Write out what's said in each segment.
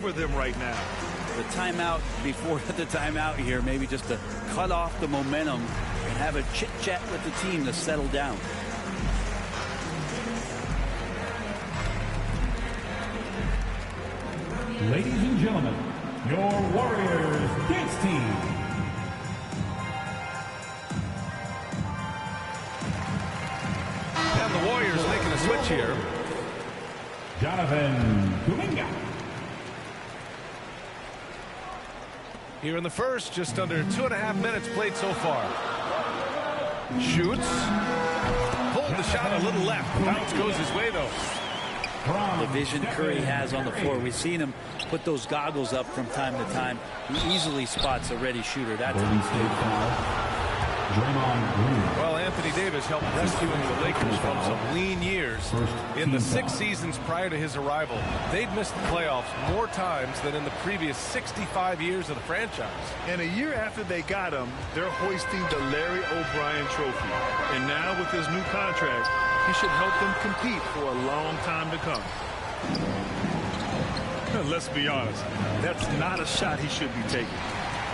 for them right now. The timeout before the timeout here, maybe just to cut off the momentum and have a chit-chat with the team to settle down. Ladies and gentlemen, your Warriors dance team. And the Warriors making a switch here. Jonathan Kuminga. Here in the first, just under 2.5 minutes played so far. Shoots. Pulled the shot a little left. Bounce goes his way, though. The vision Curry has on the floor. We've seen him put those goggles up from time to time. He easily spots a ready shooter. That's well, Anthony Davis helped rescuing the Lakers from some lean years. In the 6 seasons prior to his arrival, they'd missed the playoffs more times than in the previous 65 years of the franchise. And a year after they got him, they're hoisting the Larry O'Brien Trophy. And now with his new contract, he should help them compete for a long time to come. Let's be honest, that's not a shot he should be taking.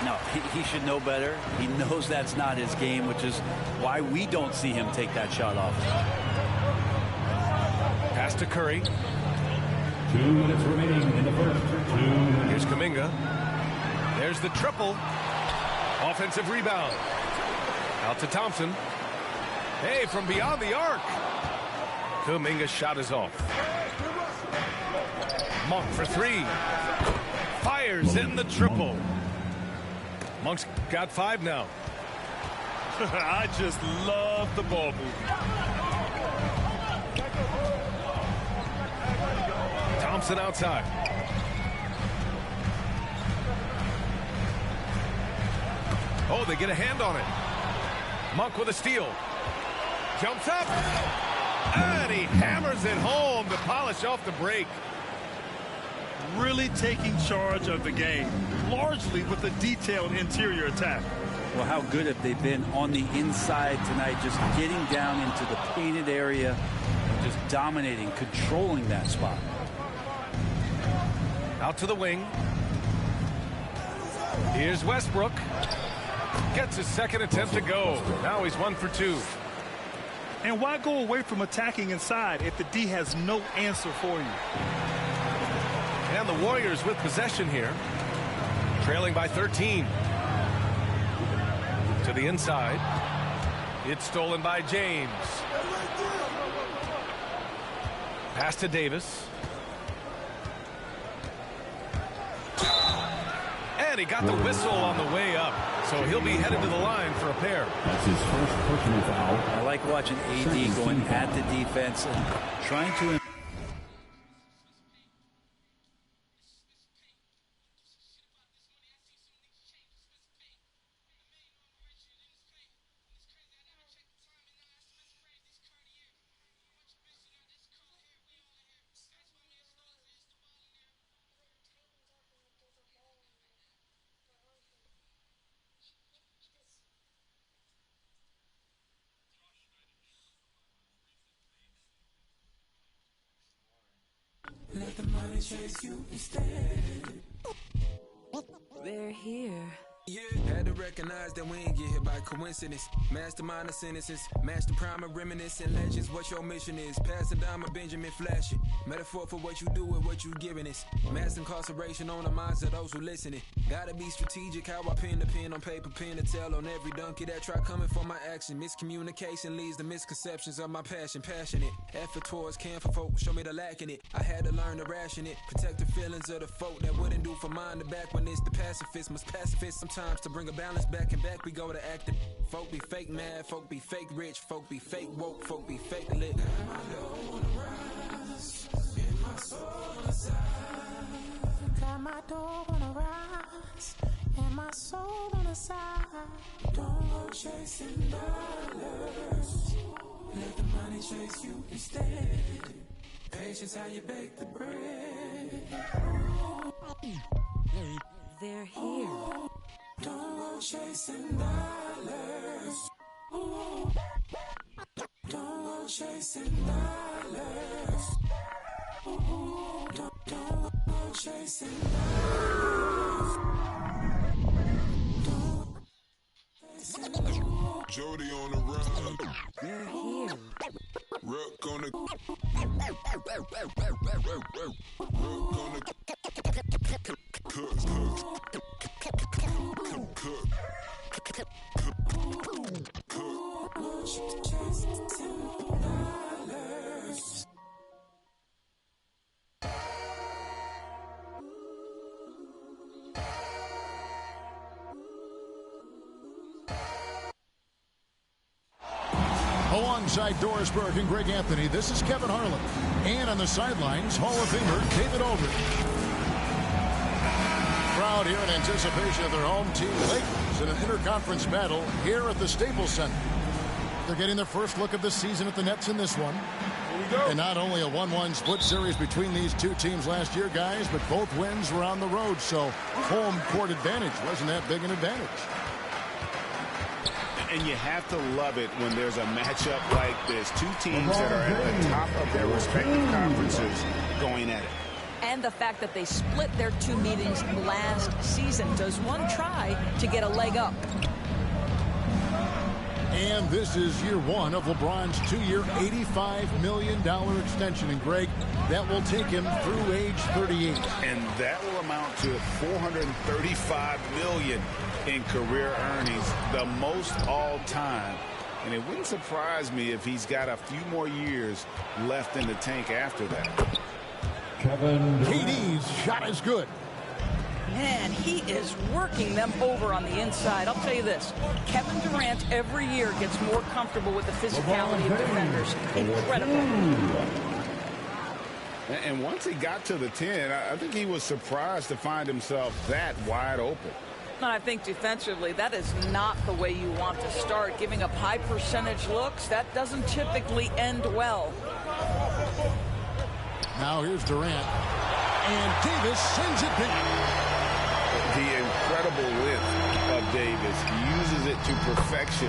No, he should know better. He knows that's not his game, which is why we don't see him take that shot off. Pass to Curry. 2 minutes remaining in the first. Here's Kuminga. There's the triple. Offensive rebound. Out to Thompson. Hey, from beyond the arc. Kuminga's shot is off. Monk for 3. Fires in the triple. Monk's got 5 now. I just love the ball movement. Thompson outside. Oh, they get a hand on it. Monk with a steal. Jumps up. And he hammers it home to polish off the break. Really taking charge of the game, largely with a detailed interior attack. Well, how good have they been on the inside tonight, just getting down into the painted area, and just dominating, controlling that spot. Out to the wing. Here's Westbrook. Gets his second attempt to go. Now he's 1 for 2. And why go away from attacking inside if the D has no answer for you? And the Warriors with possession here. Trailing by 13. To the inside. It's stolen by James. Pass to Davis. And he got the whistle on the way up. So he'll be headed to the line for a pair. That's his first personal foul. I like watching AD going at the defense and trying to... Let the money chase you instead. They're here. Yeah, had to recognize that we ain't get here by coincidence. Mastermind of sentences, master prime of reminiscent legends. What your mission is, pass the dime of Benjamin flashing. Metaphor for what you do and what you giving us. Mass incarceration on the minds of those who listening. Gotta be strategic how I pen the pen on paper, pen to tell on every donkey that try coming for my action. Miscommunication leads to misconceptions of my passion. Passionate, effort towards care for folk, show me the lack in it. I had to learn to ration it, protect the feelings of the folk that wouldn't do for mine to back when it's the pacifist. Must pacifist sometimes to bring a balance back and back we go to acting. Folk be fake mad, folk be fake rich, folk be fake woke, folk be fake lit. Got my door on the rise and my soul on the side. Don't go chasing dollars. Let the money chase you instead. Patience how you bake the bread. They're here. Don't go chasing dollars. Don't go chasing dollars. Don't go chasing Jody on the run. They're here. Rook on the. Alongside Doris Burke and Greg Anthony, this is Kevin Harlan. And on the sidelines, Hall of Famer David Aldridge. Crowd here in anticipation of their home team Lakers in an interconference battle here at the Staples Center. They're getting their first look of the season at the Nets in this one. And not only a 1-1 split series between these two teams last year, guys, but both wins were on the road, so home court advantage wasn't that big an advantage. And you have to love it when there's a matchup like this. Two teams that are at the top of their respective conferences going at it. And the fact that they split their two meetings last season. Does one try to get a leg up? And this is year one of LeBron's two-year, $85 million extension. And, Greg, that will take him through age 38. And that will amount to $435 million in career earnings, the most all time. And it wouldn't surprise me if he's got a few more years left in the tank after that. KD's shot is good. Man, he is working them over on the inside. I'll tell you this, Kevin Durant every year gets more comfortable with the physicality of defenders. Incredible. And once he got to the 10, I think he was surprised to find himself that wide open. I think defensively, that is not the way you want to start. Giving up high percentage looks, that doesn't typically end well. Now here's Durant. And Davis sends it back. The incredible length of Davis. He uses it to perfection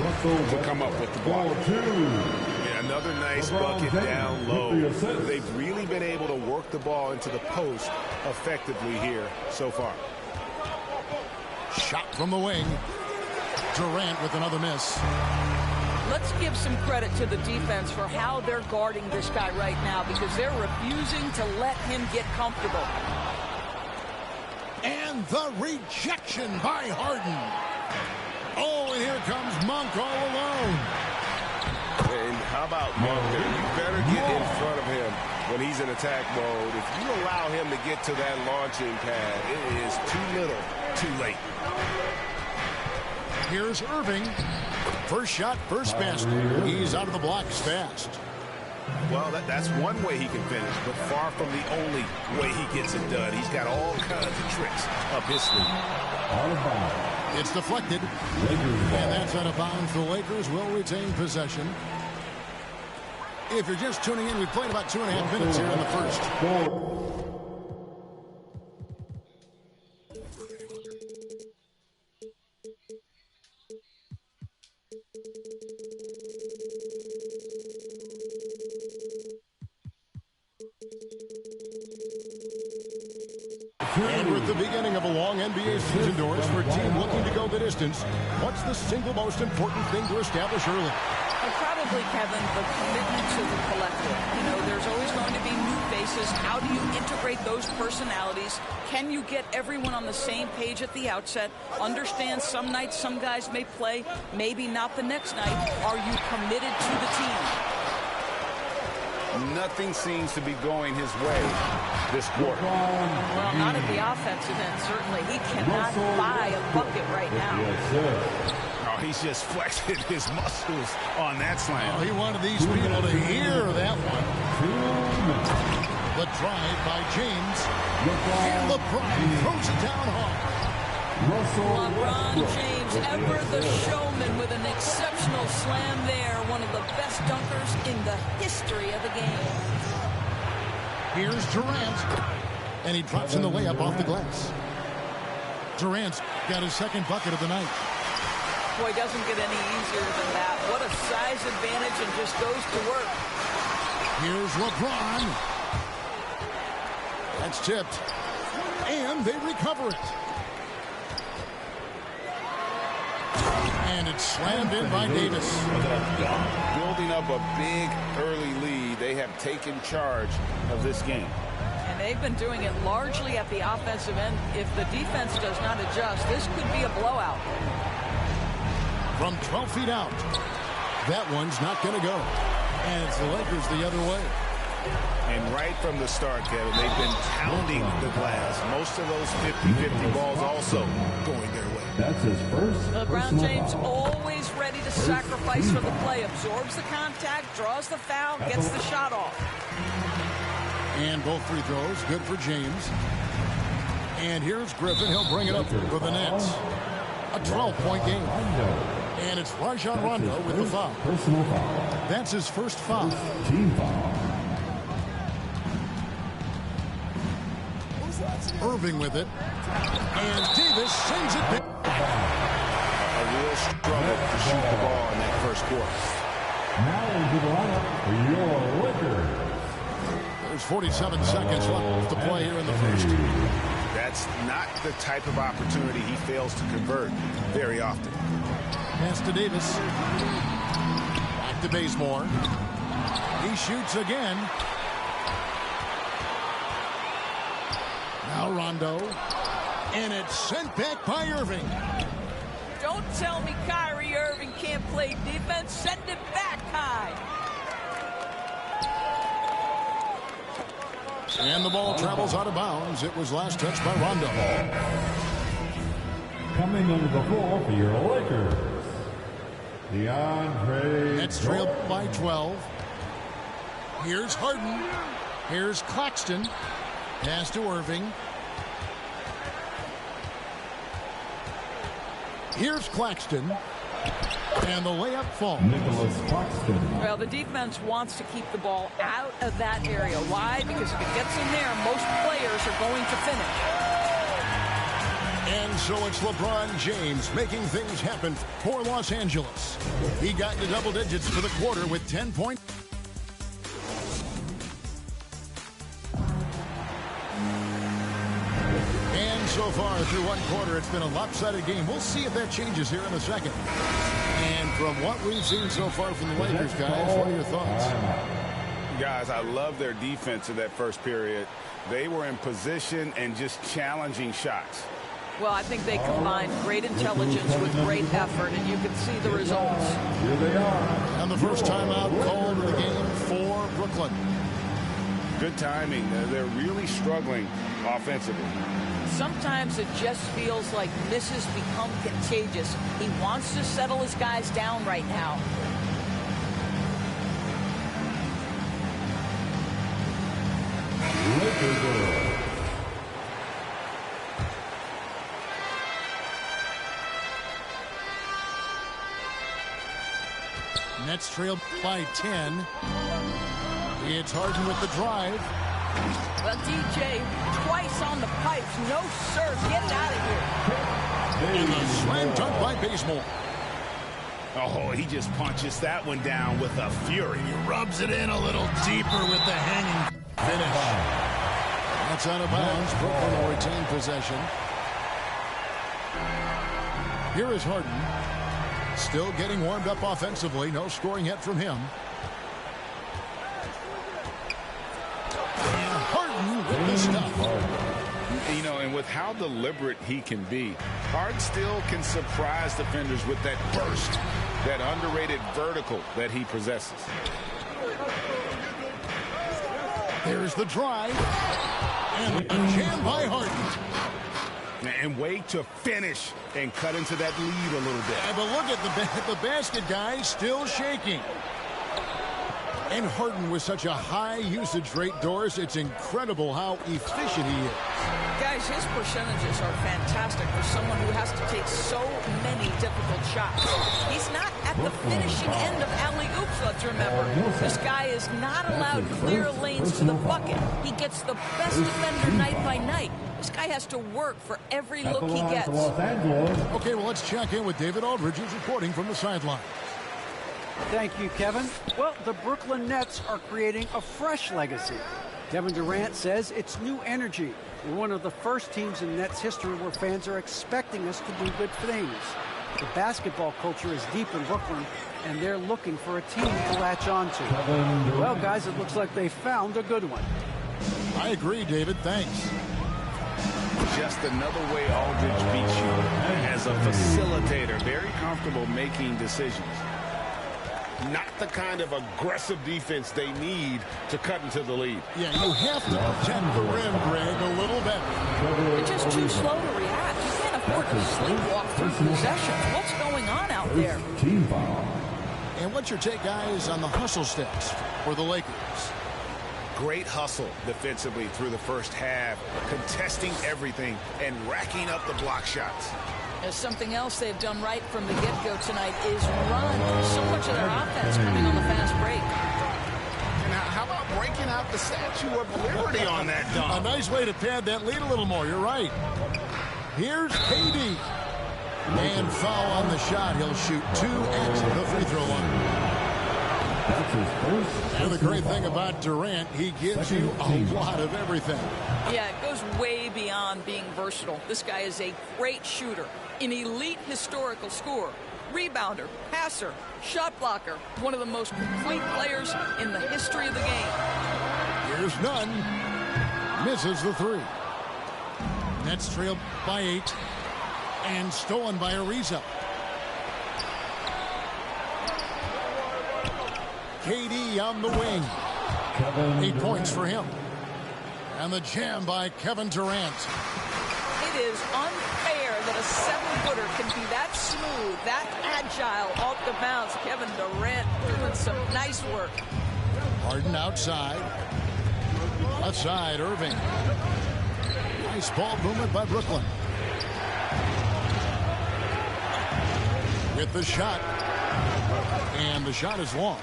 to come up with the ball. Yeah, another nice bucket down low. They've really been able to work the ball into the post effectively here so far. Shot from the wing. Durant with another miss. Let's give some credit to the defense for how they're guarding this guy right now, because they're refusing to let him get comfortable. And the rejection by Harden. Oh, and here comes Monk all alone. And how about Monk? You better get in front of him when he's in attack mode. If you allow him to get to that launching pad, it is too little, too late. Here's Irving. First shot, first basket. He's out of the blocks fast. Well, that's one way he can finish, but far from the only way he gets it done. He's got all kinds of tricks up his sleeve. It's deflected. And that's out of bounds. The Lakers will retain possession. If you're just tuning in, we played about 2.5 minutes here in the first. And we're at the beginning of a long NBA season, Doris, for a team looking to go the distance. What's the single most important thing to establish early? Well, probably, Kevin, the commitment to the collective. You know, there's always going to be new faces. How do you integrate those personalities? Can you get everyone on the same page at the outset? Understand some nights some guys may play, maybe not the next night. Are you committed to the team? Nothing seems to be going his way this quarter. Well, not at the offensive end, certainly. He cannot buy a bucket right now. Oh, he's just flexing his muscles on that slam. Oh, he wanted these people to hear that one. The drive by James. And LeBron throws it down hard. LeBron James, ever the showman, with an exceptional slam there. One of the best dunkers in the history of the game. Here's Durant. And he drops in the layup off the glass. Durant's got his second bucket of the night. Boy, doesn't get any easier than that. What a size advantage, and just goes to work. Here's LeBron. That's tipped. And they recover it. And it's slammed in by Davis. Building up a big early lead, they have taken charge of this game. And they've been doing it largely at the offensive end. If the defense does not adjust, this could be a blowout. From 12 feet out. That one's not going to go. And it's the Lakers the other way. And right from the start, Kevin, they've been pounding the glass. Most of those 50-50 balls also going their way. That's his first. LeBron James always ready to sacrifice for the play. Absorbs the contact, draws the foul, gets the shot off. And both free throws, good for James. And here's Griffin. He'll bring it up for the Nets. A 12-point game. And it's Rajon Rondo with the foul. Personal foul. That's his first foul. Team foul. Irving with it. And Davis sends it back. A real struggle to shoot the ball in that first quarter. Now into the lineup for your Lakers. There's 47 seconds left to play here in the first. That's not the type of opportunity he fails to convert very often. Pass to Davis. Back to Bazemore. He shoots again. Now Rondo. And it's sent back by Irving. Don't tell me Kyrie Irving can't play defense. Send it back, Kai. And the ball travels out of bounds. It was last touched by Rondo. Coming under the floor for your Lakers, DeAndre. Nets trailed by 12. Here's Harden. Here's Claxton. Pass to Irving. Here's Claxton. And the layup falls. Nicholas Claxton. Well, the defense wants to keep the ball out of that area. Why? Because if it gets in there, most players are going to finish. And so it's LeBron James making things happen for Los Angeles. He got into double digits for the quarter with 10 points. And so far through one quarter, it's been a lopsided game. We'll see if that changes here in a second. And from what we've seen so far from the Lakers, guys, what are your thoughts? Guys, I love their defense in that first period. They were in position and just challenging shots. Well, I think they combined great intelligence with great effort, and you can see the results. Here they are. And the first timeout called in the game for Brooklyn. Good timing. They're really struggling offensively. Sometimes it just feels like misses become contagious. He wants to settle his guys down right now. Nets trailed by 10. It's Harden with the drive. Well, DJ, twice on the pipes. No, sir. Get it out of here. And a slam dunk by Bazemore. Oh, he just punches that one down with a fury. He rubs it in a little deeper with the hanging finish. That's out of bounds. Brooklyn will retain possession. Here is Harden. Still getting warmed up offensively. No scoring yet from him. And Harden with the stuff. You know, and with how deliberate he can be, Harden still can surprise defenders with that burst, that underrated vertical that he possesses. There's the drive. And a jam by Harden. And wait to finish and cut into that lead a little bit. But look at the basket, guys, still shaking. And Harden with such a high usage rate, Doris, it's incredible how efficient he is. Guys, his percentages are fantastic for someone who has to take so many difficult shots. He's not at the finishing end of alley-oops, let's remember. This guy is not allowed clear lanes to the bucket. He gets the best defender night by night. This guy has to work for every look he gets. Okay, well, let's check in with David Aldridge, who's reporting from the sideline. Thank you, Kevin. Well, the Brooklyn Nets are creating a fresh legacy. Kevin Durant says it's new energy. We're one of the first teams in Nets history where fans are expecting us to do good things. The basketball culture is deep in Brooklyn, and they're looking for a team to latch on to. Well, guys, it looks like they found a good one. I agree, David. Thanks. Just another way Aldridge beats you as a facilitator. Very comfortable making decisions. Not the kind of aggressive defense they need to cut into the lead. Yeah, you have to protect the rim, Greg, a little better. They're just too slow to react. You can't afford to sleepwalk through possessions. What's going on out there? And what's your take, guys, on the hustle stats for the Lakers? Great hustle defensively through the first half, contesting everything and racking up the block shots. There's something else they've done right from the get-go tonight is run. So much of their offense coming on the fast break. And how about breaking out the Statue of Liberty on that dunk? A nice way to pad that lead a little more. You're right. Here's KD. And foul on the shot. He'll shoot 2 at the free throw line. And the great thing about Durant, he gives you a lot of everything. Yeah, it goes way beyond being versatile. This guy is a great shooter, an elite historical scorer, rebounder, passer, shot blocker, one of the most complete players in the history of the game. Here's Nunn. Misses the 3. Nets trailed by 8. And stolen by Ariza. KD on the wing. 8 points for him. And the jam by Kevin Durant. It is unfair that a 7-footer can be that smooth, that agile off the bounce. Kevin Durant doing some nice work. Harden outside. Left side, Irving. Nice ball movement by Brooklyn. With the shot. And the shot is long.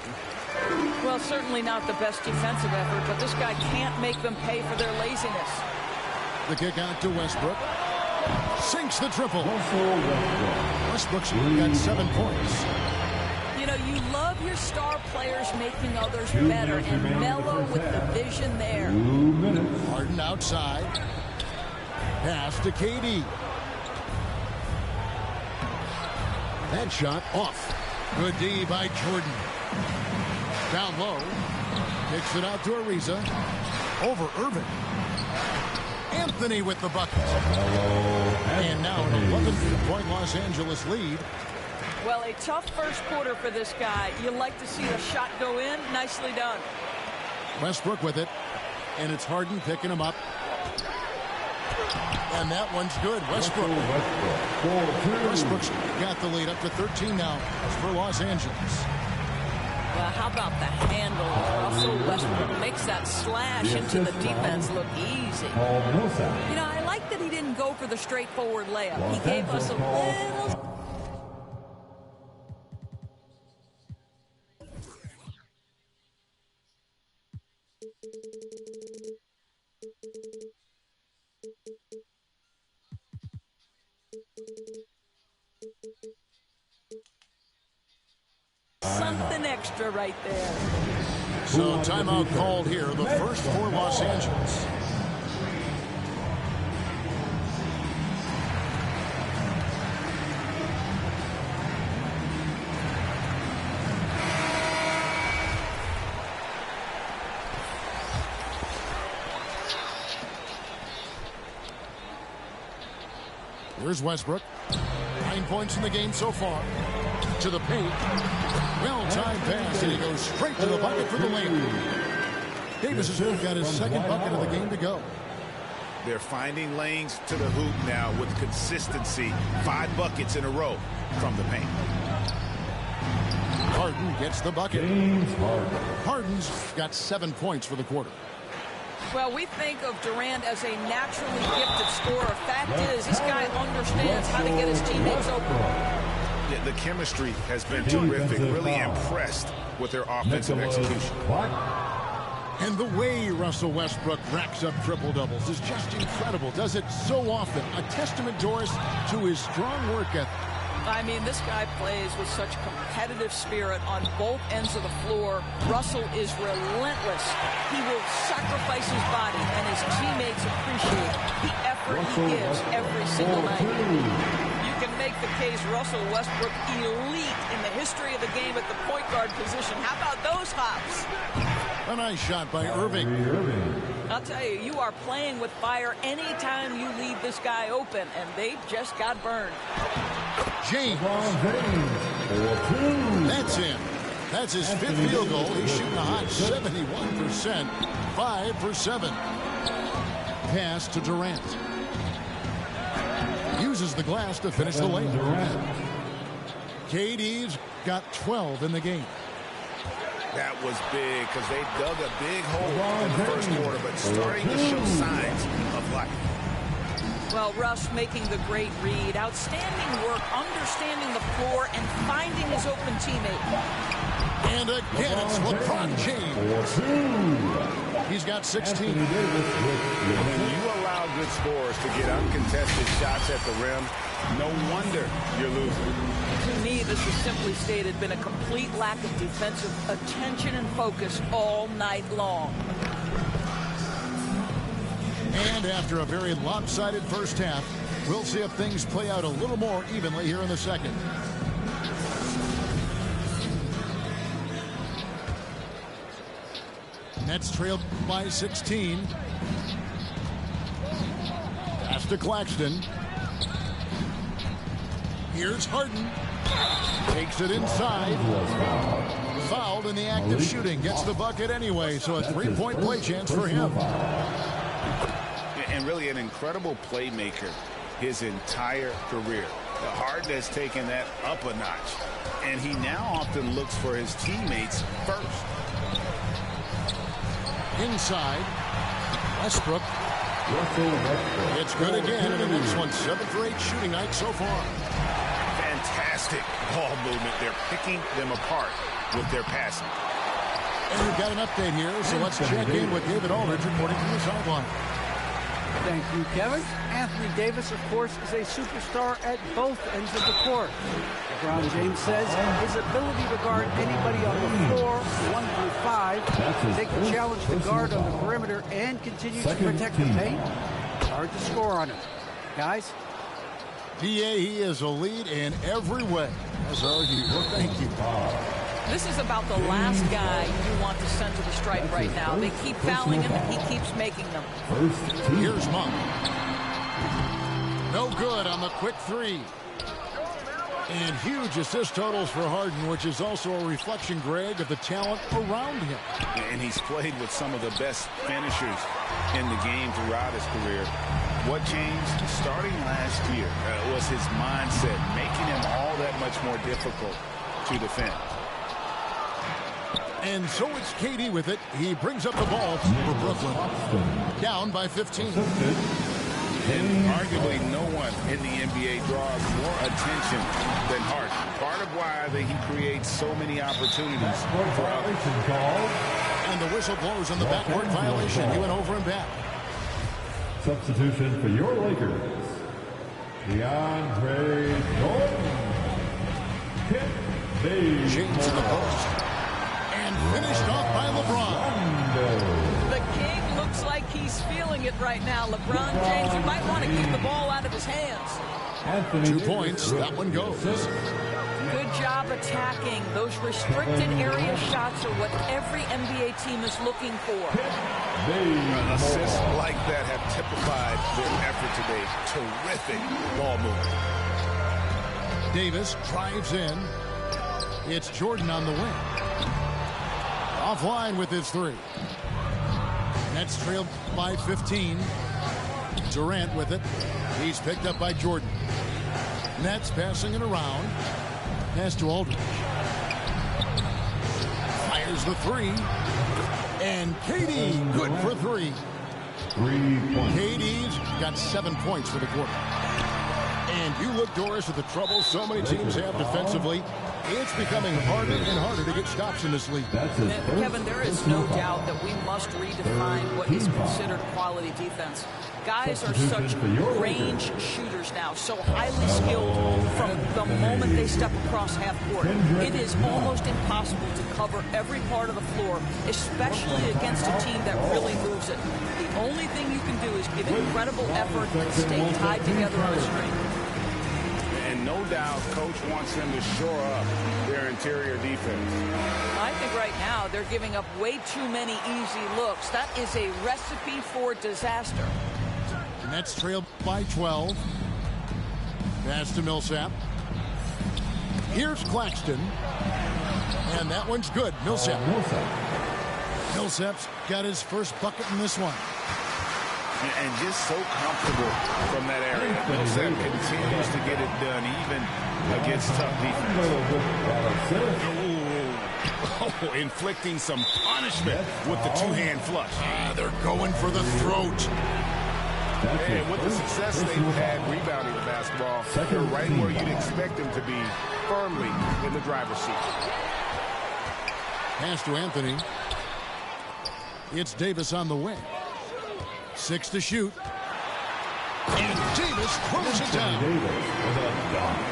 Well, certainly not the best defensive effort, but this guy can't make them pay for their laziness. The kick out to Westbrook. Sinks the triple. Westbrook's got 7 points. You know, you love your star players making others better, and Melo with the vision there. Harden outside. Pass to KD. That shot off. Good D by Jordan. Down low. Kicks it out to Ariza. Over Irving. Anthony with the bucket. And now an 11-point Los Angeles lead. Well, a tough first quarter for this guy. You like to see a shot go in. Nicely done. Westbrook with it. And it's Harden picking him up. And that one's good. Westbrook. Westbrook's got the lead up to 13 now for Los Angeles. Well, how about the handle? Russell Westbrook makes that slash into the defense look easy. You know, I like that he didn't go for the straightforward layup. He gave us a little... something extra right there. So timeout called here, the first for Los Angeles. Here's Westbrook. 9 points in the game so far. To the paint. Well-timed pass, and he goes straight to the bucket for the layup. Davis has got his second bucket of the game to go. They're finding lanes to the hoop now with consistency. 5 buckets in a row from the paint. Harden gets the bucket. Harden's got 7 points for the quarter. Well, we think of Durant as a naturally gifted scorer. Fact is, this guy understands how to get his teammates open. Yeah, the chemistry has been terrific. Really impressed with their offensive execution. And the way Russell Westbrook racks up triple-doubles is just incredible. Does it so often. A testament, Doris, to his strong work ethic. I mean, this guy plays with such competitive spirit on both ends of the floor. Russell is relentless. He will sacrifice his body, and his teammates appreciate the effort he gives every single night. You can make the case Russell Westbrook elite in the history of the game at the point guard position. How about those hops? A nice shot by Irving. I'll tell you, you are playing with fire anytime you leave this guy open, and they just got burned. James. That's in. That's his fifth field goal. He's shooting a hot 71%. 5 for 7. Pass to Durant. Uses the glass to finish the layup. KD's got 12 in the game. That was big because they dug a big hole in the first quarter, but starting to show signs of life. Well, Russ making the great read. Outstanding work, understanding the floor, and finding his open teammate. And again, it's LeBron James. He's got 16. When you allow good scorers to get uncontested shots at the rim, no wonder you're losing. To me, this has simply stated been a complete lack of defensive attention and focus all night long. And after a very lopsided first half, we'll see if things play out a little more evenly here in the second. Nets trailed by 16. Pass to Claxton. Here's Harden. Takes it inside. Fouled in the act of shooting. Gets the bucket anyway, so a three-point play chance for him. And really an incredible playmaker his entire career. Harden has taken that up a notch, and he now often looks for his teammates first. Inside. Westbrook. It's good again, and the next one 7 for 8 shooting night so far. Fantastic ball movement. They're picking them apart with their passing. And we've got an update here, so let's check in with David Aldridge reporting from the sideline. Thank you, Kevin. Anthony Davis, of course, is a superstar at both ends of the court. LeBron James says his ability to guard anybody on the floor, 1 through 5, take the challenge to guard on the perimeter, and continue to protect the paint. Hard to score on him. Guys? PA, he is a lead in every way. As are you. Well, thank you. This is about the last guy you want to send to the stripe right now. They keep fouling him, and he keeps making them. Here's Monk. No good on the quick three. And huge assist totals for Harden, which is also a reflection, Greg, of the talent around him. And he's played with some of the best finishers in the game throughout his career. What changed starting last year was his mindset, making him all that much more difficult to defend. And so it's KD with it. He brings up the ball for Brooklyn. Down by 15. And arguably no one in the NBA draws more attention than Harden. Part of why he creates so many opportunities for others. And the whistle blows on the backcourt violation. He went over and back. Substitution for your Lakers, DeAndre Jordan. James in the post. And finished off by LeBron. The King looks like he's feeling it right now. LeBron James, you might want to keep the ball out of his hands. 2 points. That one goes. Good job attacking. Those restricted area shots are what every NBA team is looking for. Assists like that have typified their effort today. Terrific ball movement. Davis drives in. It's Jordan on the wing. Offline with his three. Nets trailed by 15. Durant with it. He's picked up by Jordan. Nets passing it around. Pass to Aldridge. Fires the three. And KD good for 3. 3 points. KD's got 7 points for the quarter. And you look, Doris, at the trouble so many teams have defensively. It's becoming harder and harder to get stops in this league. Kevin, there is no doubt that we must redefine what is considered quality defense. Guys are such range shooters now, so highly skilled from the moment they step across half court. It is almost impossible to cover every part of the floor, especially against a team that really moves it. The only thing you can do is give incredible effort and stay tied together on a string. And no doubt, Coach wants them to shore up their interior defense. I think right now they're giving up way too many easy looks. That is a recipe for disaster. The Nets trail by 12. Pass to Millsap. Here's Claxton. And that one's good. Millsap. Millsap's got his first bucket in this one. And just so comfortable from that area. Millsap continues to get it done even against tough defense. Inflicting some punishment with the two-hand flush. They're going for the throat. And with the success they've had rebounding the basketball, they're right where you'd expect them to be, firmly in the driver's seat. Pass to Anthony. It's Davis on the wing. 6 to shoot. And Davis throws it down.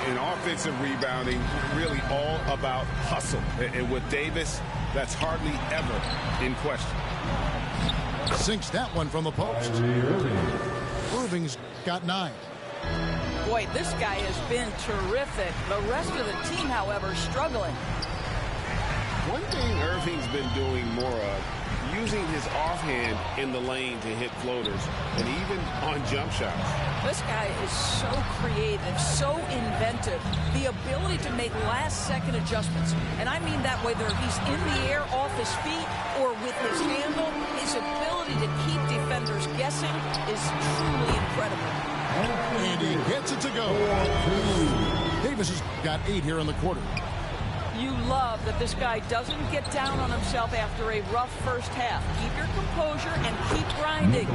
In offensive rebounding, really all about hustle. And with Davis, that's hardly ever in question. Sinks that one from the post. Irving's got 9. Boy, this guy has been terrific. The rest of the team, however, struggling. One thing Irving's been doing more of, using his offhand in the lane to hit floaters and even on jump shots. This guy is so creative, so inventive. The ability to make last-second adjustments. And I mean that whether he's in the air off his feet or with his handle, his ability to keep defenders guessing is truly incredible. And he gets it to go. Davis has got 8 here in the quarter. You love that this guy doesn't get down on himself after a rough first half. Keep your composure and keep grinding.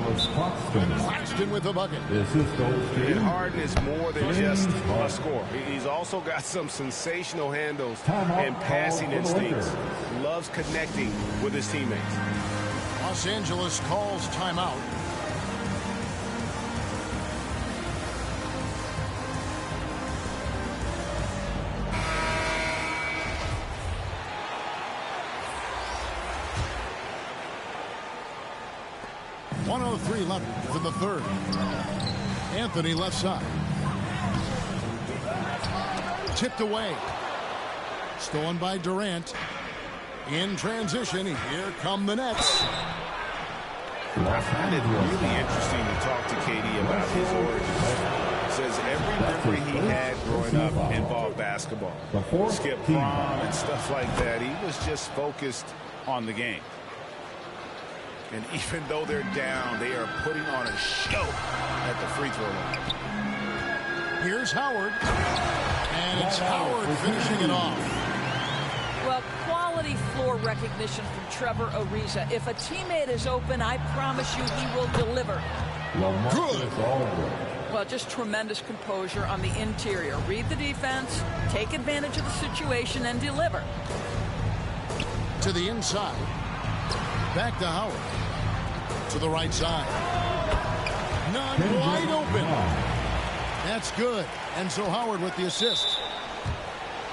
Claxton with the bucket. And Harden is more than just a scorer. He's also got some sensational handles and passing instincts. Loves connecting with his teammates. Los Angeles calls timeout. .103 left in the third. Anthony left side. Tipped away. Stolen by Durant. In transition, here come the Nets. I find it really interesting to talk to KD about his origins. Says every memory he had growing up involved basketball. Skip prom and stuff like that. He was just focused on the game. And even though they're down, they are putting on a show at the free throw line. Here's Howard. And it's Howard finishing it off. Well, quality floor recognition from Trevor Ariza. If a teammate is open, I promise you he will deliver. Good. Well, just tremendous composure on the interior. Read the defense, take advantage of the situation, and deliver. To the inside. Back to Howard. To the right side. None wide open. That's good. And so Howard with the assist.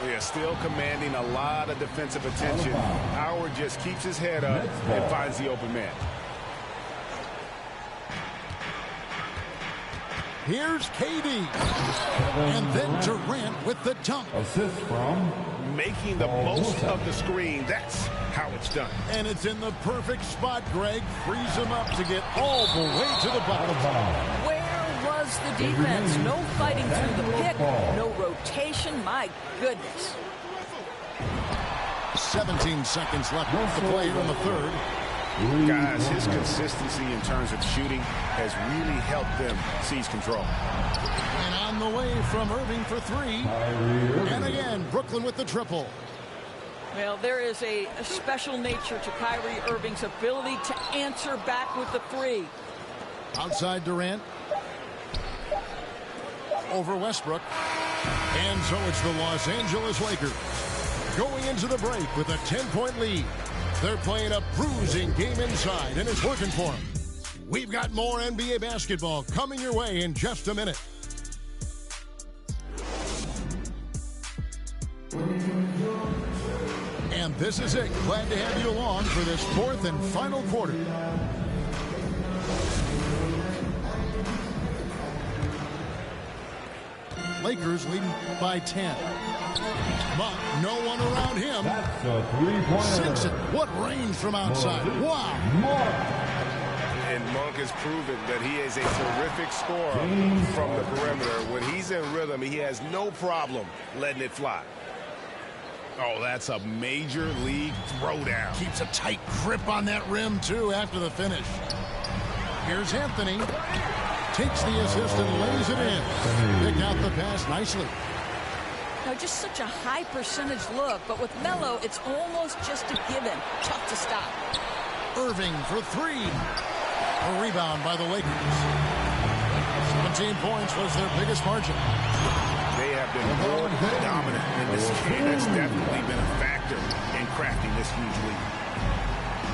Yeah, still commanding a lot of defensive attention. Howard just keeps his head up and finds the open man. Here's KD. And then Durant with the dunk. Assist from making the most of the screen. That's how it's done. And it's in the perfect spot, Greg. Frees him up to get all the way to the bottom. Where was the defense? No fighting through the pick, no rotation. My goodness. 17 seconds left to play in the third. Guys, his consistency in terms of shooting has really helped them seize control. And on the way from Irving for 3. And again, Brooklyn with the triple. Well, there is a special nature to Kyrie Irving's ability to answer back with the 3. Outside Durant. Over Westbrook. And so it's the Los Angeles Lakers going into the break with a 10-point lead. They're playing a bruising game inside, and it's working for them. We've got more NBA basketball coming your way in just a minute. And this is it. Glad to have you along for this fourth and final quarter. Lakers leading by 10. Monk, no one around him. That's a three-pointer. Sinks it. What range from outside. Wow. And Monk has proven that he is a terrific scorer from the perimeter. When he's in rhythm, he has no problem letting it fly. Oh, that's a major league throwdown. Keeps a tight grip on that rim, too, after the finish. Here's Anthony. Takes the assist and lays it in. Picked out the pass nicely. Now, just such a high percentage look, but with Melo, it's almost just a given. Tough to stop. Irving for three. A rebound by the Lakers. 17 points was their biggest margin. They have been more dominant in this game. That's definitely been a factor in crafting this huge lead.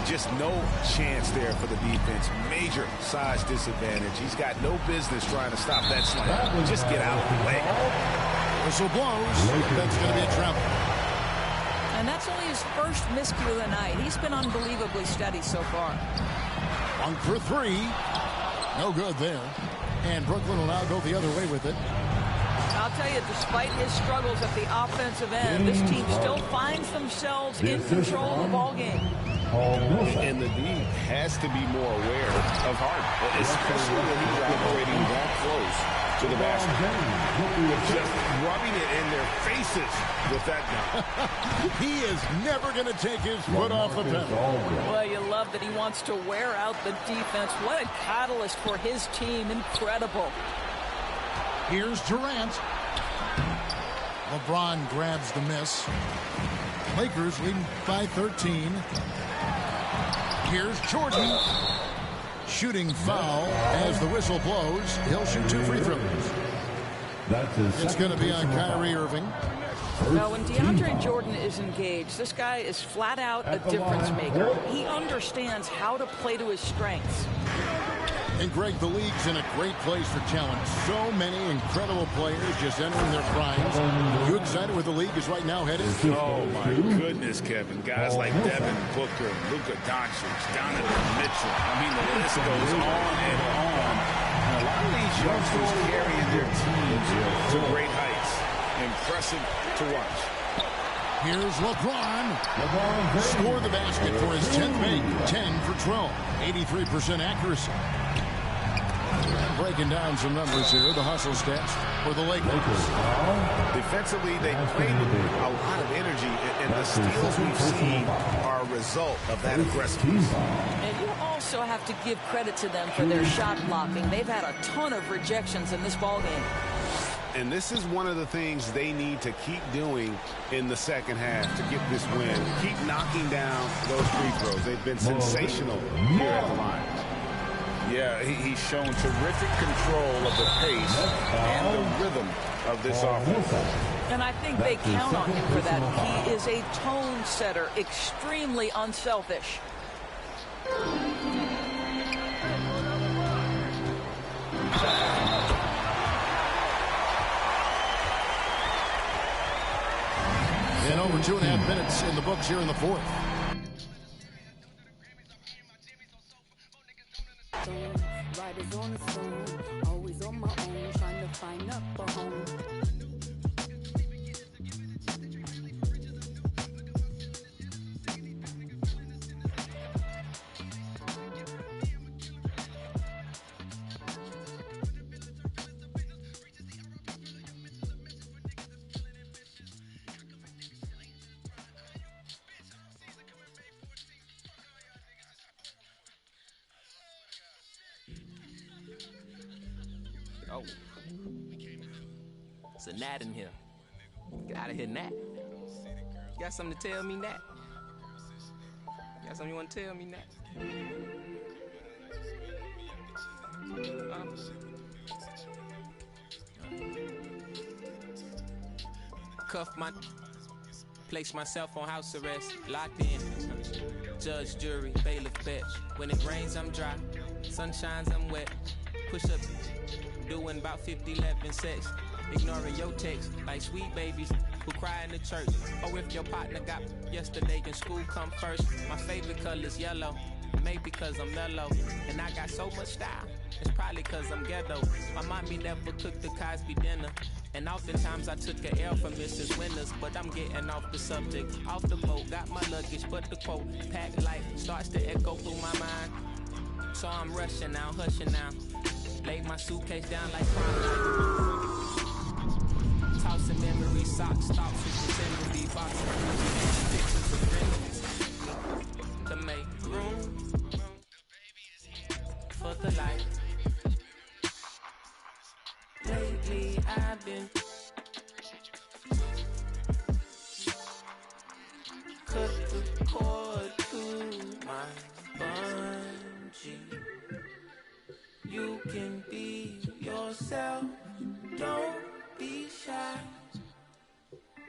Just no chance there for the defense. Major size disadvantage. He's got no business trying to stop that slam. Just get out of the way. Whistle blows. That's going to be a travel. And that's only his first miscue of the night. He's been unbelievably steady so far. Monk for three. No good there. And Brooklyn will now go the other way with it. I'll tell you, despite his struggles at the offensive end, this team still finds themselves in control of the ballgame. And the D has to be more aware of Harden, especially when he's operating that close to the basket. Just rubbing it in their faces with that guy. He is never going to take his foot off the pedal. Well, you love that he wants to wear out the defense. What a catalyst for his team. Incredible. Here's Durant. LeBron grabs the miss. Lakers leading by 13. Here's Jordan. Shooting foul as the whistle blows. He'll shoot 2 free throws. It's going to be on Kyrie Irving. Now, when DeAndre Jordan is engaged, this guy is flat out a difference maker. He understands how to play to his strengths. And Greg, the league's in a great place for talent. So many incredible players just entering their primes. You excited where the league is right now headed? Oh, my goodness, Kevin. Guys like Devin Booker, Luka Doncic, Donovan Mitchell. I mean, the list goes on and on. And a lot of these youngsters carrying their teams to great heights. Impressive to watch. Here's LeBron. Scored the basket for his 10th make. 10 for 12. 83% accuracy. Breaking down some numbers here. The hustle stats for the Lakers. Defensively, they played with a lot of energy, and the steals we've seen are a result of that aggressiveness. And you also have to give credit to them for their shot blocking. They've had a ton of rejections in this ballgame. And this is one of the things they need to keep doing in the second half to get this win. Keep knocking down those free throws. They've been sensational here at the line. Yeah, he's shown terrific control of the pace and the rhythm of this offense. And I think they count on him for that. He is a tone setter, extremely unselfish. And over 2.5 minutes in the books here in the fourth. Riders on the phone, always on my own, trying to find up a home. Oh. It's a gnat in here. Get out of here, gnat. You got something to tell me, gnat? You got something you want to tell me, gnat? Cuff my... Place myself on house arrest. Locked in. Judge, jury, bailiff, bitch. When it rains, I'm dry. Sun shines, I'm wet. Push up... Doing about 50, 11 sets. Ignoring your text like sweet babies. who cry in the church. Or if your partner got yesterday in school come first. My favorite color is yellow, maybe cause I'm mellow. And I got so much style, it's probably cause I'm ghetto. My mommy never cooked the Cosby dinner, and oftentimes I took an L from Mrs. Winters. But I'm getting off the subject, off the boat, got my luggage, but the quote, packed life, starts to echo through my mind. So I'm rushing now, hushing now. Laid my suitcase down like prom night. Tossing memory socks, thoughts with the memory box. Pictures of friends to make room for the light. Lately I've been cut the cord to my bungee. You can be yourself, don't be shy.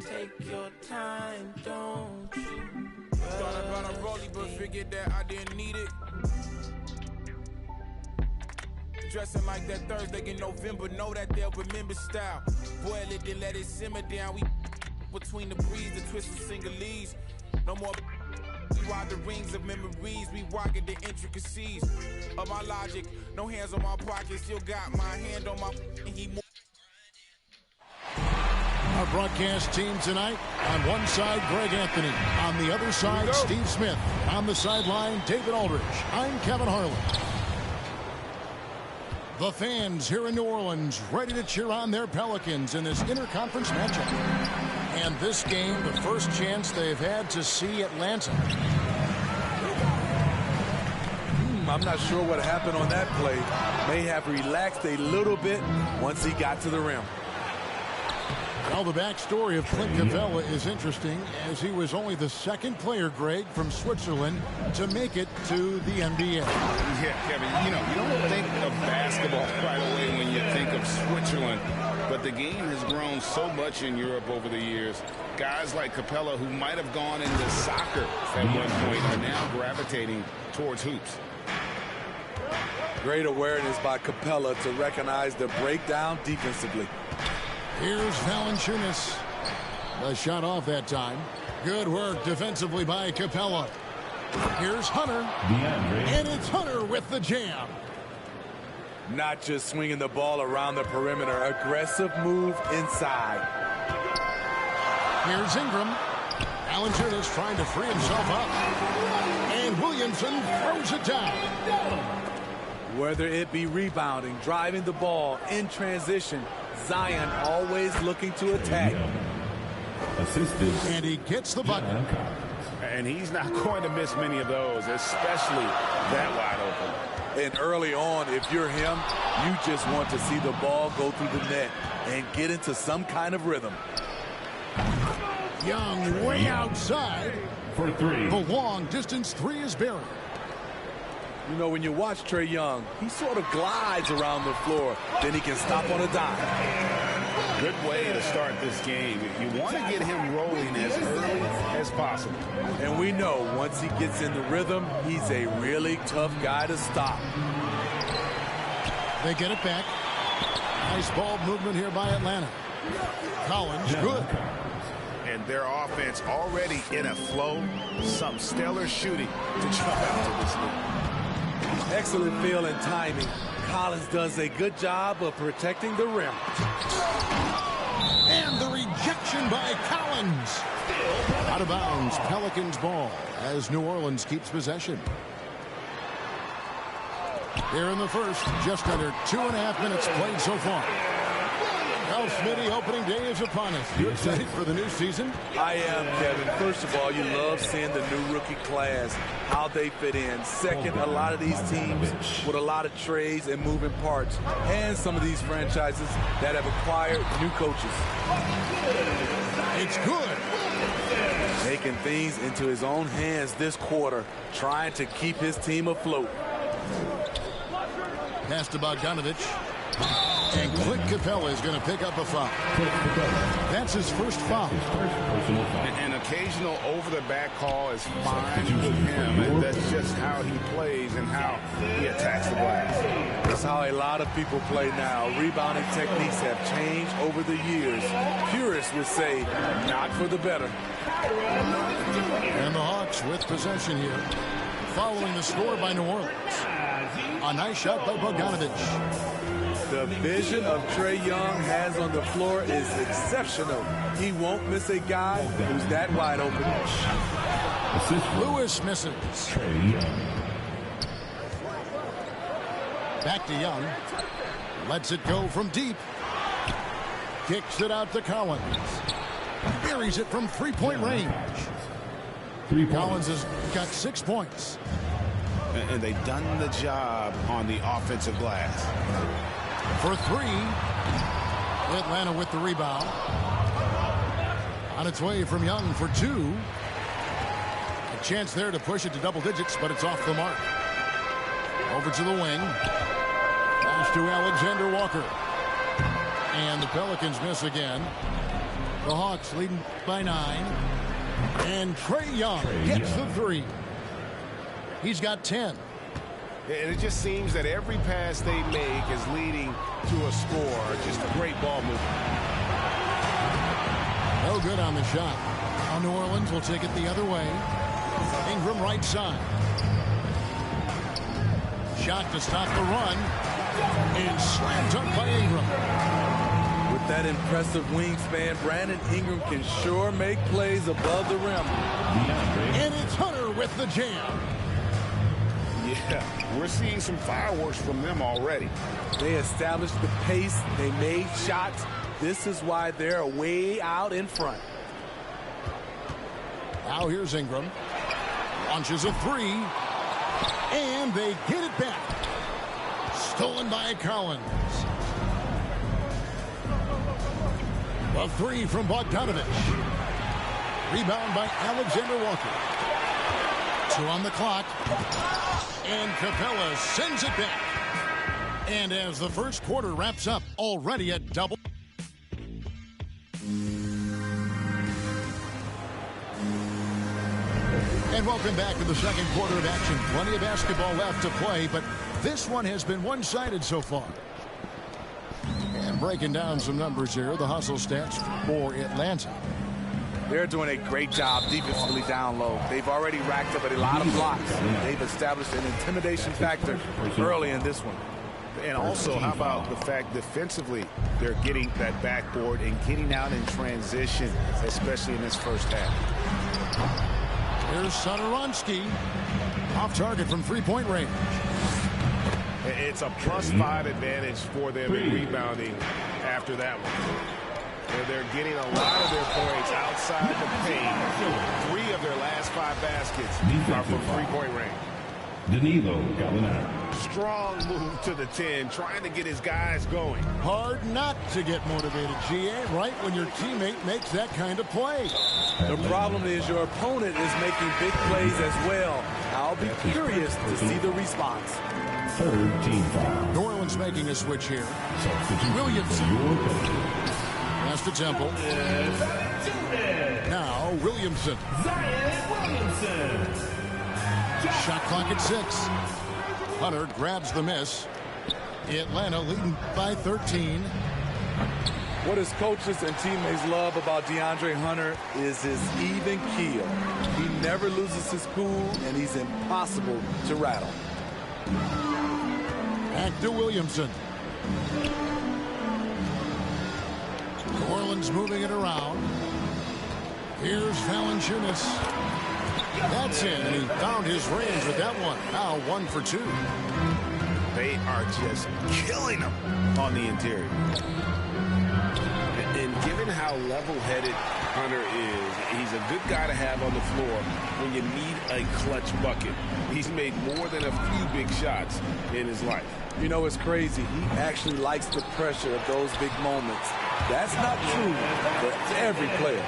Take your time, don't you? Thought about a rollie, but figured that I didn't need it. Dressing like that Thursday in November, know that they'll remember style. Boil it, then let it simmer down. We between the breeze, the twist of singlese. No more. We ride the rings of memories. We rocket the intricacies of my logic. No hands on my pocket, still got my hand on my. And he. Our broadcast team tonight, on one side, Greg Anthony. On the other side, Steve Smith. On the sideline, David Aldridge. I'm Kevin Harlan. The fans here in New Orleans ready to cheer on their Pelicans in this interconference matchup. And this game, the first chance they've had to see Atlanta. I'm not sure what happened on that play. May have relaxed a little bit once he got to the rim. Well, the backstory of Clint Capella is interesting, as he was only the second player, Greg, from Switzerland to make it to the NBA. Yeah, Kevin, you don't think of basketball right away when you think of Switzerland, but the game has grown so much in Europe over the years. Guys like Capella, who might have gone into soccer at one point, are now gravitating towards hoops. Great awareness by Capella to recognize the breakdown defensively. Here's Valanciunas. The shot off that time. Good work defensively by Capella. Here's Hunter. And it's Hunter with the jam. Not just swinging the ball around the perimeter. Aggressive move inside. Here's Ingram. Valanciunas trying to free himself up. And Williamson throws it down. Whether it be rebounding, driving the ball, in transition, Zion always looking to attack. And he gets the bucket. And he's not going to miss many of those, especially that wide open. And early on, if you're him, you just want to see the ball go through the net and get into some kind of rhythm. Young way outside. For three. The long distance three is buried. You know, when you watch Trae Young, he sort of glides around the floor. Then he can stop on a dime. Good way to start this game. You want to get him rolling as early as possible. And we know once he gets in the rhythm, he's a really tough guy to stop. They get it back. Nice ball movement here by Atlanta. Collins, good. And their offense already in a flow. Some stellar shooting to jump out to this lead. Excellent feel and timing. Collins does a good job of protecting the rim. And the rejection by Collins. Out of bounds, Pelicans ball as New Orleans keeps possession. Here in the first, just under 2.5 minutes played so far. Well, Smitty, opening day is upon us. You excited for the new season? I am, Kevin. First of all, you love seeing the new rookie class, how they fit in. Second, a lot of these teams with a lot of trades and moving parts. And some of these franchises that have acquired new coaches. It's good. Taking things into his own hands this quarter, trying to keep his team afloat. Pass to Bogdanovich. And Clint Capella is going to pick up a foul. That's his first foul. An occasional over-the-back call is fine with him, and that's just how he plays and how he attacks the glass. That's how a lot of people play now. Rebounding techniques have changed over the years. Purists would say, not for the better. And the Hawks with possession here, following the score by New Orleans. A nice shot by Bogdanovich. The vision of Trae Young has on the floor is exceptional. He won't miss a guy who's that wide open. Lewis misses. Trae Young. Back to Young. Lets it go from deep. Kicks it out to Collins. Buries it from three-point range. Collins has got 6 points. And they've done the job on the offensive glass. For three. Atlanta with the rebound. On its way from Young for two. A chance there to push it to double digits, but it's off the mark. Over to the wing. Pass to Alexander Walker. And the Pelicans miss again. The Hawks leading by 9. And Trae Young gets the three. He's got 10. And it just seems that every pass they make is leading to a score. Just a great ball movement. No good on the shot. Now New Orleans will take it the other way. Ingram right side. Shot to stop the run. And slammed up by Ingram. With that impressive wingspan, Brandon Ingram can sure make plays above the rim. And it's Hunter with the jam. Yeah, we're seeing some fireworks from them already. They established the pace. They made shots. This is why they're way out in front. Now here's Ingram. Launches a three. And they get it back. Stolen by Collins. A three from Bogdanovich. Rebound by Alexander Walker. 2 on the clock. And Capella sends it back. And as the first quarter wraps up, already at double. And welcome back to the second quarter of action. Plenty of basketball left to play, but this one has been one-sided so far. And breaking down some numbers here, the hustle stats for Atlanta. They're doing a great job defensively down low. They've already racked up a lot of blocks. They've established an intimidation factor early in this one. And also, how about the fact defensively, they're getting that backboard and getting out in transition, especially in this first half. Here's Satoransky. Off target from three-point range. It's a +5 advantage for them in rebounding after that one. And they're getting a lot of their points outside the paint. 3 of their last 5 baskets are from three-point range. Danilo Gallinari. Strong move to the 10, trying to get his guys going. Hard not to get motivated, GA, right when your teammate makes that kind of play. The problem is your opponent is making big plays as well. I'll be curious to see the response. Third team foul. New Orleans making a switch here. Williamson. Pass to Temple. Now Williamson. Shot clock at 6. Hunter grabs the miss. Atlanta leading by 13. What his coaches and teammates love about DeAndre Hunter is his even keel. He never loses his cool, and he's impossible to rattle. Back to Williamson. New Orleans moving it around. Here's Valanciunas. That's in, and he found his range with that one. Now 1 for 2. They are just killing him on the interior. And given how level-headed Hunter is, he's a good guy to have on the floor when you need a clutch bucket. He's made more than a few big shots in his life. You know, it's crazy. He actually likes the pressure of those big moments. That's not true for every player.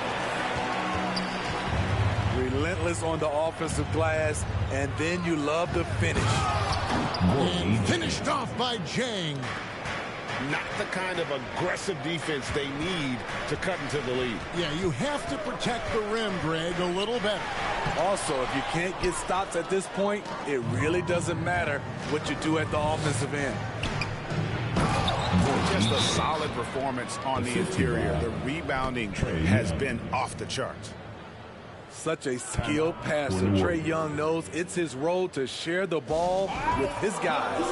Relentless on the offensive glass, and then you love the finish. And finished off by Jang. not the kind of aggressive defense they need to cut into the lead. Yeah, you have to protect the rim, Greg, a little better. Also, if you can't get stops at this point, it really doesn't matter what you do at the offensive end. Just a solid performance on the interior. The rebounding has been off the charts. Such a skilled passer. Trae Young knows it's his role to share the ball with his guys.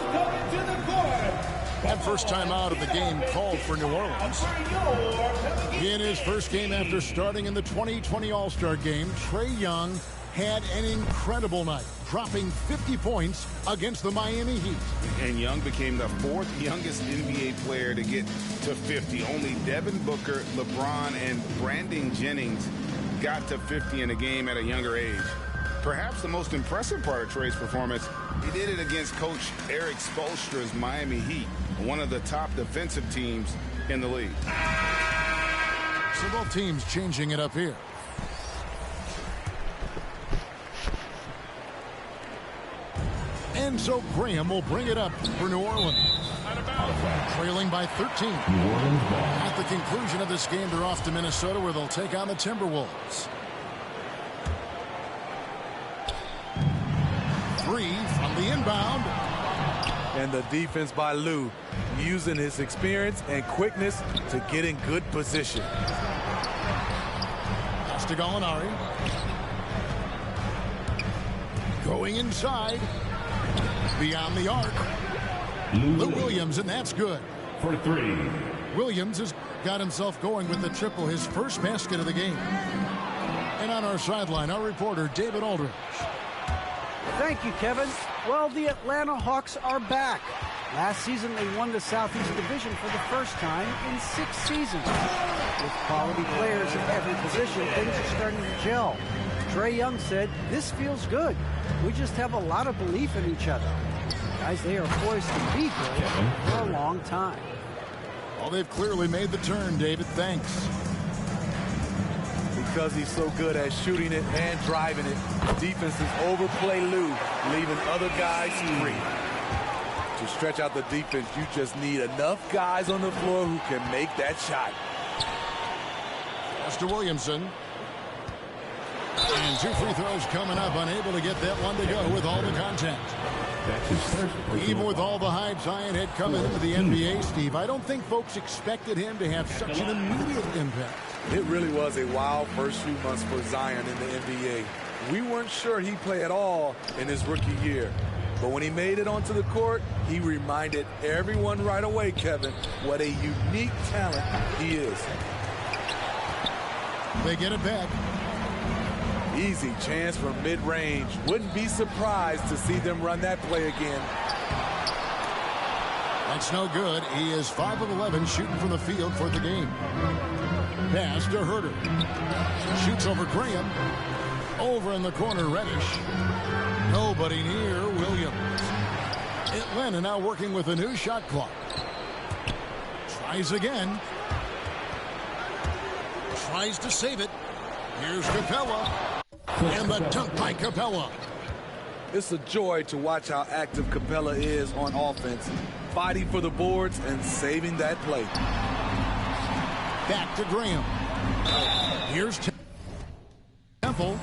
That first time out of the game called for New Orleans. In his first game after starting in the 2020 All-Star game, Trae Young had an incredible night, dropping 50 points against the Miami Heat. And Young became the fourth youngest NBA player to get to 50. Only Devin Booker, LeBron, and Brandon Jennings got to 50 in a game at a younger age. Perhaps the most impressive part of Trae's performance, he did it against Coach Eric Spoelstra's Miami Heat, one of the top defensive teams in the league. So both teams changing it up here. And so Graham will bring it up for New Orleans. Trailing by 13. At the conclusion of this game, they're off to Minnesota, where they'll take on the Timberwolves. 3 from the inbound. And the defense by Lou, using his experience and quickness to get in good position. Pass to Gallinari. Going inside. Beyond the arc. Lou Williams, and that's good. For 3. Williams has got himself going with the triple, his first basket of the game. And on our sideline, our reporter, David Aldridge. Thank you, Kevin. Well, the Atlanta Hawks are back. Last season, they won the Southeast Division for the first time in 6 seasons. With quality players at every position, things are starting to gel. Trae Young said, "This feels good. We just have a lot of belief in each other." Guys, they are poised to be good for a long time. Well, they've clearly made the turn, David. Thanks. Because he's so good at shooting it and driving it, defenses overplay Lou, leaving other guys free. To stretch out the defense, you just need enough guys on the floor who can make that shot. Mr. Williamson. And 2 free throws coming up, unable to get that one to go with all the contact. Even with all the hype Zion had coming into the NBA, Steve, I don't think folks expected him to have such an immediate impact. It really was a wild first few months for Zion in the NBA. We weren't sure he'd play at all in his rookie year. But when he made it onto the court, he reminded everyone right away, Kevin, what a unique talent he is. They get it back. Easy chance from mid-range. Wouldn't be surprised to see them run that play again. That's no good. He is 5 of 11 shooting from the field for the game. Pass to Herter. Shoots over Graham. Over in the corner, Reddish. Nobody near Williams. Atlanta now working with a new shot clock. Tries again. Tries to save it. Here's Capella. And the dunk by Capella. It's a joy to watch how active Capella is on offense, fighting for the boards and saving that play. Back to Graham. Here's Temple.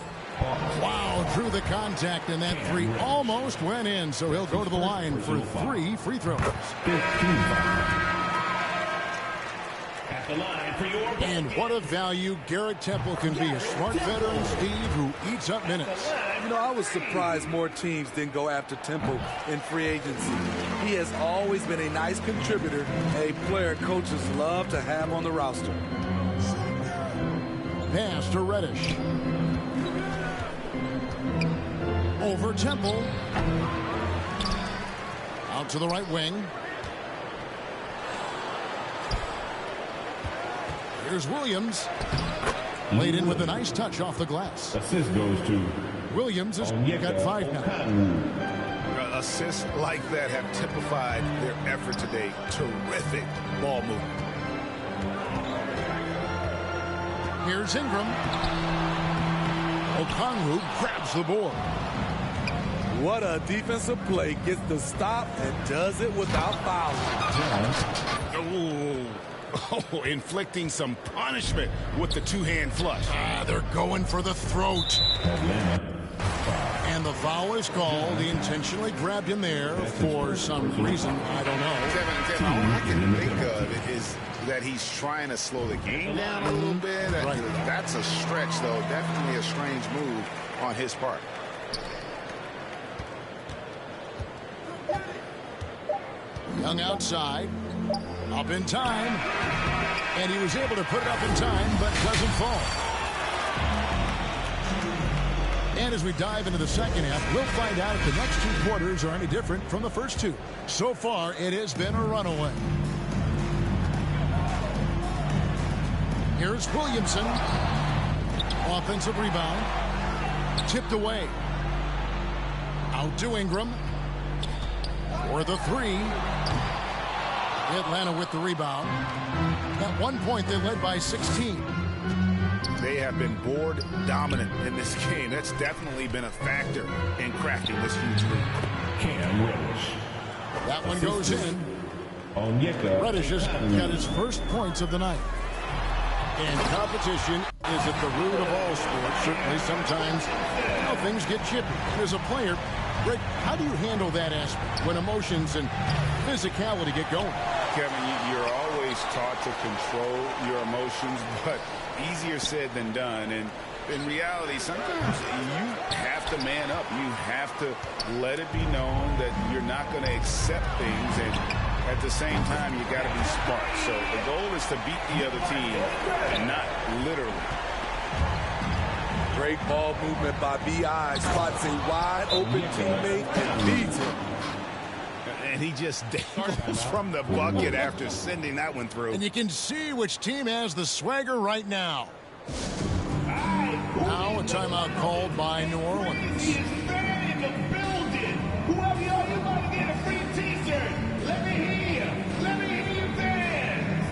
Wow, drew the contact, and that 3 almost went in, so he'll go to the line for 3 free throws. And what a value Garrett Temple can be. A smart veteran, Steve, who eats up minutes. You know, I was surprised more teams didn't go after Temple in free agency. He has always been a nice contributor, a player coaches love to have on the roster. Pass to Reddish. Over Temple. Out to the right wing. Here's Williams. Laid in with a nice touch off the glass. Assist goes to Williams has got 5 now. Assists like that have typified their effort today. Terrific ball movement. Here's Ingram. Okongwu grabs the board. What a defensive play. Gets the stop and does it without fouling. Oh, inflicting some punishment with the two-hand flush. They're going for the throat. And the foul is called. He intentionally grabbed him there for some reason. I don't know. Kevin, all I can think of is that he's trying to slow the game down a little bit. Right. That's a stretch, though. Definitely a strange move on his part. Young outside. Up in time. And he was able to put it up in time, but doesn't fall. And as we dive into the second half, we'll find out if the next two quarters are any different from the first two. So far, it has been a runaway. Here's Williamson. Offensive rebound. Tipped away. Out to Ingram. For the three. Atlanta with the rebound. At one point, they led by 16. They have been board dominant in this game. That's definitely been a factor in crafting this huge lead. Cam Reddish. That one goes in. Reddish has got his first points of the night. And competition is at the root of all sports. Certainly sometimes things get chippy. As a player, Greg, how do you handle that aspect when emotions and physicality get going? Kevin, you're always taught to control your emotions, but easier said than done. And in reality, sometimes you have to man up. You have to let it be known that you're not going to accept things. And at the same time, you got to be smart. So the goal is to beat the other team and not literally. Great ball movement by B.I. Spots a wide open teammate and feeds him. And he just dangles from the bucket after sending that one through. And you can see which team has the swagger right now. Now a timeout called by New Orleans. Whoever you are, you're about to get a free t-shirt. Let me hear you. Let me hear you dance.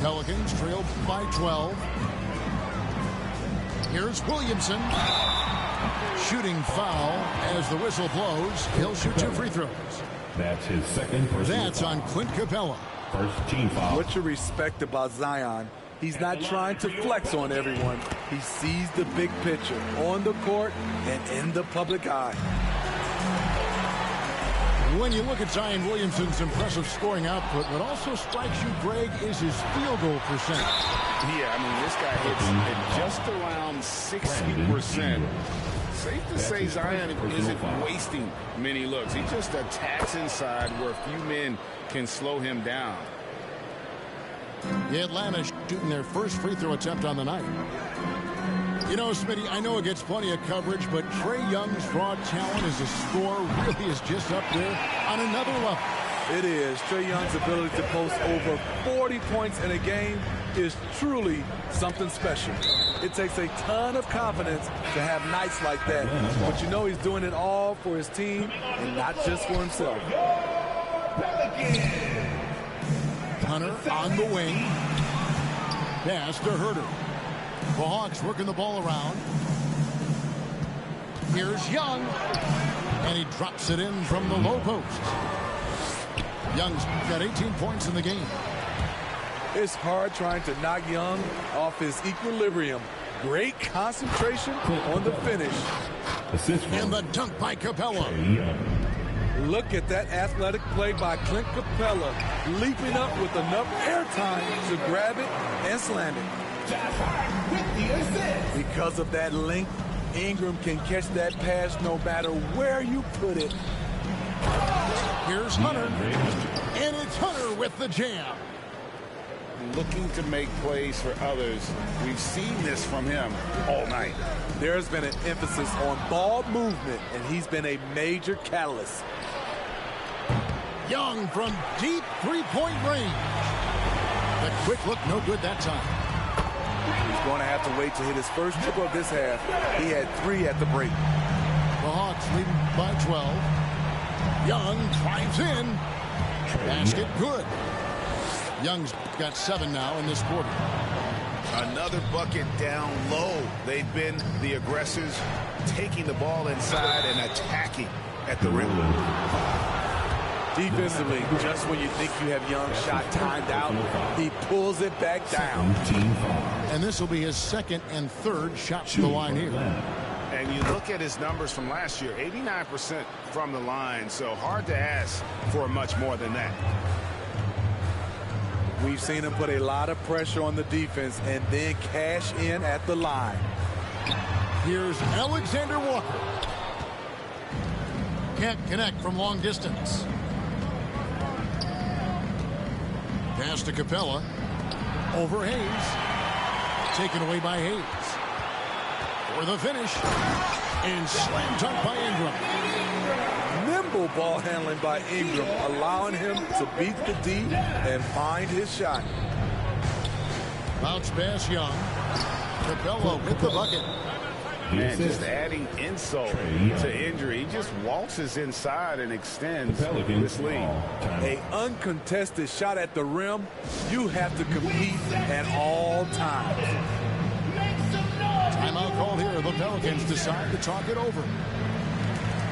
Pelicans trailed by 12. Here's Williamson. Shooting foul as the whistle blows. He'll shoot 2 free throws. That's his second personal That's foul. on Clint Capella. First team foul. What you respect about Zion, he's not trying to flex on everyone. He sees the big picture on the court and in the public eye. When you look at Zion Williamson's impressive scoring output, what also strikes you, Greg, is his field goal percentage. Yeah, I mean, this guy hits at just around 60%. Safe to say Zion isn't wasting many looks. He just attacks inside where a few men can slow him down. The Atlanta shooting their first free throw attempt on the night. You know, Smitty, I know it gets plenty of coverage, but Trae Young's raw talent as a scorer really is just up there on another level. It is. Trae Young's ability to post over 40 points in a game is truly something special. It takes a ton of confidence to have nights like that. But you know he's doing it all for his team and not just for himself. Hunter on the wing. Pass to Herter. The Hawks working the ball around. Here's Young. And he drops it in from the low post. Young's got 18 points in the game. It's hard trying to knock Young off his equilibrium. Great concentration on the finish. And the dunk by Capella. Look at that athletic play by Clint Capella, leaping up with enough airtime to grab it and slam it. Because of that length, Ingram can catch that pass no matter where you put it. Here's Hunter. And it's Hunter with the jam. Looking to make plays for others. We've seen this from him all night. There's been an emphasis on ball movement, and he's been a major catalyst. Young from deep three-point range. The quick look, no good that time. He's going to have to wait to hit his first triple of this half. He had 3 at the break. The Hawks leading by 12. Young drives in. Basket good. Young's got 7 now in this quarter. Another bucket down low. They've been the aggressors, taking the ball inside and attacking at the rim. Defensively, just when you think you have Young shot timed out, he pulls it back down. And this will be his second and third shots to the line here. And you look at his numbers from last year, 89% from the line, so hard to ask for much more than that. We've seen him put a lot of pressure on the defense and then cash in at the line. Here's Alexander Walker. Can't connect from long distance. Pass to Capella. Over Hayes. Taken away by Hayes. For the finish. And slam dunk by Ingram. Nimble ball handling by Ingram, allowing him to beat the D and find his shot. Bounce pass Young. Capella with the bucket. Man, just adding insult to injury. He just waltzes inside and extends this lead. A uncontested shot at the rim, you have to compete at all times. Timeout call here. The Pelicans decide to talk it over.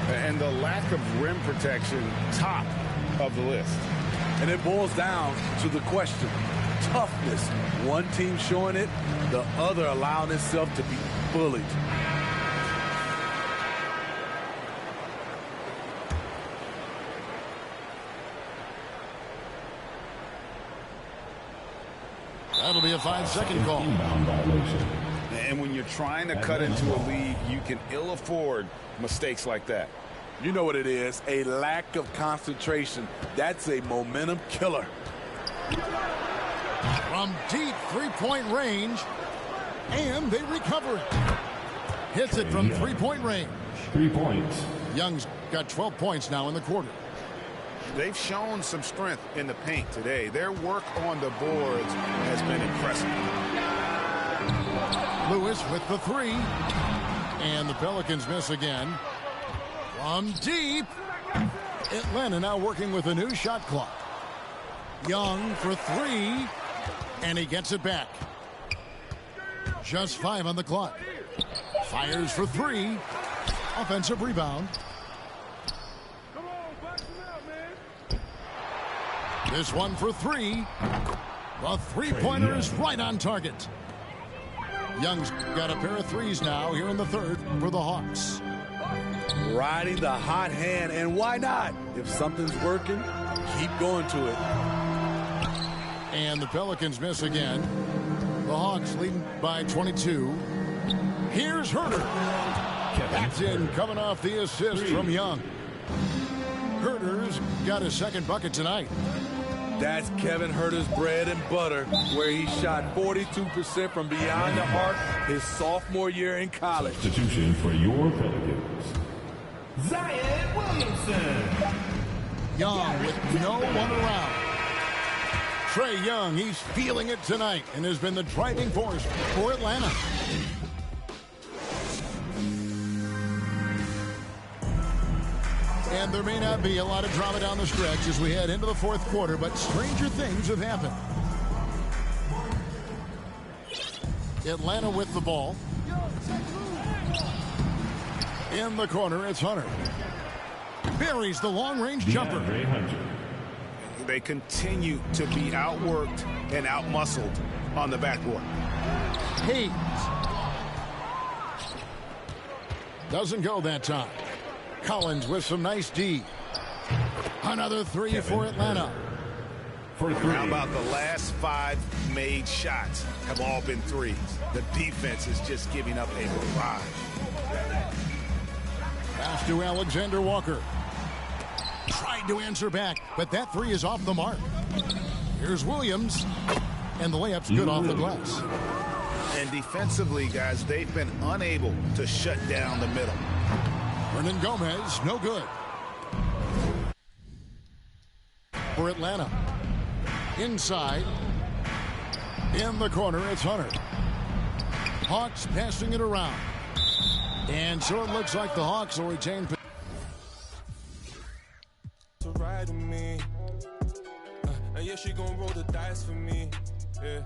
And the lack of rim protection, top of the list. And it boils down to the question. Toughness. One team showing it, the other allowing itself to be bullied. That'll be a 5-second call. And when you're trying to cut into a lead, you can ill afford mistakes like that. You know what it is, a lack of concentration. That's a momentum killer. From deep three-point range, and they recover it. Hits it from three-point range. 3 points. Young's got 12 points now in the quarter. They've shown some strength in the paint today. Their work on the boards has been impressive. Lewis with the 3. And the Pelicans miss again. From deep. Atlanta now working with a new shot clock. Young for 3. And he gets it back. Just 5 on the clock. Fires for 3. Offensive rebound. This one for 3. The three-pointer is right on target. Young's got a pair of 3s now here in the third for the Hawks. Riding the hot hand, and why not? If something's working, keep going to it. And the Pelicans miss again. The Hawks leading by 22. Here's Herter. That's in, coming off the assist from Young. Herter's got his second bucket tonight. That's Kevin Herter's bread and butter, where he shot 42% from beyond the arc his sophomore year in college. Substitution for your Pelicans. Zion Williamson. Young with no one around. Trae Young, he's feeling it tonight and has been the driving force for Atlanta. And there may not be a lot of drama down the stretch as we head into the fourth quarter, but stranger things have happened. Atlanta with the ball. In the corner, it's Hunter. Buries the long-range jumper. They continue to be outworked and outmuscled on the backboard. Hayes. Doesn't go that time. Collins with some nice D. Another 3 for Atlanta. How about the last 5 made shots have all been 3s? The defense is just giving up a barrage. Pass to Alexander Walker. Tried to answer back, but that 3 is off the mark. Here's Williams. And the layup's good off the glass. And defensively, guys, they've been unable to shut down the middle. Hernan Gomez, no good. For Atlanta. Inside. In the corner, it's Hunter. Hawks passing it around. And so it looks like the Hawks will retain. To ride with me. And yeah, she gon' roll the dice for me. Yeah.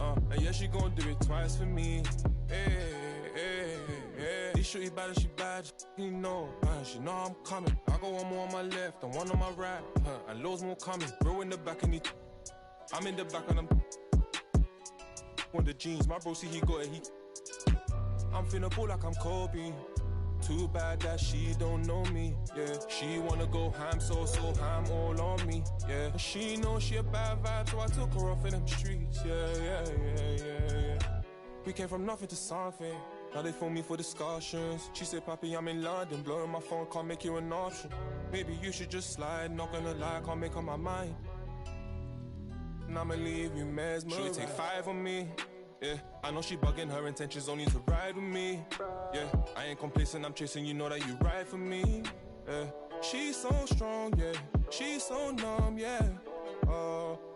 And yeah, she gon' do it twice for me. Hey, hey, hey. This shorty bad and she bad, you know. She know I'm coming. I got one more on my left and one on my right. And loads more coming. Bro in the back and I'm in the back and I'm on the jeans. My bro see he got it. I'm finna ball like I'm Kobe. Too bad that she don't know me, yeah. She wanna go ham, so ham all on me, yeah. And she know she a bad vibe, so I took her off in them streets, yeah. We came from nothing to something. Now they phone me for discussions. She said, Papi, I'm in London, blowing my phone, can't make you an option. Maybe you should just slide, not gonna lie, can't make up my mind. And I'ma leave you mesmerized. She take 5 on me. Yeah, I know she bugging, her intentions only to ride with me. Yeah, I ain't complacent, I'm chasing, you know that you ride for me. Yeah, she's so strong, yeah, she's so numb, yeah.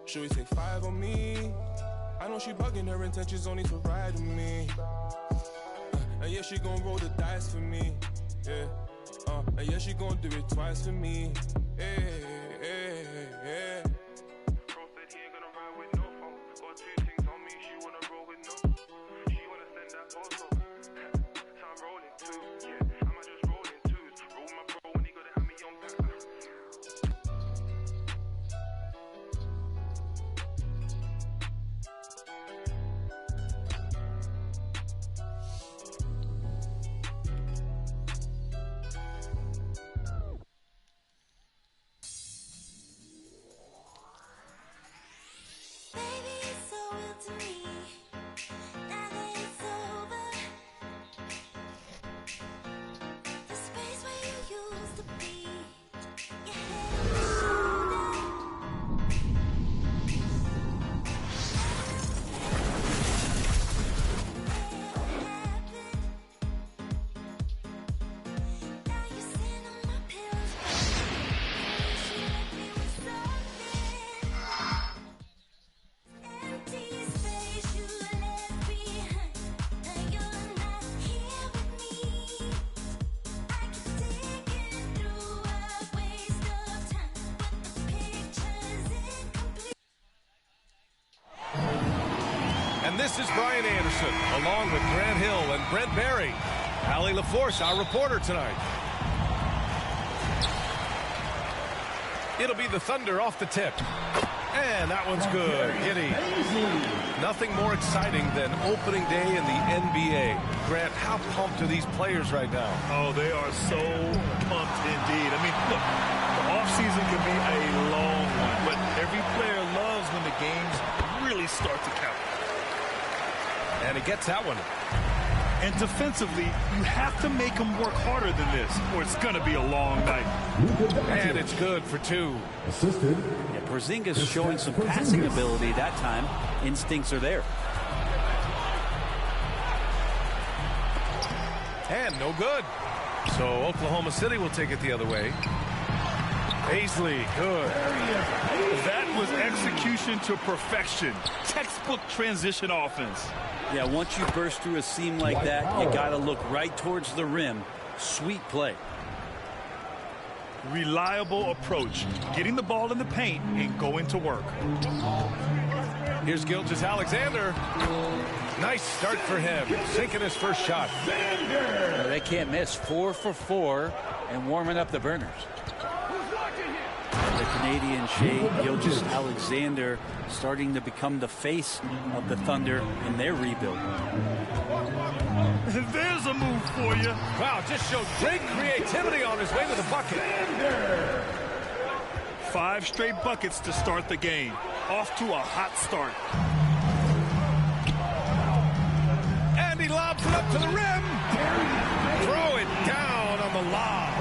Should we take 5 on me? I know she bugging, her intentions only to ride with me. And yeah, she gon' roll the dice for me. Yeah, and yeah, she gon' do it twice for me. Hey, hey, hey. And this is Brian Anderson, along with Grant Hill and Brent Barry. Allie LaForce, our reporter tonight. It'll be the Thunder off the tip. And that one's good. Giddy. Nothing more exciting than opening day in the NBA. Grant, how pumped are these players right now? Oh, they are so pumped indeed. I mean, look, the offseason can be a long one, but every player loves when the games really start to count. And he gets that one. And defensively, you have to make them work harder than this, or it's going to be a long night. And it's good for 2. Assisted. Yeah, Porzingis showing some passing ability that time. Instincts are there. And no good. So Oklahoma City will take it the other way. Paisley, good. That was execution to perfection. Textbook transition offense. Yeah, once you burst through a seam like that, you got to look right towards the rim. Sweet play. Reliable approach. Getting the ball in the paint and going to work. Here's Gilgeous-Alexander. Nice start for him. Sinking his first shot. They can't miss. 4 for 4 and warming up the burners. The Canadian shade, Gilgeous-Alexander, starting to become the face of the Thunder in their rebuild. There's a move for you. Wow, just showed great creativity on his way to the bucket. 5 straight buckets to start the game. Off to a hot start. And he lobs it up to the rim. Throw it down on the lob.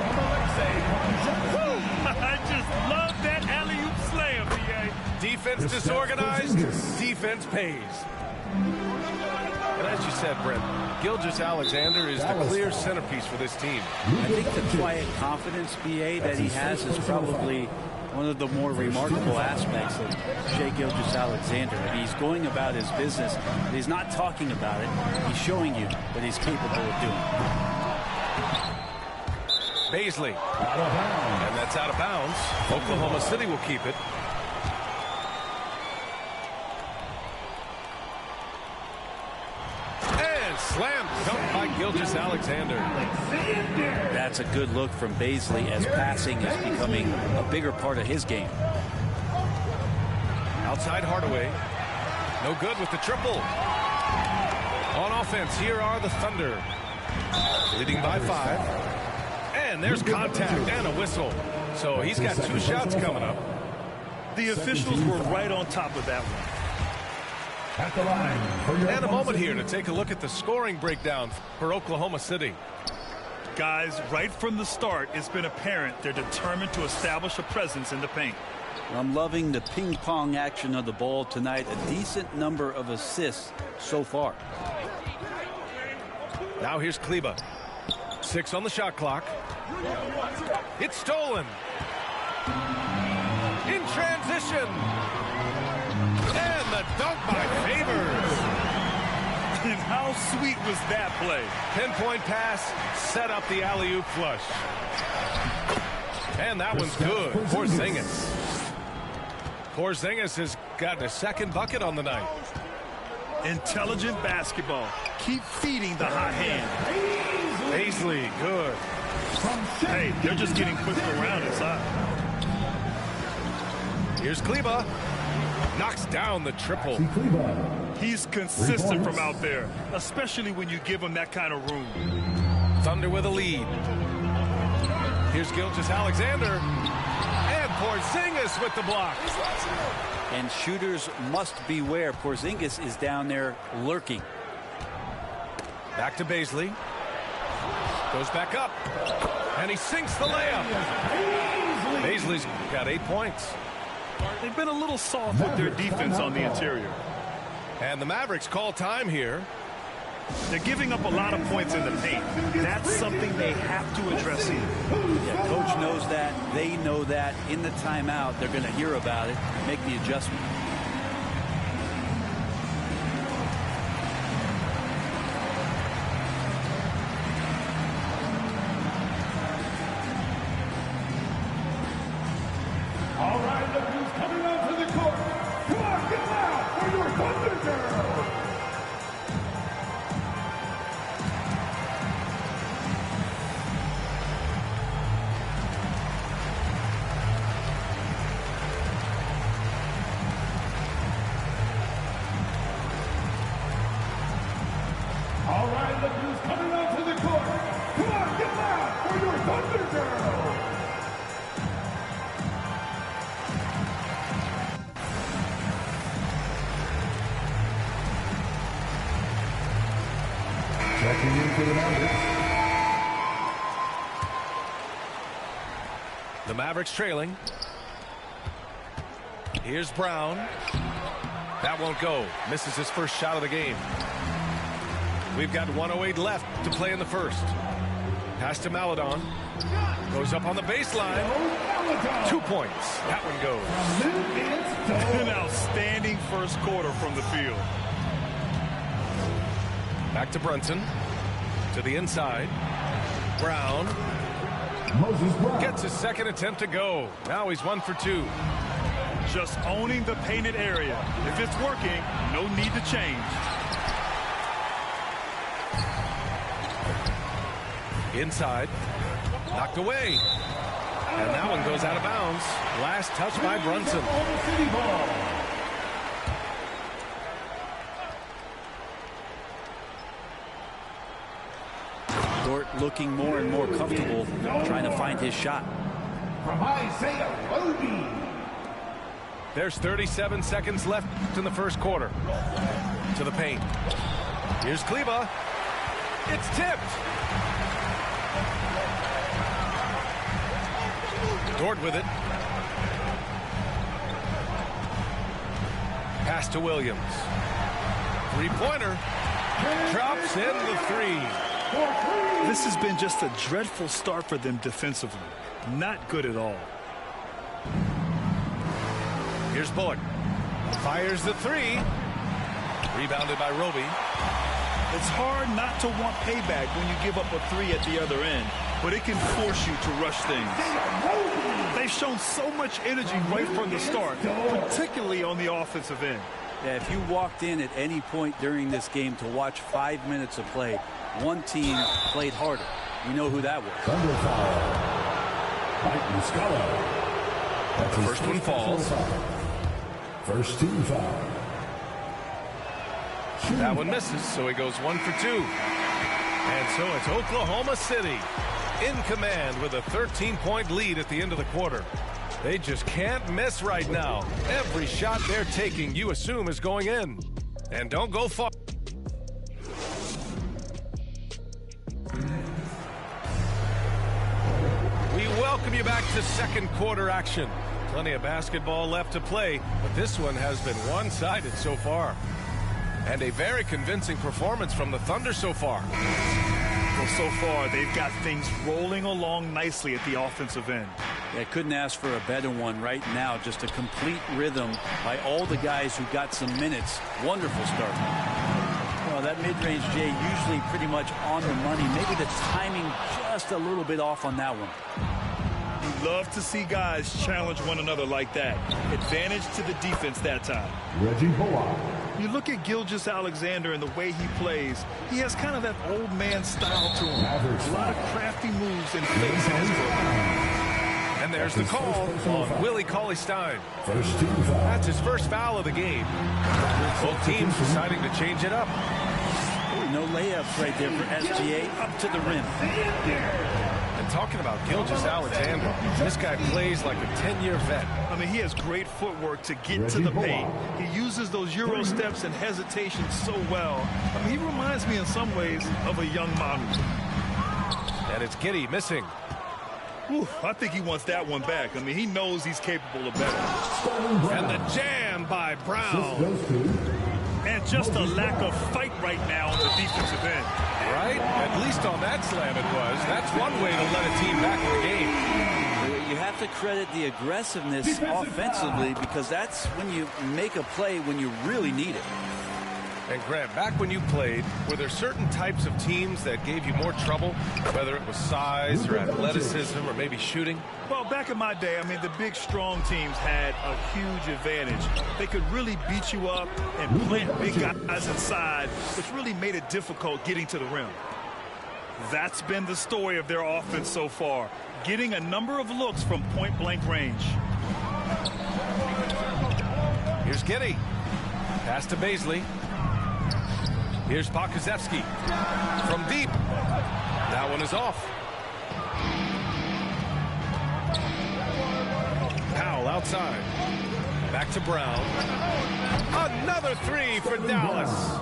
I just love that alley-oop slam, PA. Defense disorganized, defense pays. And as you said, Brent, Gilgeous-Alexander is the clear centerpiece for this team. I think the quiet confidence, BA, that he has is probably One of the more remarkable aspects of Shai Gilgeous-Alexander. I mean, he's going about his business, but he's not talking about it. He's showing you what he's capable of doing. Baisley. And that's out of bounds. Oklahoma City will keep it. And slam dunk by Gilgeous-Alexander. That's a good look from Baisley as passing is becoming a bigger part of his game. Outside Hardaway. No good with the triple. On offense, here are the Thunder. Leading by 5. And there's contact and a whistle. So he's got 2 shots coming up. The officials were right on top of that one. At the line for your and a moment here to take a look at the scoring breakdown for Oklahoma City. Guys, right from the start, it's been apparent they're determined to establish a presence in the paint. I'm loving the ping-pong action of the ball tonight. A decent number of assists so far. Now here's Kleba. 6 on the shot clock. It's stolen. In transition. And the dunk by Favors. And how sweet was that play? Pinpoint pass, set up the alley-oop flush. And that one's good. Porzingis. Porzingis has gotten a second bucket on the night. Intelligent basketball. Keep feeding the hot hand. Baisley, good. Hey, they're just getting pushed around inside. Here's Kleba. Knocks down the triple. He's consistent from out there, especially when you give him that kind of room. Thunder with a lead. Here's Gilgeous-Alexander. And Porzingis with the block. And shooters must beware. Porzingis is down there lurking. Back to Baisley. Goes back up. And he sinks the layup. Baisley's got 8 points. They've been a little soft with their defense on the interior. And the Mavericks call time here. They're giving up a lot of points in the paint. That's something they have to address here. Yeah, coach knows that. They know that. In the timeout, they're going to hear about it and make the adjustment. All right, look who's coming onto the court. Come on, get loud for your Thunder Girls. All right, look who's coming onto the court. Come on, get loud for your Thunder Girls. Checking in for the Mavericks. The Mavericks trailing. Here's Brown. That won't go. Misses his first shot of the game. We've got 1:08 left to play in the first. Pass to Maledon. Goes up on the baseline. 2 points. That one goes. An outstanding first quarter from the field. Back to Brunson. To the inside. Brown. Gets his second attempt to go. Now he's 1 for 2. Just owning the painted area. If it's working, no need to change. Inside. Knocked away. And that one goes out of bounds. Last touch by Brunson. Dort looking more and more comfortable trying to find his shot. From Isaiah Roby. There's 37 seconds left in the first quarter. To the paint. Here's Kleba. It's tipped. Dort with it. Pass to Williams. Three-pointer. Drops in the 3. This has been just a dreadful start for them defensively. Not good at all. Here's Bullock. Fires the three. Rebounded by Roby. It's hard not to want payback when you give up a three at the other end, but it can force you to rush things. They've shown so much energy right from the start, particularly on the offensive end. Yeah, if you walked in at any point during this game to watch 5 minutes of play, one team played harder. You know who that was. Thunder foul. Mike Muscala. The first one falls. First team foul. That one misses, so he goes 1 for 2. And so it's Oklahoma City in command with a 13-point lead at the end of the quarter. They just can't miss right now. Every shot they're taking, you assume, is going in. And don't go far. We welcome you back to second quarter action. Plenty of basketball left to play, but this one has been one-sided so far. And a very convincing performance from the Thunder so far. Well, so far, they've got things rolling along nicely at the offensive end. Yeah, couldn't ask for a better one right now. Just a complete rhythm by all the guys who got some minutes. Wonderful start. Well, that mid-range, Jay, usually pretty much on the money. Maybe the timing just a little bit off on that one. You love to see guys challenge one another like that. Advantage to the defense that time. Reggie Bullock. You look at Gilgeous-Alexander and the way he plays, he has kind of that old man style to him. A lot of crafty moves and flicks in his work. And there's the call on Willie Cauley-Stein. First team foul. That's his first foul of the game. Both teams deciding to change it up. Ooh, no layups right there for SGA up to the rim. And talking about Gilgeous-Alexander, this guy plays like a 10-year vet. I mean, he has great footwork to get to the paint. He uses those Euro steps and hesitation so well. I mean, he reminds me in some ways of a young Manu. And it's Giddey missing. Whew, I think he wants that one back. I mean, he knows he's capable of better. And the jam by Brown. And just a lack of fight right now on the defensive end. Right? At least on that slam it was. That's one way to let a team back in the game. You have to credit the aggressiveness offensively because that's when you make a play when you really need it. And Grant, back when you played, were there certain types of teams that gave you more trouble, whether it was size or athleticism or maybe shooting? Well, back in my day, I mean, the big, strong teams had a huge advantage. They could really beat you up and plant big guys inside, which really made it difficult getting to the rim. That's been the story of their offense so far, getting a number of looks from point-blank range. Here's Giddey. Pass to Baisley. Here's Pokusevski from deep. That one is off. Powell outside. Back to Brown. Another three for Dallas.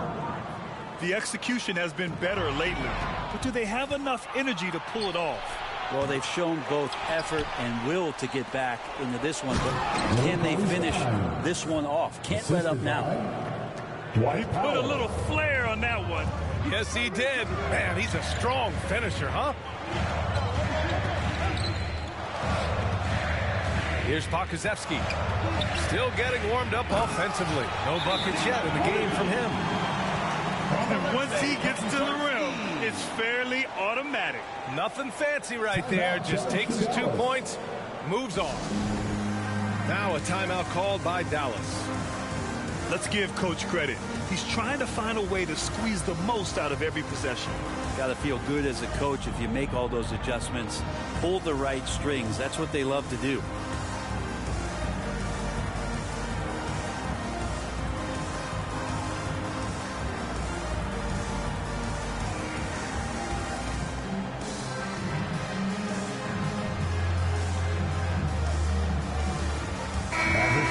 The execution has been better lately, but do they have enough energy to pull it off? Well, they've shown both effort and will to get back into this one, but can they finish this one off? Can't let up now. He put a little flair on that one. Yes, he did. Man, he's a strong finisher, huh? Here's Pokusevski. Still getting warmed up offensively. No buckets yet in the game from him. And once he gets to the rim, it's fairly automatic. Nothing fancy right there. Just takes his 2 points, moves on. Now a timeout called by Dallas. Let's give Coach credit. He's trying to find a way to squeeze the most out of every possession. Got to feel good as a coach if you make all those adjustments, pull the right strings. That's what they love to do.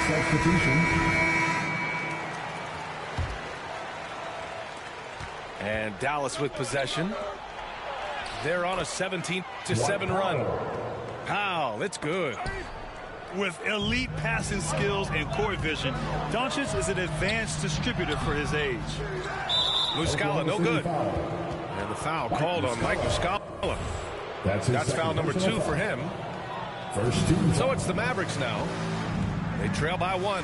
Substitution. And Dallas with possession. They're on a 17-7 run. Powell, it's good. With elite passing skills and court vision, Doncic is an advanced distributor for his age. Muscala, no good. And the foul called on Mike Muscala. That's foul number 2 for him. First team. So it's the Mavericks now. They trail by 1.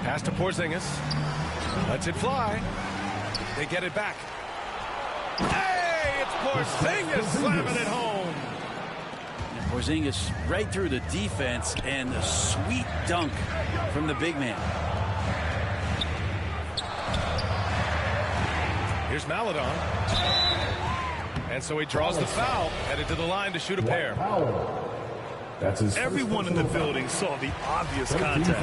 Pass to Porzingis. Lets it fly. They get it back. Hey, it's Porzingis slamming it home. And Porzingis right through the defense, and a sweet dunk from the big man. Here's Maladon. And so he draws the foul, headed to the line to shoot a pair. Everyone in the building saw the obvious contact.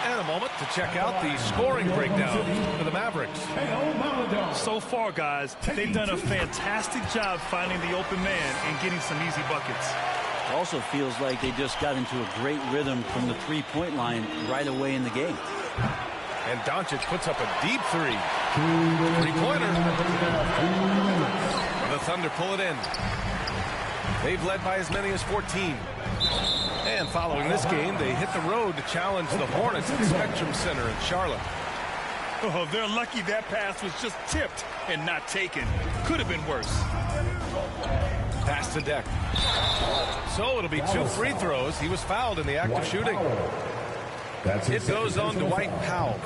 And a moment to check out the scoring breakdown for the Mavericks. So far, guys, they've done a fantastic job finding the open man and getting some easy buckets. Also feels like they just got into a great rhythm from the three-point line right away in the game. And Doncic puts up a deep three. Three-pointer. The Thunder pull it in. They've led by as many as 14. And following this game, they hit the road to challenge the Hornets at Spectrum Center in Charlotte. Oh, they're lucky that pass was just tipped and not taken. Could have been worse. Pass to Deck. So it'll be 2 free throws. He was fouled in the act of shooting. It goes on to Dwight Powell.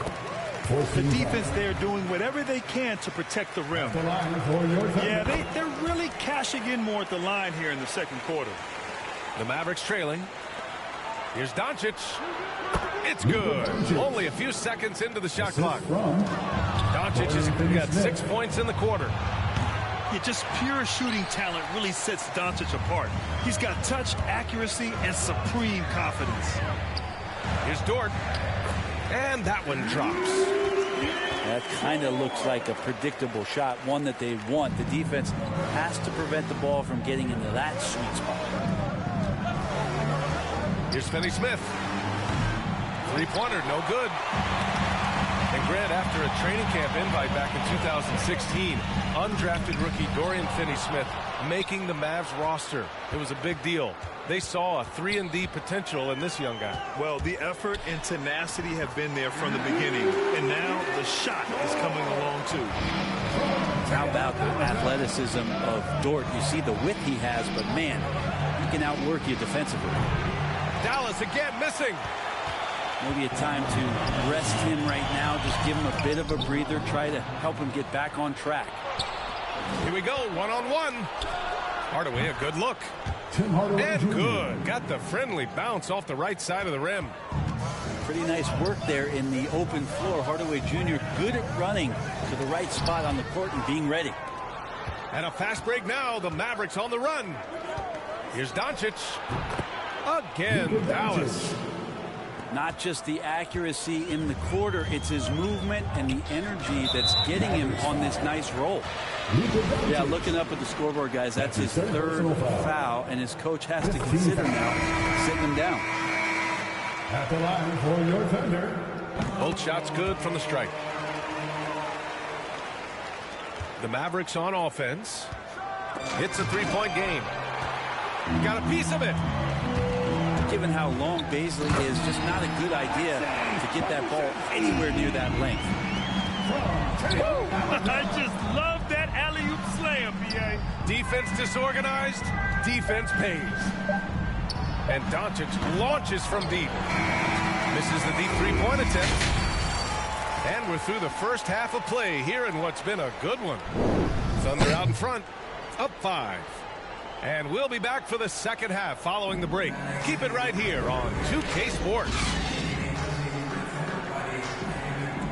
The defense there doing whatever they can to protect the rim. Yeah, they're really cashing in more at the line here in the second quarter. The Mavericks trailing. Here's Doncic. It's good. Only a few seconds into the shot clock. Doncic has got 6 points in the quarter. Yeah, just pure shooting talent really sets Doncic apart. He's got touch, accuracy, and supreme confidence. Here's Dort. And that one drops. That kind of looks like a predictable shot, one that they want. The defense has to prevent the ball from getting into that sweet spot. Here's Finney-Smith. Three-pointer, no good. And Grant, after a training camp invite back in 2016, undrafted rookie Dorian Finney-Smith making the Mavs roster. It was a big deal. They saw a 3-and-D potential in this young guy. Well, the effort and tenacity have been there from the beginning, and now the shot is coming along too. How about the athleticism of Dort? You see the width he has, but man, he can outwork you defensively. Dallas again missing. Maybe a time to rest him right now, just give him a bit of a breather, try to help him get back on track. Here we go, one-on-one. Hardaway, a good look. And good. Got the friendly bounce off the right side of the rim. Pretty nice work there in the open floor. Hardaway Jr. good at running to the right spot on the court and being ready. And a fast break now. The Mavericks on the run. Here's Doncic. Again, Dallas. Not just the accuracy in the quarter, it's his movement and the energy that's getting him on this nice roll. Yeah, looking up at the scoreboard, guys, that's his 3rd foul, and his coach has to consider now sitting him down. At the line for your Thunder. Both shots good from the stripe. The Mavericks on offense. It's a 3-point game. Got a piece of it. Given how long Bazley is, just not a good idea to get that ball anywhere near that length. I just love that alley-oop slam, B.A. Defense disorganized, defense pays. And Doncic launches from deep. Misses the deep three-point attempt. And we're through the first half of play here in what's been a good one. Thunder out in front, up 5. And we'll be back for the second half following the break. Keep it right here on 2K Sports.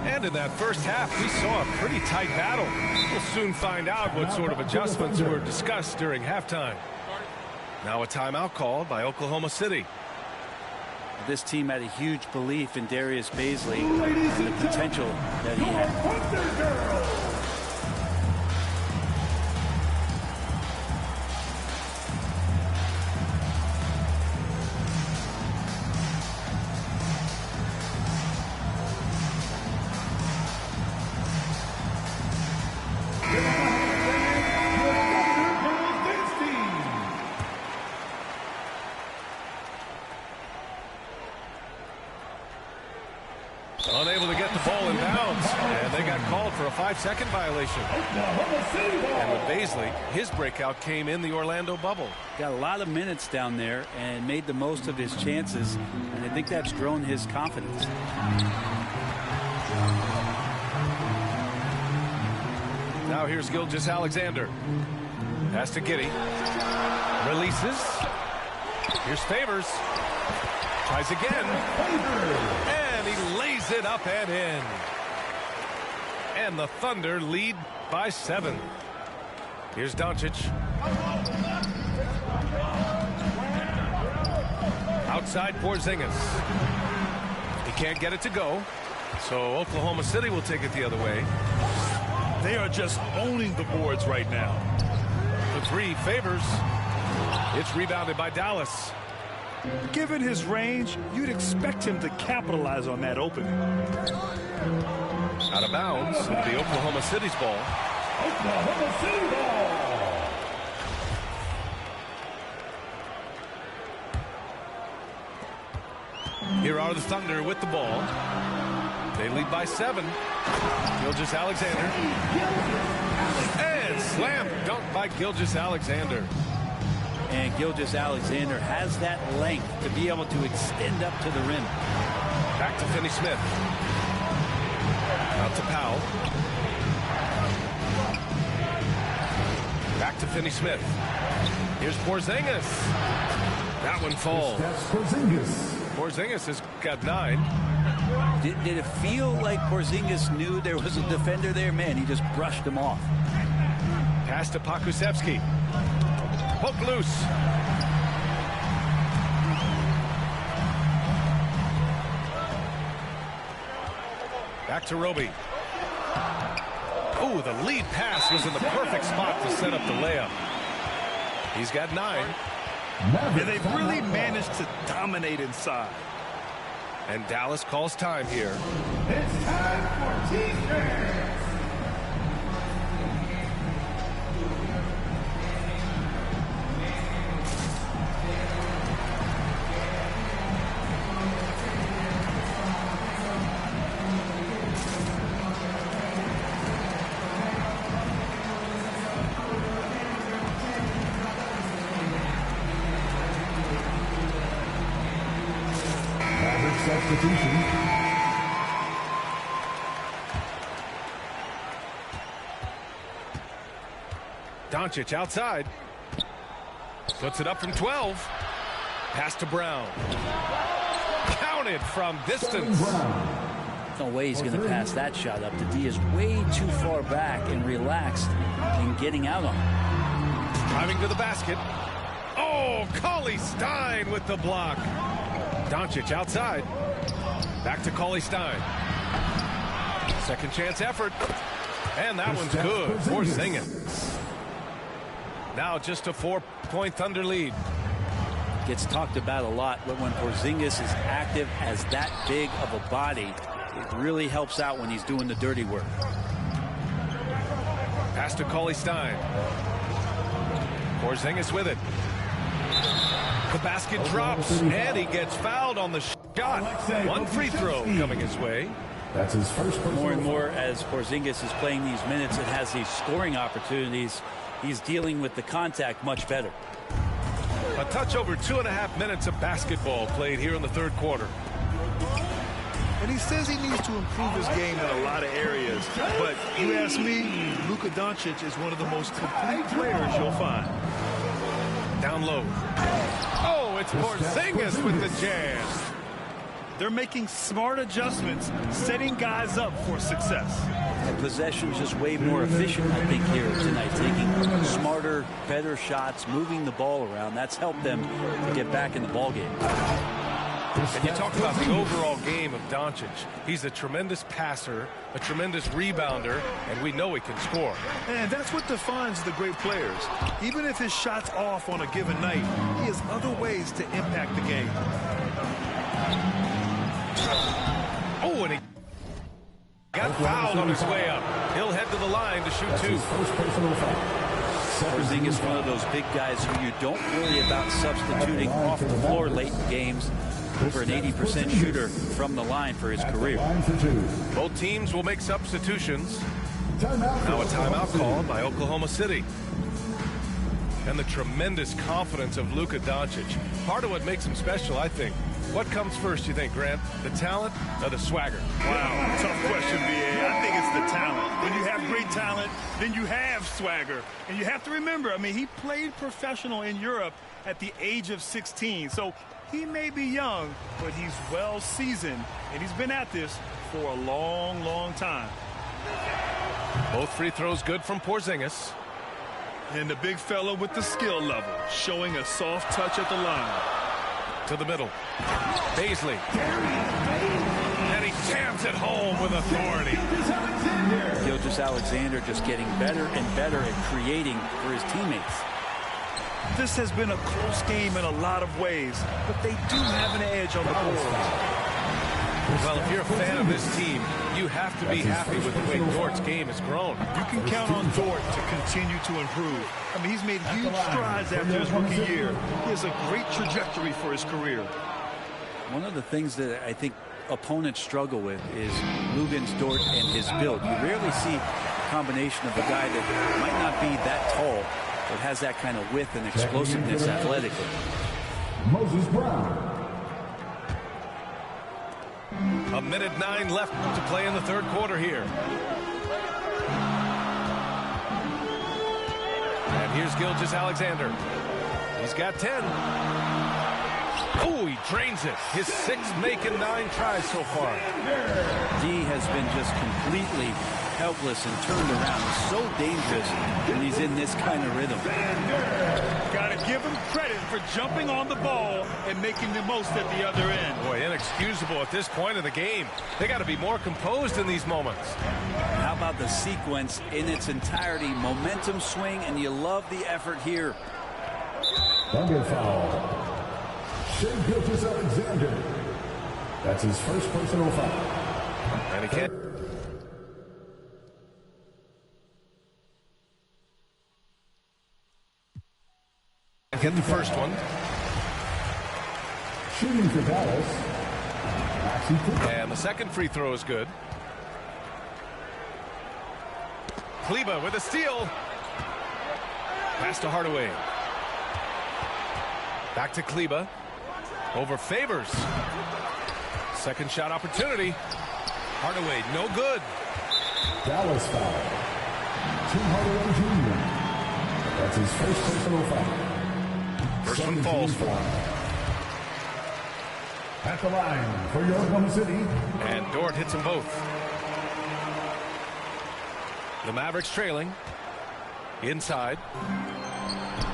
And in that first half, we saw a pretty tight battle. We'll soon find out what sort of adjustments were discussed during halftime. Now a timeout called by Oklahoma City. This team had a huge belief in Darius Bazley and the potential that he had. Unable to get the ball in bounds, and they got called for a 5-second violation. And with Baisley, his breakout came in the Orlando bubble. Got a lot of minutes down there and made the most of his chances, and I think that's grown his confidence. Now here's Gilgeous-Alexander. Pass to Giddey. Releases. Here's Favors. Tries again. And he lays it up and in. And the Thunder lead by 7. Here's Doncic. Outside Porzingis. He can't get it to go. So Oklahoma City will take it the other way. They are just owning the boards right now. The 3, Favors. It's rebounded by Dallas. Given his range, you'd expect him to capitalize on that opening. Out of bounds, it'll be Oklahoma City's ball. Oklahoma City ball. Here are the Thunder with the ball. They lead by 7. Gilgeous-Alexander. And slam dunk by Gilgeous-Alexander. And Gilgeous-Alexander has that length to be able to extend up to the rim. Back to Finney-Smith. Out to Powell. Back to Finney-Smith. Here's Porzingis. That one falls. Porzingis has got 9. Did it feel like Porzingis knew there was a defender there? Man, he just brushed him off. Pass to Pokusevski. Poke loose. Back to Roby. Oh, the lead pass was in the perfect spot to set up the layup. He's got 9. And they've really managed to dominate inside. And Dallas calls time here. It's time for defense. Substitution. Doncic outside. Puts it up from 12. Pass to Brown. Counted from distance. No way he's going to pass that shot up. The D is way too far back and relaxed in getting out on it. Driving to the basket. Oh, Cauley-Stein with the block. Doncic outside. Back to Cauley-Stein. Second chance effort. And that one's good. Porzingis. Now just a 4-point Thunder lead. Gets talked about a lot, but when Porzingis is active as that big of a body, it really helps out when he's doing the dirty work. Pass to Cauley-Stein. Porzingis with it. The basket drops, and he gets fouled on the shot. 1 free throw coming his way. That's his first. More and more as Porzingis is playing these minutes and has these scoring opportunities, he's dealing with the contact much better. A touch over 2.5 minutes of basketball played here in the third quarter. And he says he needs to improve his game in a lot of areas. But you ask me, Luka Doncic is one of the most complete players you'll find. Down low. Oh, it's Porzingis with the jam. They're making smart adjustments, setting guys up for success. And possession's just way more efficient, I think, here tonight. Taking smarter, better shots, moving the ball around. That's helped them to get back in the ball game. And you talk about the overall game of Doncic. He's a tremendous passer, a tremendous rebounder, and we know he can score. And that's what defines the great players. Even if his shot's off on a given night, he has other ways to impact the game. Oh, and he got fouled on his way up. He'll head to the line to shoot 2. Porzingis is one of those big guys who you don't worry about substituting off the floor late in games. over an 80% shooter from the line for his career. Both teams will make substitutions. Now a timeout called by Oklahoma City. And the tremendous confidence of Luka Doncic. Part of what makes him special, I think. What comes first, you think, Grant? The talent or the swagger? Wow, tough question, B.A. I think it's the talent. When you have great talent, then you have swagger. And you have to remember, I mean, he played professional in Europe at the age of 16. So he may be young, but he's well seasoned. And he's been at this for a long, long time. Both free throws good from Porzingis. And the big fella with the skill level, showing a soft touch at the line. To the middle. Baisley. And he jams it home with authority. Gilgeous-Alexander just getting better and better at creating for his teammates. This has been a close game in a lot of ways, but they do have an edge on the board. Well, if you're a fan of this team, you have to be happy with the way Dort's game has grown. You can count on Dort to continue to improve. I mean, he's made huge strides after his rookie year. He has a great trajectory for his career. One of the things that I think opponents struggle with is Luguentz Dort and his build. You rarely see a combination of a guy that might not be that tall, but has that kind of width and explosiveness athletically. Moses Brown. A minute 9 left to play in the third quarter here. And here's Gilgeous-Alexander. He's got 10. Oh, he drains it. His 6th making 9 tries so far. D has been just completely helpless and turned around. He's so dangerous when he's in this kind of rhythm. Got to give him credit for jumping on the ball and making the most at the other end. Boy, inexcusable at this point of the game. They got to be more composed in these moments. How about the sequence in its entirety? Momentum swing, and you love the effort here. Thunder foul. Shai Gilgeous-Alexander. That's his first personal foul. And he can't. Get the first one. Shooting for Dallas. And the second free throw is good. Kleber with a steal. Pass to Hardaway. Back to Kleber. Over Favors. Second shot opportunity. Hardaway, no good. Dallas foul. Tim Hardaway Jr. That's his first personal foul. First one falls for him. At the line for Oklahoma City. And Dort hits them both. The Mavericks trailing. Inside.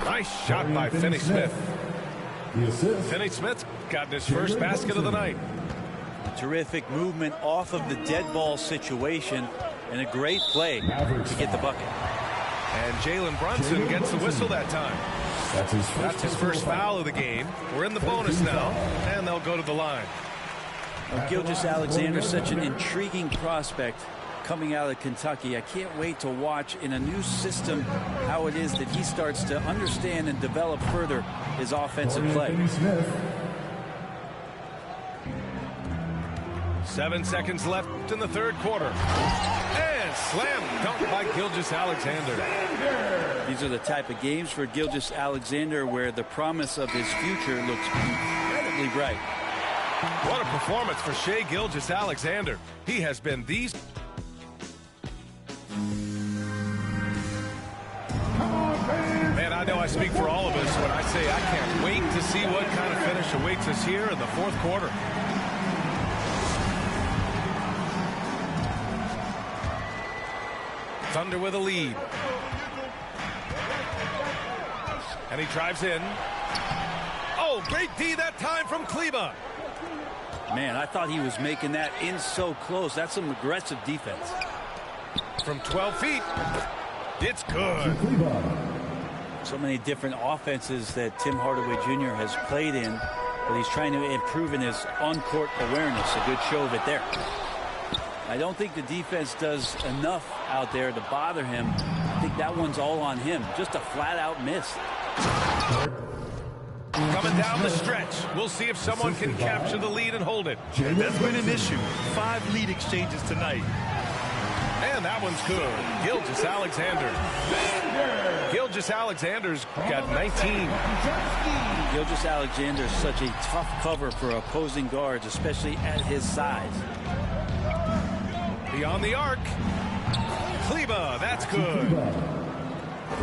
Nice shot by Finney-Smith. Finney-Smith's gotten his first basket of the night. Terrific movement off of the dead ball situation and a great play to get the bucket. And Jalen Brunson gets the whistle that time. That's his first foul of the game. We're in the bonus now, and they'll go to the line. Well, Gilgeous-Alexander, such an intriguing prospect coming out of Kentucky. I can't wait to watch in a new system how it is that he starts to understand and develop further his offensive play. 7 seconds left in the third quarter. And slam dunk by Gilgeous-Alexander. These are the type of games for Gilgeous-Alexander where the promise of his future looks incredibly bright. What a performance for Shai Gilgeous-Alexander. He has been the... Man, I know I speak for all of us when I say I can't wait to see what kind of finish awaits us here in the fourth quarter. Thunder with a lead. And he drives in. Oh, great D that time from Kleber. Man, I thought he was making that in so close. That's some aggressive defense. From 12 feet. It's good. So many different offenses that Tim Hardaway Jr. has played in, but he's trying to improve in his on-court awareness. A good show of it there. I don't think the defense does enough out there to bother him. I think that one's all on him. Just a flat-out miss. Coming down the stretch. We'll see if someone can capture the lead and hold it. That's been an issue. 5 lead exchanges tonight. And that one's good. Gilgeous-Alexander. Gilgeous-Alexander's got 19. Gilgeous-Alexander is such a tough cover for opposing guards, especially at his size. Beyond the arc. Kleba, that's good.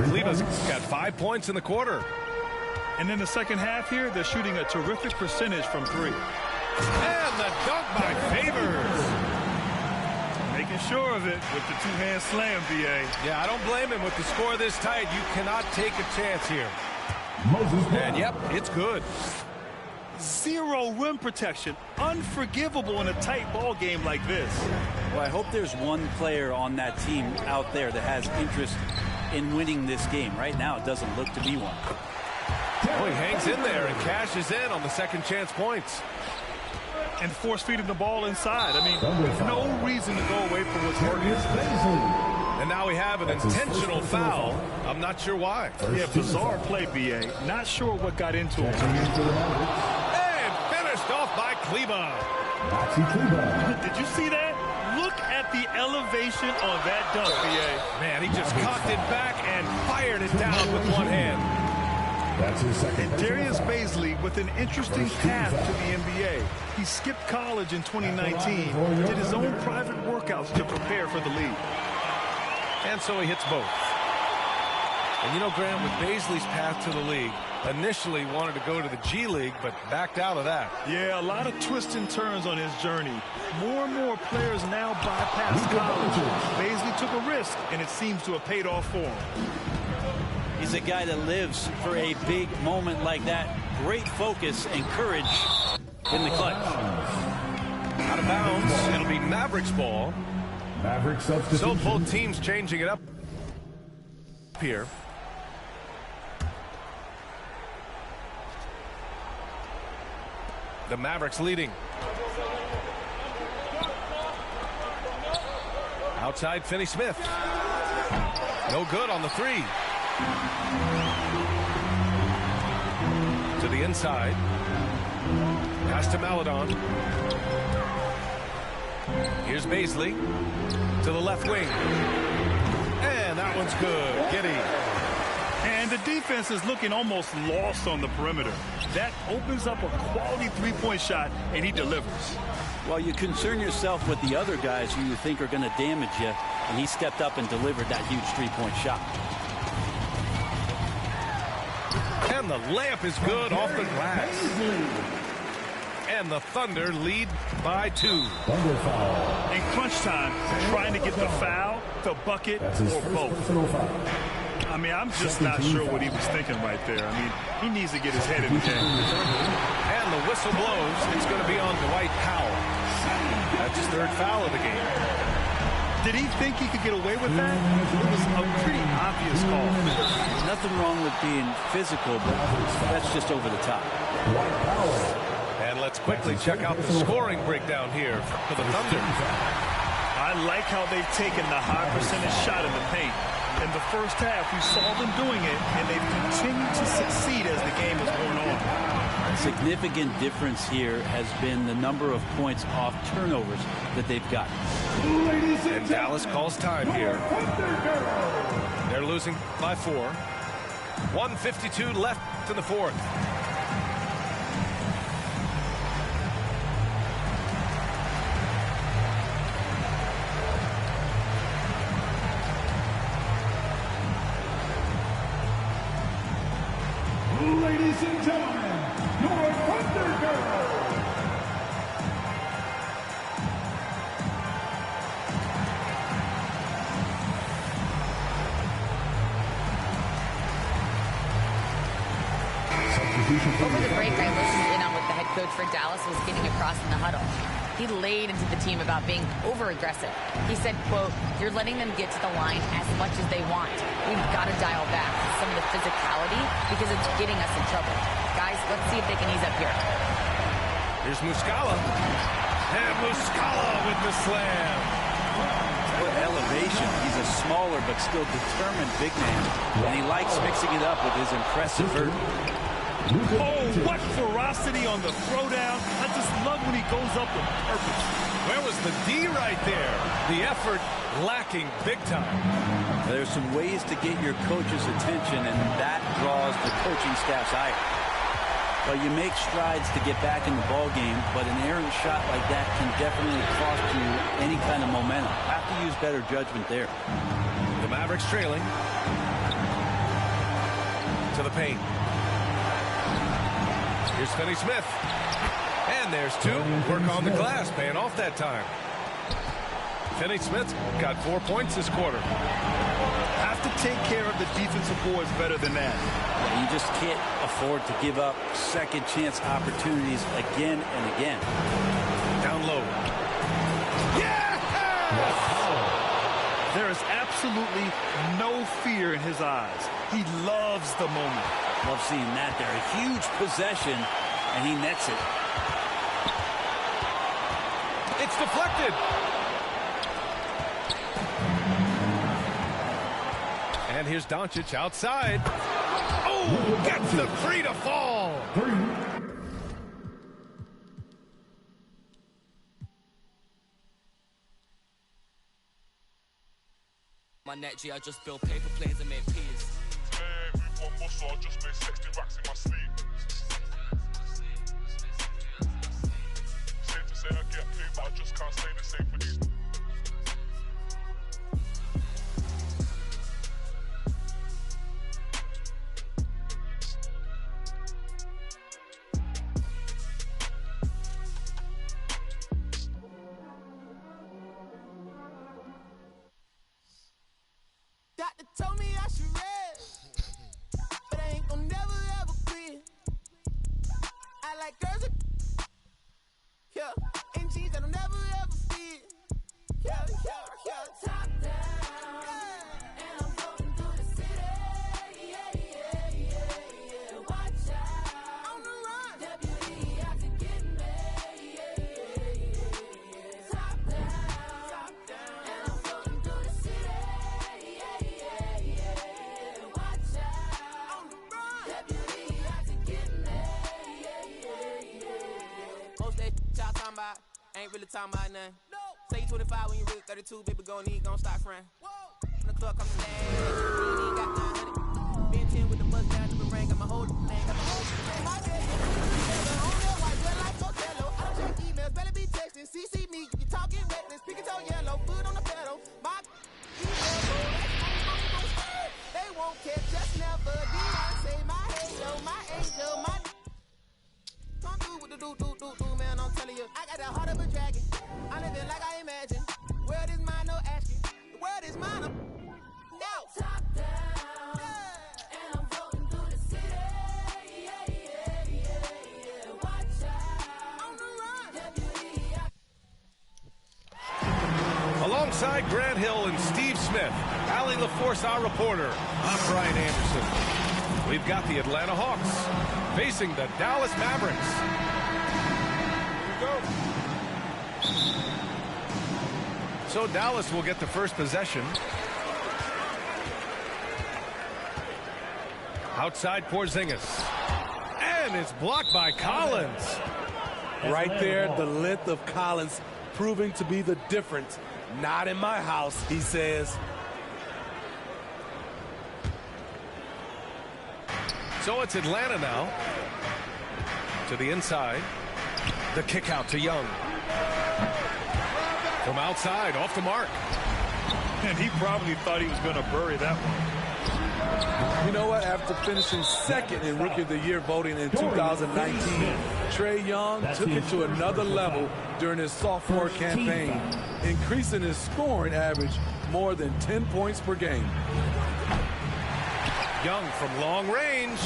Kleba's got 5 points in the quarter. And in the second half here, they're shooting a terrific percentage from 3. And the dunk by Favors. Making sure of it with the two-hand slam, B.A. Yeah, I don't blame him. With the score this tight, you cannot take a chance here. And, yep, it's good. 0 rim protection. Unforgivable in a tight ball game like this. Well, I hope there's one player on that team out there that has interest in winning this game. Right now, it doesn't look to be one. Oh, he hangs in there and cashes in on the second chance points. And force-feeding the ball inside. I mean, no reason to go away from what's working. And now we have an intentional foul. I'm not sure why. Yeah, bizarre play, B.A. Not sure what got into him. And finished off by Kleba. Did you see that? Look at the elevation on that dunk, B.A. Man, he just cocked it back and fired it down with one hand. That's his second. And Darius Bazley with an interesting path to the NBA. He skipped college in 2019, did his own private workouts to prepare for the league. And so he hits both. And you know, Graham, with Bazley's path to the league, initially wanted to go to the G League, but backed out of that. Yeah, a lot of twists and turns on his journey. More and more players now bypass college. Bazley took a risk, and it seems to have paid off for him. He's a guy that lives for a big moment like that. Great focus and courage in the clutch. Out of bounds. It'll be Mavericks ball. Mavericks substitution. So both teams changing it up here. The Mavericks leading. Outside Finney-Smith. No good on the 3. To the inside. Pass to Maledon. Here's Bazley. To the left wing. And that one's good. Giddy. And the defense is looking almost lost on the perimeter. That opens up a quality three-point shot, and he delivers. Well, you concern yourself with the other guys who you think are going to damage you, and he stepped up and delivered that huge three-point shot. And the layup is good off the glass. And the Thunder lead by 2. Thunder foul. In crunch time, trying to get the foul, the bucket, or both. I mean, I'm just not sure what he was thinking right there. I mean, he needs to get his head in the game. And the whistle blows. It's going to be on Dwight Powell. That's his 3rd foul of the game. Did he think he could get away with that? It was a pretty obvious call. Nothing wrong with being physical, but that's just over the top. And let's quickly check out the scoring breakdown here for the Thunder. I like how they've taken the high percentage shot in the paint. In the first half, we saw them doing it, and they've continued to succeed as the game has gone on. A significant difference here has been the number of points off turnovers that they've gotten. And Dallas calls time here. They're losing by 4. 1:52 left in the 4th. Ladies and gentlemen, your Thunder Girls. Over the break, I listened in on what the head coach for Dallas was getting across in the huddle. He laid into the team about being over-aggressive. He said, quote, "You're letting them get to the line as much as they want. We've got to dial back some of the physicality because it's getting us in trouble. Guys, let's see if they can ease up here." Here's Muscala. And Muscala with the slam. What elevation. He's a smaller but still determined big man. And he likes mixing it up with his impressive vert. Oh, what ferocity on the throwdown. I just love when he goes up with purpose. Where was the D right there? The effort lacking big time. There's some ways to get your coach's attention, and that draws the coaching staff's eye. But you make strides to get back in the ball game, but an errant shot like that can definitely cost you any kind of momentum. Have to use better judgment there. The Mavericks trailing. To the paint. Here's Finney-Smith. And there's two. Work on the glass, paying off that time. Finney-Smith got 4 points this quarter. Have to take care of the defensive boards better than that. You just can't afford to give up second chance opportunities again and again. Down low. Yeah! There is absolutely no fear in his eyes. He loves the moment. Love seeing that there. A huge possession, and he nets it. It's deflected. And here's Doncic outside. Oh, gets the three to fall. My net G, I just built paper planes and made peas. Hey, we want muscle, I just made 60 racks in my sleep. Safe to say I get paid, but I just can't say the same for these. Doctor told me I should rest, but I ain't gon' never ever quit. I like girls that, yeah, and jeans that'll never ever fit. Yeah, top down, and I'm floating through the city. Yeah. Watch out, on the run, deputy out to get me. Yeah. Top down, and I'm floating through the city. Ain't really talking about nothing. No. Say you 25 when you really 32, baby, gon' stop friend. Whoa. When the club comes down, you ain't got 900. Been 10 with the buzz down, the ring, got my whole thing, got my whole thing. My bed, on that white, red like Costello. I don't check emails, better be texting. CC me, you talking reckless, pinky toe yellow, foot on the pedal. My they won't catch us never. Beyonce, my halo, my angel, my. Come through with the do, man, I'm telling you. I got the heart of a dragon. I live it like I imagine. The world is mine, no asking. The world is mine, now. Top down, and I'm floating through the city. Yeah. Watch out, on the run, deputy. Alongside Grant Hill and Steve Smith, Allie LaForce, our reporter. I'm Brian Anderson. We've got the Atlanta Hawks facing the Dallas Mavericks. Here we go. So Dallas will get the first possession. Outside Porzingis. And it's blocked by Collins. Right there, the length of Collins proving to be the difference. Not in my house, he says. So it's Atlanta now. To the inside. The kick out to Young. From outside, off the mark. And he probably thought he was going to bury that one. You know what? After finishing second in Rookie of the Year voting in 2019, Trae Young took it to another level during his sophomore campaign, increasing his scoring average more than 10 points per game. Young from long range.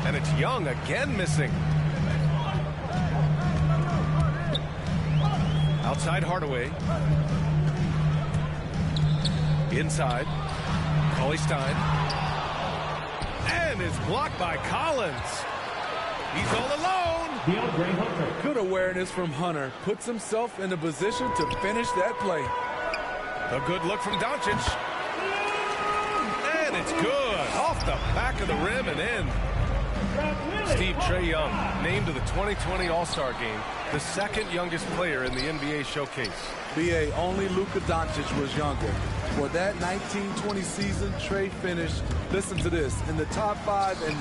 And it's Young again missing. Outside Hardaway. Inside. Cauley-Stein. And it's blocked by Collins. He's all alone. Good awareness from Hunter. Puts himself in a position to finish that play. A good look from Doncic. And it's good. Off the back of the rim and in. Steve, Trae Young named to the 2020 All-Star game, the second youngest player in the NBA showcase. BA, only Luka Doncic was younger. For that 1920 season, Trae finished, listen to this, in the top 5 in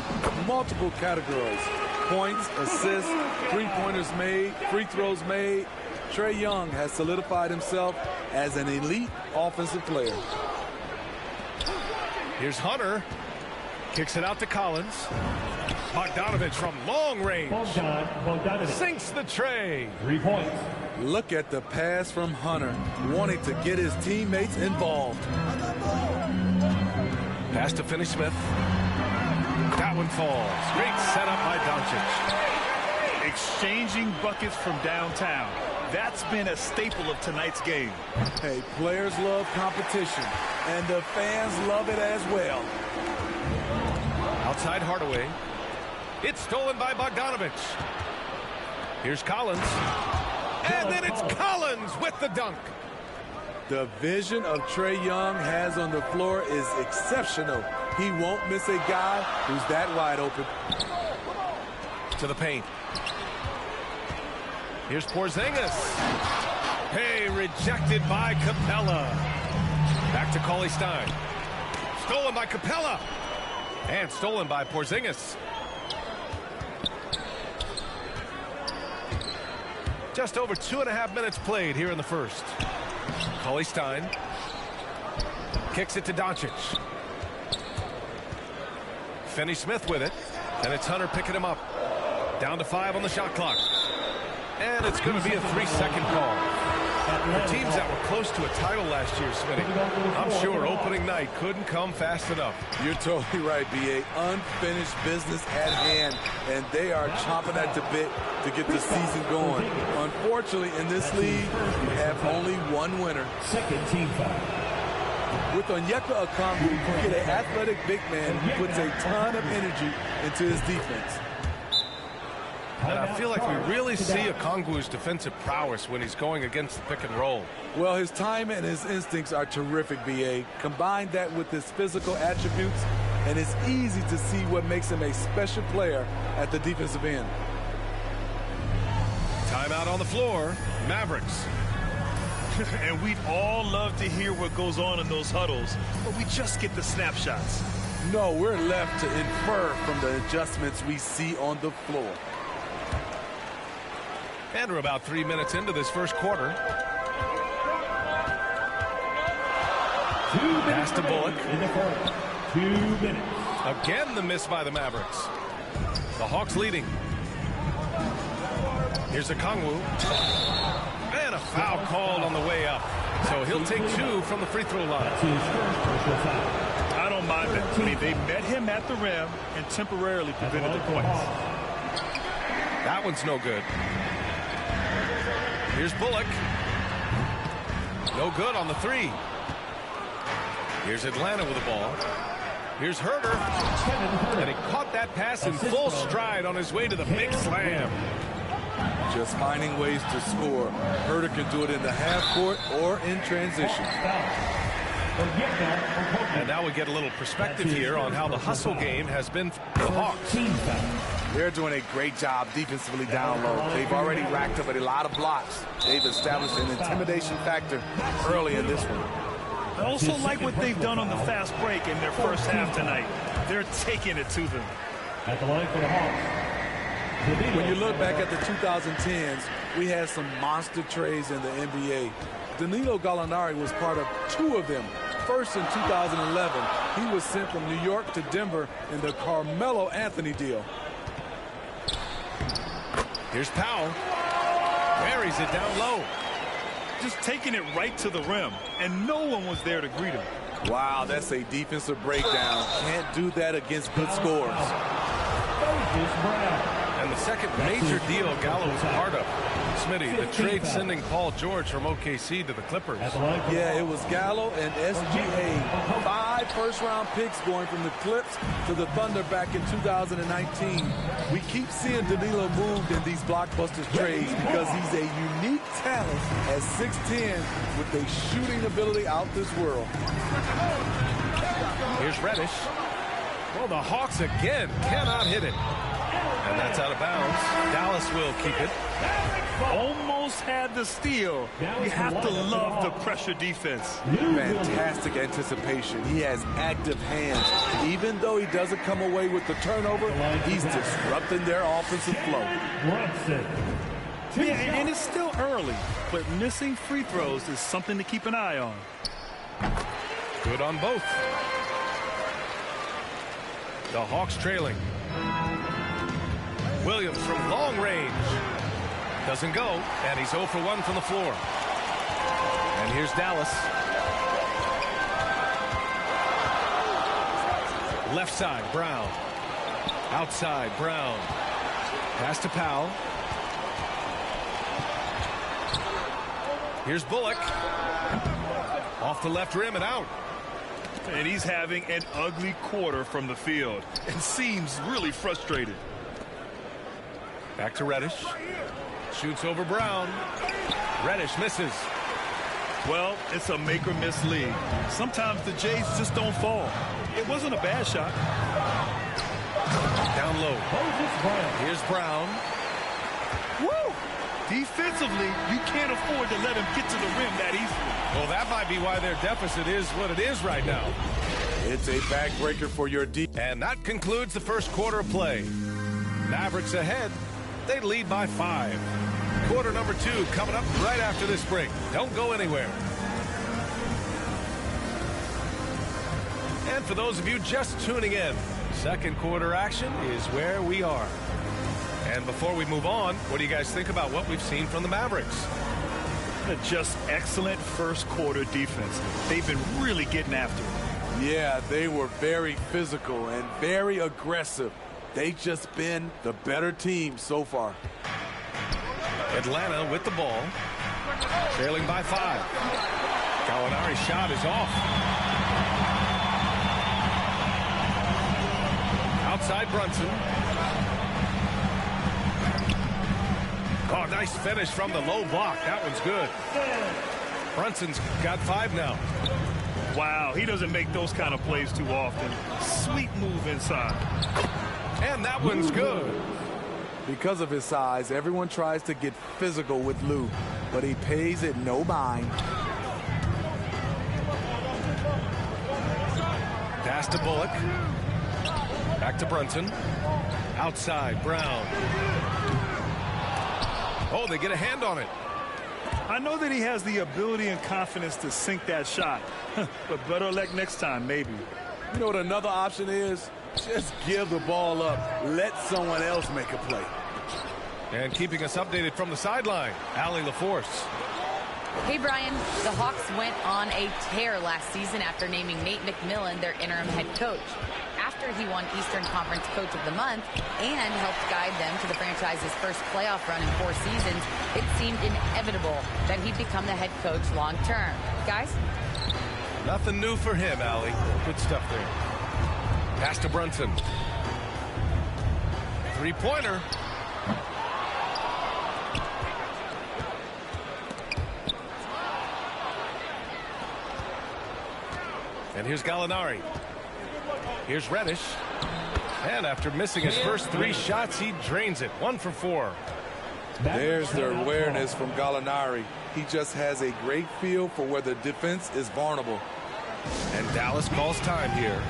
multiple categories. Points, assists, three-pointers made, free throws made. Trae Young has solidified himself as an elite offensive player. Here's Hunter. Kicks it out to Collins. Bogdanovich from long range. Sinks the tray. 3 points. Look at the pass from Hunter, wanting to get his teammates involved. Pass to Finney-Smith. That one falls. Great setup by Doncic. Exchanging buckets from downtown. That's been a staple of tonight's game. Hey, players love competition, and the fans love it as well. Outside Hardaway. It's stolen by Bogdanovich. Here's Collins. And then it's Collins with the dunk. The vision of Trae Young has on the floor is exceptional. He won't miss a guy who's that wide open. To the paint. Here's Porzingis. Hey, rejected by Capella. Back to Cauley Stein. Stolen by Capella. And stolen by Porzingis. Just over 2.5 minutes played here in the first. Cauley Stein kicks it to Doncic. Finney-Smith with it. And it's Hunter picking him up. Down to 5 on the shot clock. And it's going to be a 3-second call. For teams that were close to a title last year, Smitty, I'm sure opening night couldn't come fast enough. You're totally right, B.A. Unfinished business at hand, and they are chomping at the bit to get the season going. Unfortunately, in this league, you have only one winner. Second team foul. With Onyeka Okongwu, you get an athletic big man who puts a ton of energy into his defense. And I feel like we really see Okongwu's defensive prowess when he's going against the pick and roll. Well, his time and his instincts are terrific, B.A. Combine that with his physical attributes, and it's easy to see what makes him a special player at the defensive end. Timeout on the floor. Mavericks. And we'd all love to hear what goes on in those huddles, but we just get the snapshots. No, we're left to infer from the adjustments we see on the floor. And we're about 3 minutes into this first quarter. Pass to Bullock. In the first. 2 minutes. Again, the miss by the Mavericks. The Hawks leading. Here's Okongwu. And a foul called on the way up. So he'll take 2 from the free throw line. I don't mind that. I mean, they met him at the rim and temporarily prevented the points. That one's no good. Here's Bullock. No good on the 3. Here's Atlanta with the ball. Here's Herter. And he caught that pass in full stride on his way to the big slam. Just finding ways to score. Herter can do it in the half court or in transition. And now we get a little perspective here on how the hustle game has been for the Hawks. They're doing a great job defensively down low. They've already racked up a lot of blocks. They've established an intimidation factor early in this one. I also like what they've done on the fast break in their first half tonight. They're taking it to them. At the line for the Hawks. When you look back at the 2010s, we had some monster trades in the NBA. Danilo Gallinari was part of 2 of them. First in 2011, he was sent from New York to Denver in the Carmelo Anthony deal. Here's Powell. Buries it down low. Just taking it right to the rim, and no one was there to greet him. Wow, that's a defensive breakdown. Can't do that against good scores. And the second major deal Gallo was a part of. Smitty, the trade sending Paul George from OKC to the Clippers. Yeah, it was Gallo and SGA. 5 first-round picks going from the Clips to the Thunder back in 2019. We keep seeing Danilo moved in these blockbuster trades because he's a unique talent at 6'10" with a shooting ability out this world. Here's Reddish. Well, the Hawks again cannot hit it. And that's out of bounds. Dallas will keep it. Almost had the steal. You have to love the pressure defense. Fantastic anticipation. He has active hands. Even though he doesn't come away with the turnover, he's disrupting their offensive flow. Yeah, and it's still early, but missing free throws is something to keep an eye on. Good on both. The Hawks trailing. Williams from long range. Doesn't go, and he's 0 for 1 from the floor. And here's Dallas. Left side, Brown. Outside, Brown. Pass to Powell. Here's Bullock. Off the left rim and out. And he's having an ugly quarter from the field and seems really frustrated. Back to Reddish. Shoots over Brown. Reddish misses. Well, it's a make or miss league. Sometimes the Jays just don't fall. It wasn't a bad shot. Down low. Here's Brown. Woo! Defensively, you can't afford to let him get to the rim that easily. Well, that might be why their deficit is what it is right now. It's a backbreaker for your D. And that concludes the first quarter of play. Mavericks ahead. They lead by 5. Quarter number 2 coming up right after this break. Don't go anywhere. And for those of you just tuning in, second quarter action is where we are. And before we move on, what do you guys think about what we've seen from the Mavericks? Just excellent first quarter defense. They've been really getting after it. Yeah, they were very physical and very aggressive. They've just been the better team so far. Atlanta with the ball. Trailing by 5. Gallinari's shot is off. Outside Brunson. Oh, nice finish from the low block. That one's good. Brunson's got 5 now. Wow, he doesn't make those kind of plays too often. Sweet move inside. And that one's good. Because of his size, everyone tries to get physical with Lou, but he pays it no mind. Pass to Bullock. Back to Brunson. Outside, Brown. Oh, they get a hand on it. I know that he has the ability and confidence to sink that shot, but better luck next time, maybe. You know what another option is? Just give the ball up. Let someone else make a play. And keeping us updated from the sideline, Allie LaForce. Hey, Brian. The Hawks went on a tear last season after naming Nate McMillan their interim head coach. After he won Eastern Conference Coach of the Month and helped guide them to the franchise's first playoff run in 4 seasons, it seemed inevitable that he'd become the head coach long term. Guys? Nothing new for him, Allie. Good stuff there. Pass to Brunson. 3-pointer. And here's Gallinari. Here's Reddish. And after missing his first 3 shots, he drains it. 1 for 4. There's their awareness from Gallinari. He just has a great feel for where the defense is vulnerable. And Dallas calls time here.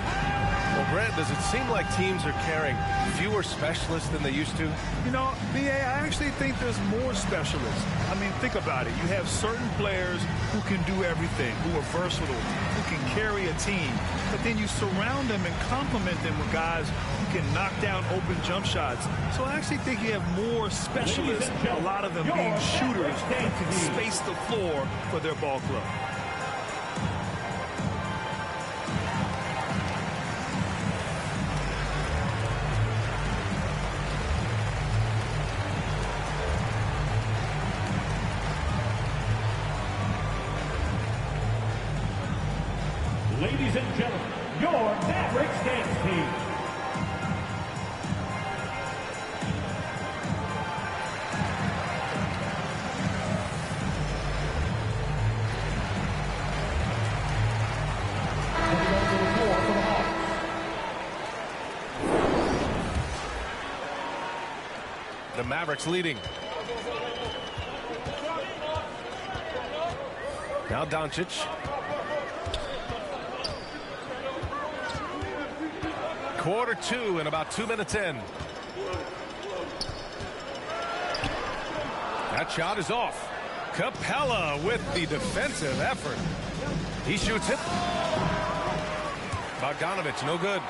Well, Brent, does it seem like teams are carrying fewer specialists than they used to? You know, B.A., I actually think there's more specialists. I mean, think about it. You have certain players who can do everything, who are versatile, who can carry a team. But then you surround them and complement them with guys who can knock down open jump shots. So I actually think you have more specialists, a lot of them being shooters who can space the floor for their ball club. Ladies and gentlemen, your Mavericks dance team. The Mavericks leading. Now Doncic. Quarter two and about 2 minutes in. That shot is off. Capella with the defensive effort. He shoots it. Bogdanovich, no good.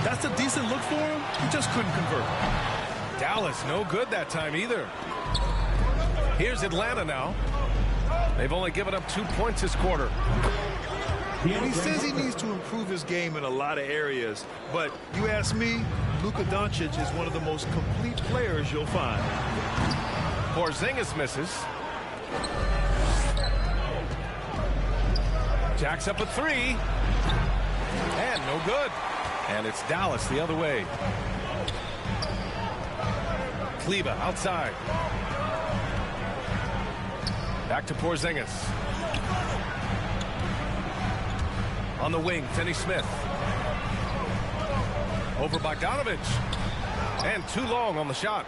That's a decent look for him. He just couldn't convert. Dallas, no good that time either. Here's Atlanta now. They've only given up 2 points this quarter. And he says he needs to improve his game in a lot of areas. But you ask me, Luka Doncic is one of the most complete players you'll find. Porzingis misses. Jacks up a three. And no good. And it's Dallas the other way. Kleber outside. Back to Porzingis. On the wing, Finney-Smith. Over Bogdanovich. And too long on the shot.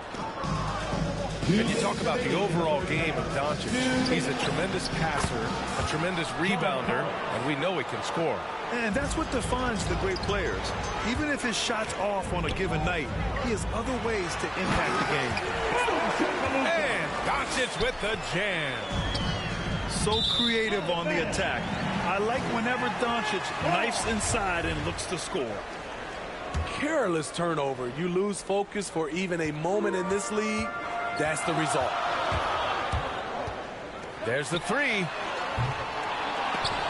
And you talk about the overall game of Doncic. He's a tremendous passer, a tremendous rebounder, and we know he can score. And that's what defines the great players. Even if his shot's off on a given night, he has other ways to impact the game. And Doncic with the jam. So creative on the attack. I like whenever Doncic knifes inside and looks to score. Careless turnover. You lose focus for even a moment in this league. That's the result. There's the three.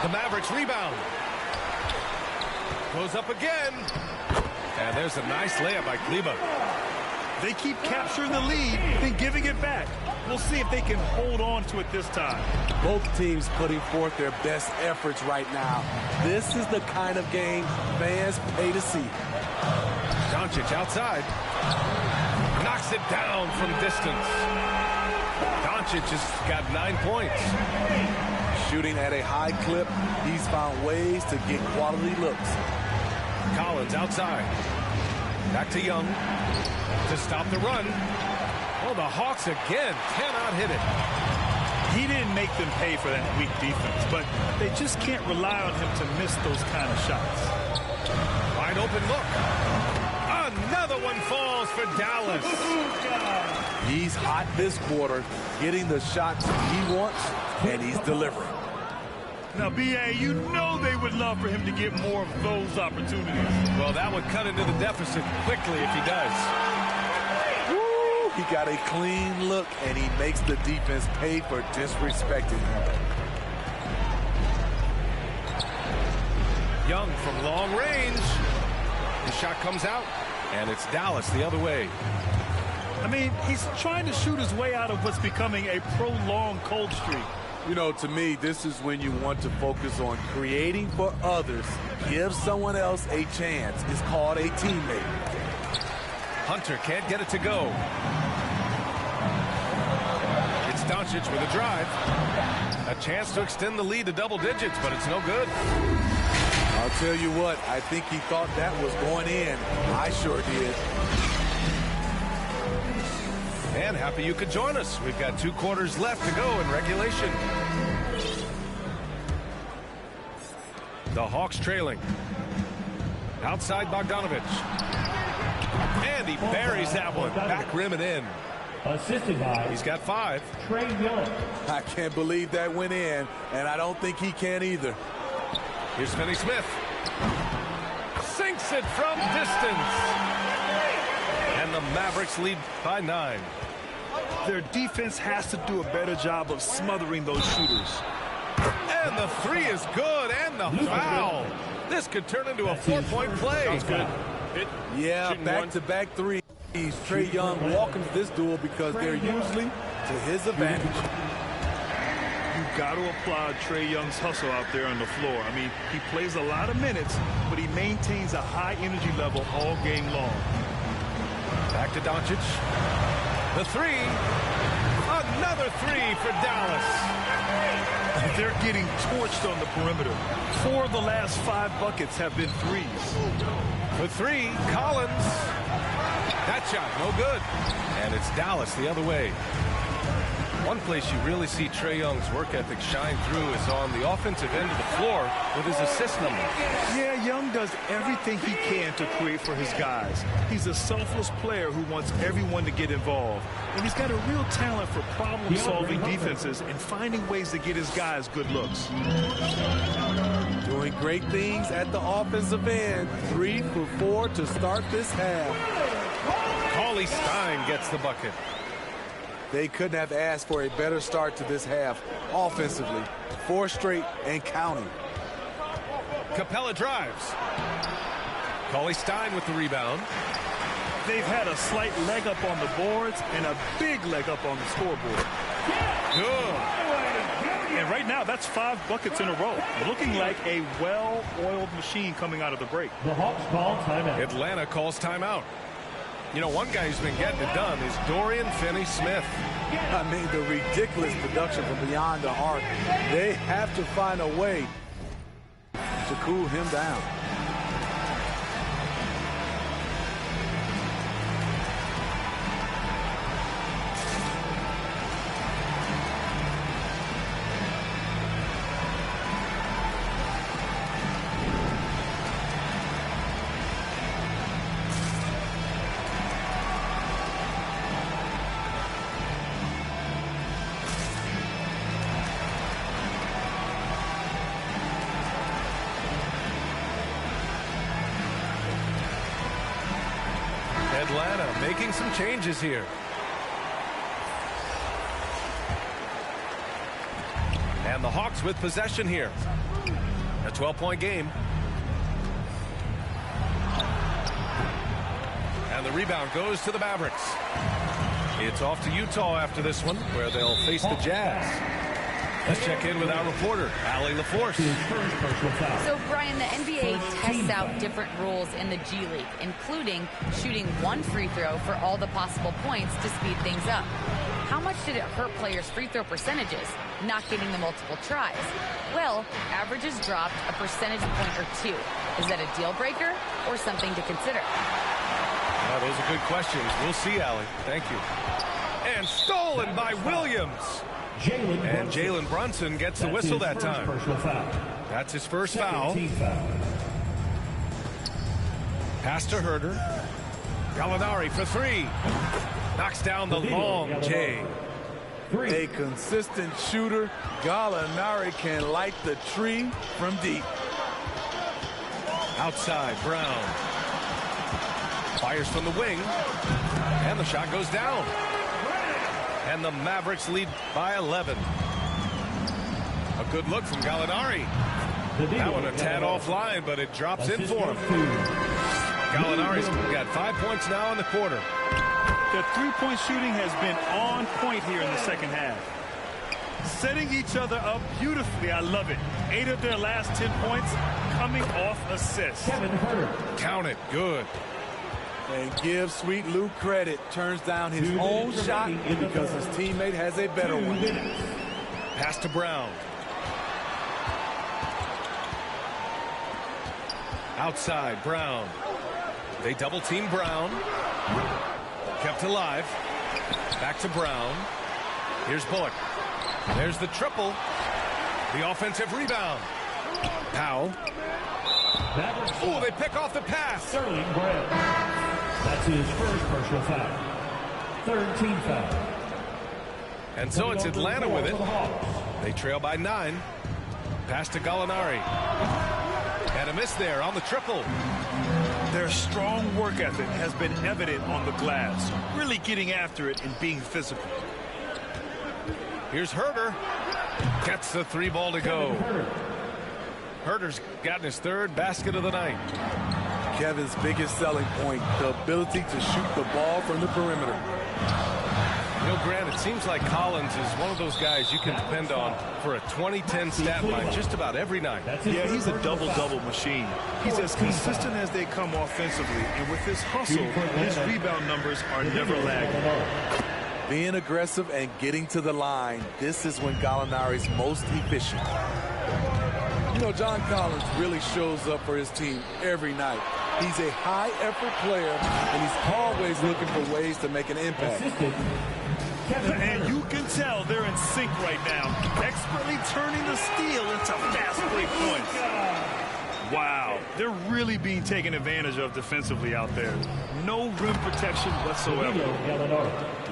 The Mavericks rebound. Goes up again. And there's a nice layup by Kleber. They keep capturing the lead, then giving it back. We'll see if they can hold on to it this time. Both teams putting forth their best efforts right now. This is the kind of game fans pay to see. Doncic outside. Knocks it down from distance. Doncic has got 9 points. Shooting at a high clip, he's found ways to get quality looks. Collins outside. Back to Young to stop the run. Oh, the Hawks again cannot hit it. He didn't make them pay for that weak defense, but they just can't rely on him to miss those kind of shots. Wide open look. Another one falls for Dallas. He's hot this quarter, getting the shots he wants, and he's delivering. Now, B.A., you know they would love for him to get more of those opportunities. Well, that would cut into the deficit quickly if he does. Woo! He got a clean look, and he makes the defense pay for disrespecting him. Young from long range. The shot comes out, and it's Dallas the other way. I mean, he's trying to shoot his way out of what's becoming a prolonged cold streak. You know, to me, this is when you want to focus on creating for others. Give someone else a chance. It's called a teammate. Hunter can't get it to go. It's Doncic with a drive. A chance to extend the lead to double digits, but it's no good. I'll tell you what, I think he thought that was going in. I sure did. And happy you could join us. We've got 2 quarters left to go in regulation. The Hawks trailing. Outside Bogdanovich. And he buries that one. Back rim and in. Assisted by He's got 5. Trey Young. I can't believe that went in, and I don't think he can either. Here's Finney-Smith. Sinks it from distance. And the Mavericks lead by 9. Their defense has to do a better job of smothering those shooters. And the three is good, and the foul. This could turn into a 4-point play. Sounds good. Yeah, back-to-back threes. Trey Young walking to this duel because they're usually to his advantage. You've got to applaud Trey Young's hustle out there on the floor. I mean, he plays a lot of minutes, but he maintains a high energy level all game long. Back to Doncic. The three. Another three for Dallas. They're getting torched on the perimeter. 4 of the last 5 buckets have been threes. The three, Collins. That shot, no good. And it's Dallas the other way. One place you really see Trae Young's work ethic shine through is on the offensive end of the floor with his assist numbers. Yeah, Young does everything he can to create for his guys. He's a selfless player who wants everyone to get involved. And he's got a real talent for problem-solving defenses and finding ways to get his guys good looks. Doing great things at the offensive end. 3 for 4 to start this half. Cauley Stein gets the bucket. They couldn't have asked for a better start to this half offensively. 4 straight and counting. Capella drives. Cauley Stein with the rebound. They've had a slight leg up on the boards and a big leg up on the scoreboard. Good. And right now, that's 5 buckets in a row. Looking like a well-oiled machine coming out of the break. The Hawks call timeout. Atlanta calls timeout. You know, one guy who's been getting it done is Dorian Finney-Smith. I mean, the ridiculous production from beyond the arc. They have to find a way to cool him down. Atlanta making some changes here. And the Hawks with possession here. A 12-point game. And the rebound goes to the Mavericks. It's off to Utah after this one, where they'll face the Jazz. Let's check in with our reporter, Allie LaForce. So, Brian, the NBA tests out different rules in the G League, including shooting 1 free throw for all the possible points to speed things up. How much did it hurt players' free throw percentages, not getting the multiple tries? Well, averages dropped a percentage point or 2. Is that a deal breaker or something to consider? Well, those are good questions. We'll see, Allie. Thank you. And stolen by Williams. And Jalen Brunson gets the whistle that time. That's his first foul. Pass to Herder. Gallinari for 3. Knocks down the long J. A consistent shooter. Gallinari can light the tree from deep. Outside, Brown. Fires from the wing. And the shot goes down. And the Mavericks lead by 11. A good look from Gallinari. That one a tad offline, but it drops in for him. Gallinari's got 5 points now in the quarter. The three-point shooting has been on point here in the second half. Setting each other up beautifully. I love it. 8 of their last 10 points coming off assists. Count it. Good. And give Sweet Lou credit. Turns down his own shot because his teammate has a better one. Pass to Brown. Outside, Brown. They double team Brown. Kept alive. Back to Brown. Here's Bullock. There's the triple. The offensive rebound. Powell. Oh, they pick off the pass. Sterling Brown. That's his first personal foul. 3rd team foul. And so it's Atlanta with it. They trail by 9. Pass to Gallinari. And a miss there on the triple. Their strong work ethic has been evident on the glass. Really getting after it and being physical. Here's Herder. Gets the 3 ball to go. Herder's gotten his 3rd basket of the night. Kevin's biggest selling point, the ability to shoot the ball from the perimeter. You know, Grant, it seems like Collins is one of those guys you can depend on for a 2010 stat line just about every night. Yeah, he's a double-double machine. He's as consistent as they come offensively, and with his hustle, his rebound numbers are never lagging. Being aggressive and getting to the line, this is when Gallinari's most efficient. You know, John Collins really shows up for his team every night. He's a high-effort player, and he's always looking for ways to make an impact. And you can tell they're in sync right now, expertly turning the steal into fast break points. Wow, they're really being taken advantage of defensively out there. No rim protection whatsoever.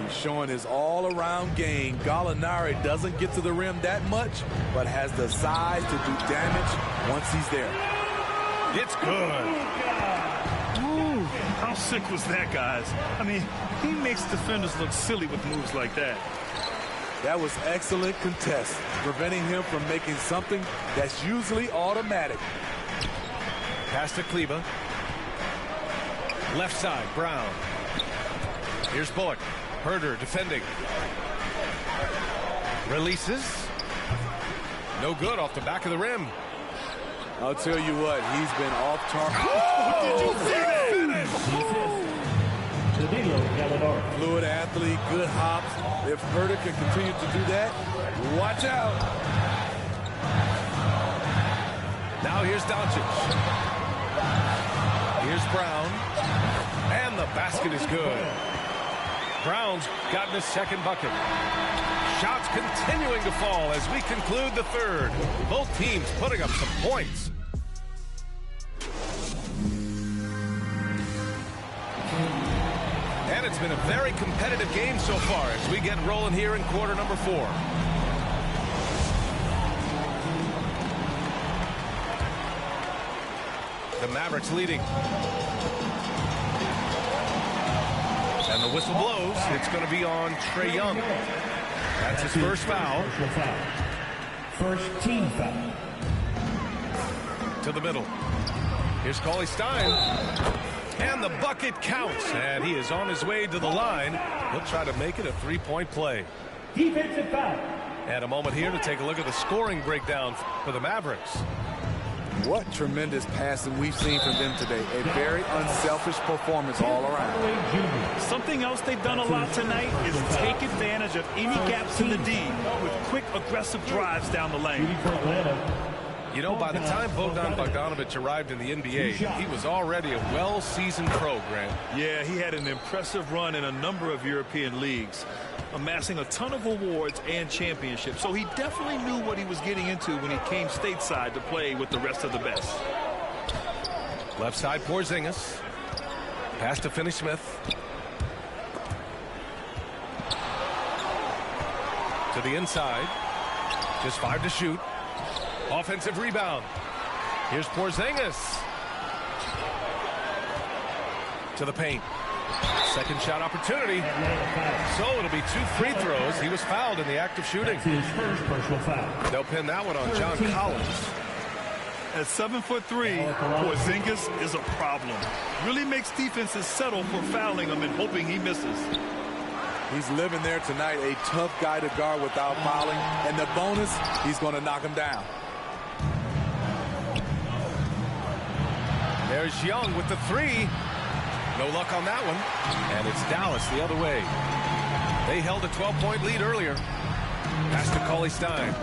He's showing his all-around game. Gallinari doesn't get to the rim that much, but has the size to do damage once he's there. It's good. Ooh, how sick was that, guys? I mean, he makes defenders look silly with moves like that. That was excellent contest, preventing him from making something that's usually automatic. Pass to Kleba. Left side, Brown. Here's Bullock. Herder defending. Releases. No good off the back of the rim. I'll tell you what, he's been off target. Oh, did you see that? Fluid athlete, good hops. If Herder can continue to do that, watch out. Now here's Doncic. Here's Brown. And the basket is good. Brown's gotten his second bucket. Shots continuing to fall as we conclude the third. Both teams putting up some points. And it's been a very competitive game so far as we get rolling here in quarter number 4. The Mavericks leading. And the whistle blows. It's going to be on Trae Young. That's his first foul. First team foul. To the middle. Here's Cauley Stein. And the bucket counts. And he is on his way to the line. He'll try to make it a three-point play. Defensive foul. And a moment here to take a look at the scoring breakdown for the Mavericks. What tremendous passing we've seen from them today. A very unselfish performance all around. Something else they've done a lot tonight is take advantage of any gaps in the D with quick, aggressive drives down the lane. You know, by the time Bogdan Bogdanovic arrived in the NBA, he was already a well-seasoned pro, Grant. Yeah, he had an impressive run in a number of European leagues, amassing a ton of awards and championships. So he definitely knew what he was getting into when he came stateside to play with the rest of the best. Left side, Porzingis. Pass to Finney-Smith. To the inside. Just 5 to shoot. Offensive rebound. Here's Porzingis. To the paint. Second shot opportunity. So it'll be 2 free throws. He was fouled in the act of shooting. His first personal foul. They'll pin that one on John Collins. At 7'3", Porzingis is a problem. Really makes defenses settle for fouling him and hoping he misses. He's living there tonight, a tough guy to guard without fouling. And the bonus, he's going to knock him down. There's Young with the 3. No luck on that one. And it's Dallas the other way. They held a 12-point lead earlier. Pass to Cauley Stein.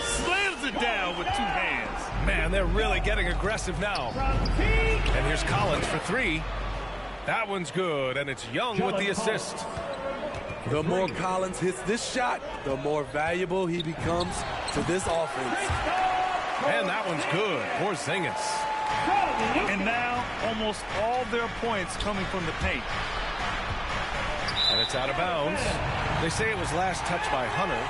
Slams it down with 2 hands. Man, they're really getting aggressive now. And here's Collins for 3. That one's good, and it's Young with the assist. The more Collins hits this shot, the more valuable he becomes to this offense. And that one's good. Porzingis. And now almost all their points coming from the paint. And it's out of bounds. They say it was last touched by Hunter.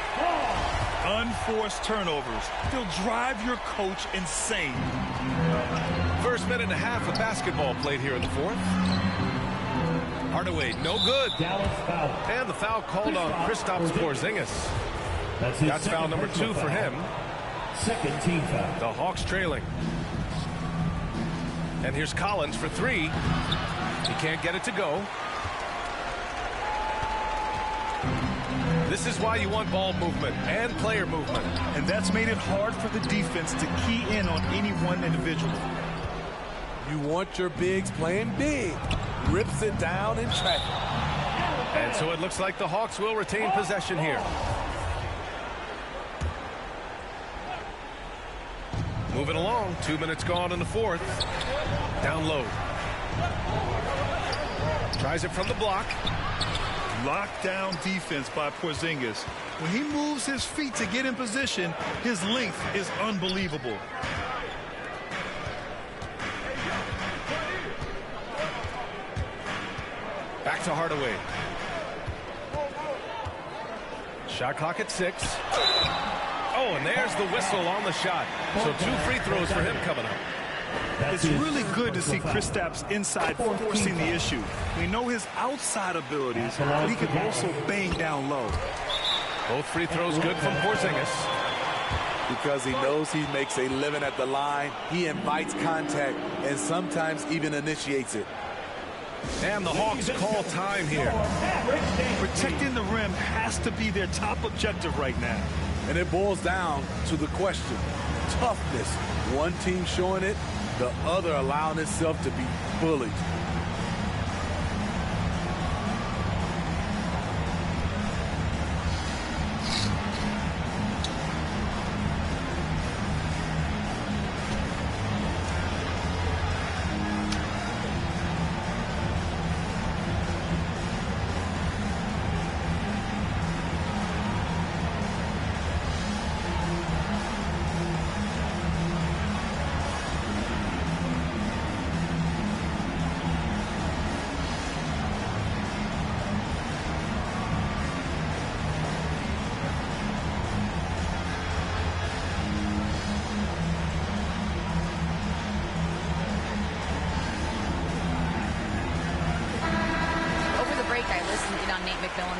Unforced turnovers. They'll drive your coach insane. First minute and a half of basketball played here in the 4th. Hardaway, no good. And the foul called on Kristaps Porzingis. That's foul number 2 for him. Second team foul. The Hawks trailing. And here's Collins for 3. He can't get it to go. This is why you want ball movement and player movement. And that's made it hard for the defense to key in on any one individual. You want your bigs playing big. Rips it down in traffic. And so it looks like the Hawks will retain possession here. Moving along, 2 minutes gone in the fourth. Down low. Tries it from the block. Lockdown defense by Porzingis. When he moves his feet to get in position, his length is unbelievable. Back to Hardaway. Shot clock at 6. Oh, and there's the whistle on the shot. So 2 free throws for him coming up. It's really good to see Kristaps inside forcing the issue. We know his outside abilities, but he can also bang down low. Both free throws good from Porzingis. Because he knows he makes a living at the line, he invites contact and sometimes even initiates it. And the Hawks call time here. Protecting the rim has to be their top objective right now. And it boils down to the question. Toughness. One team showing it, the other allowing itself to be bullied.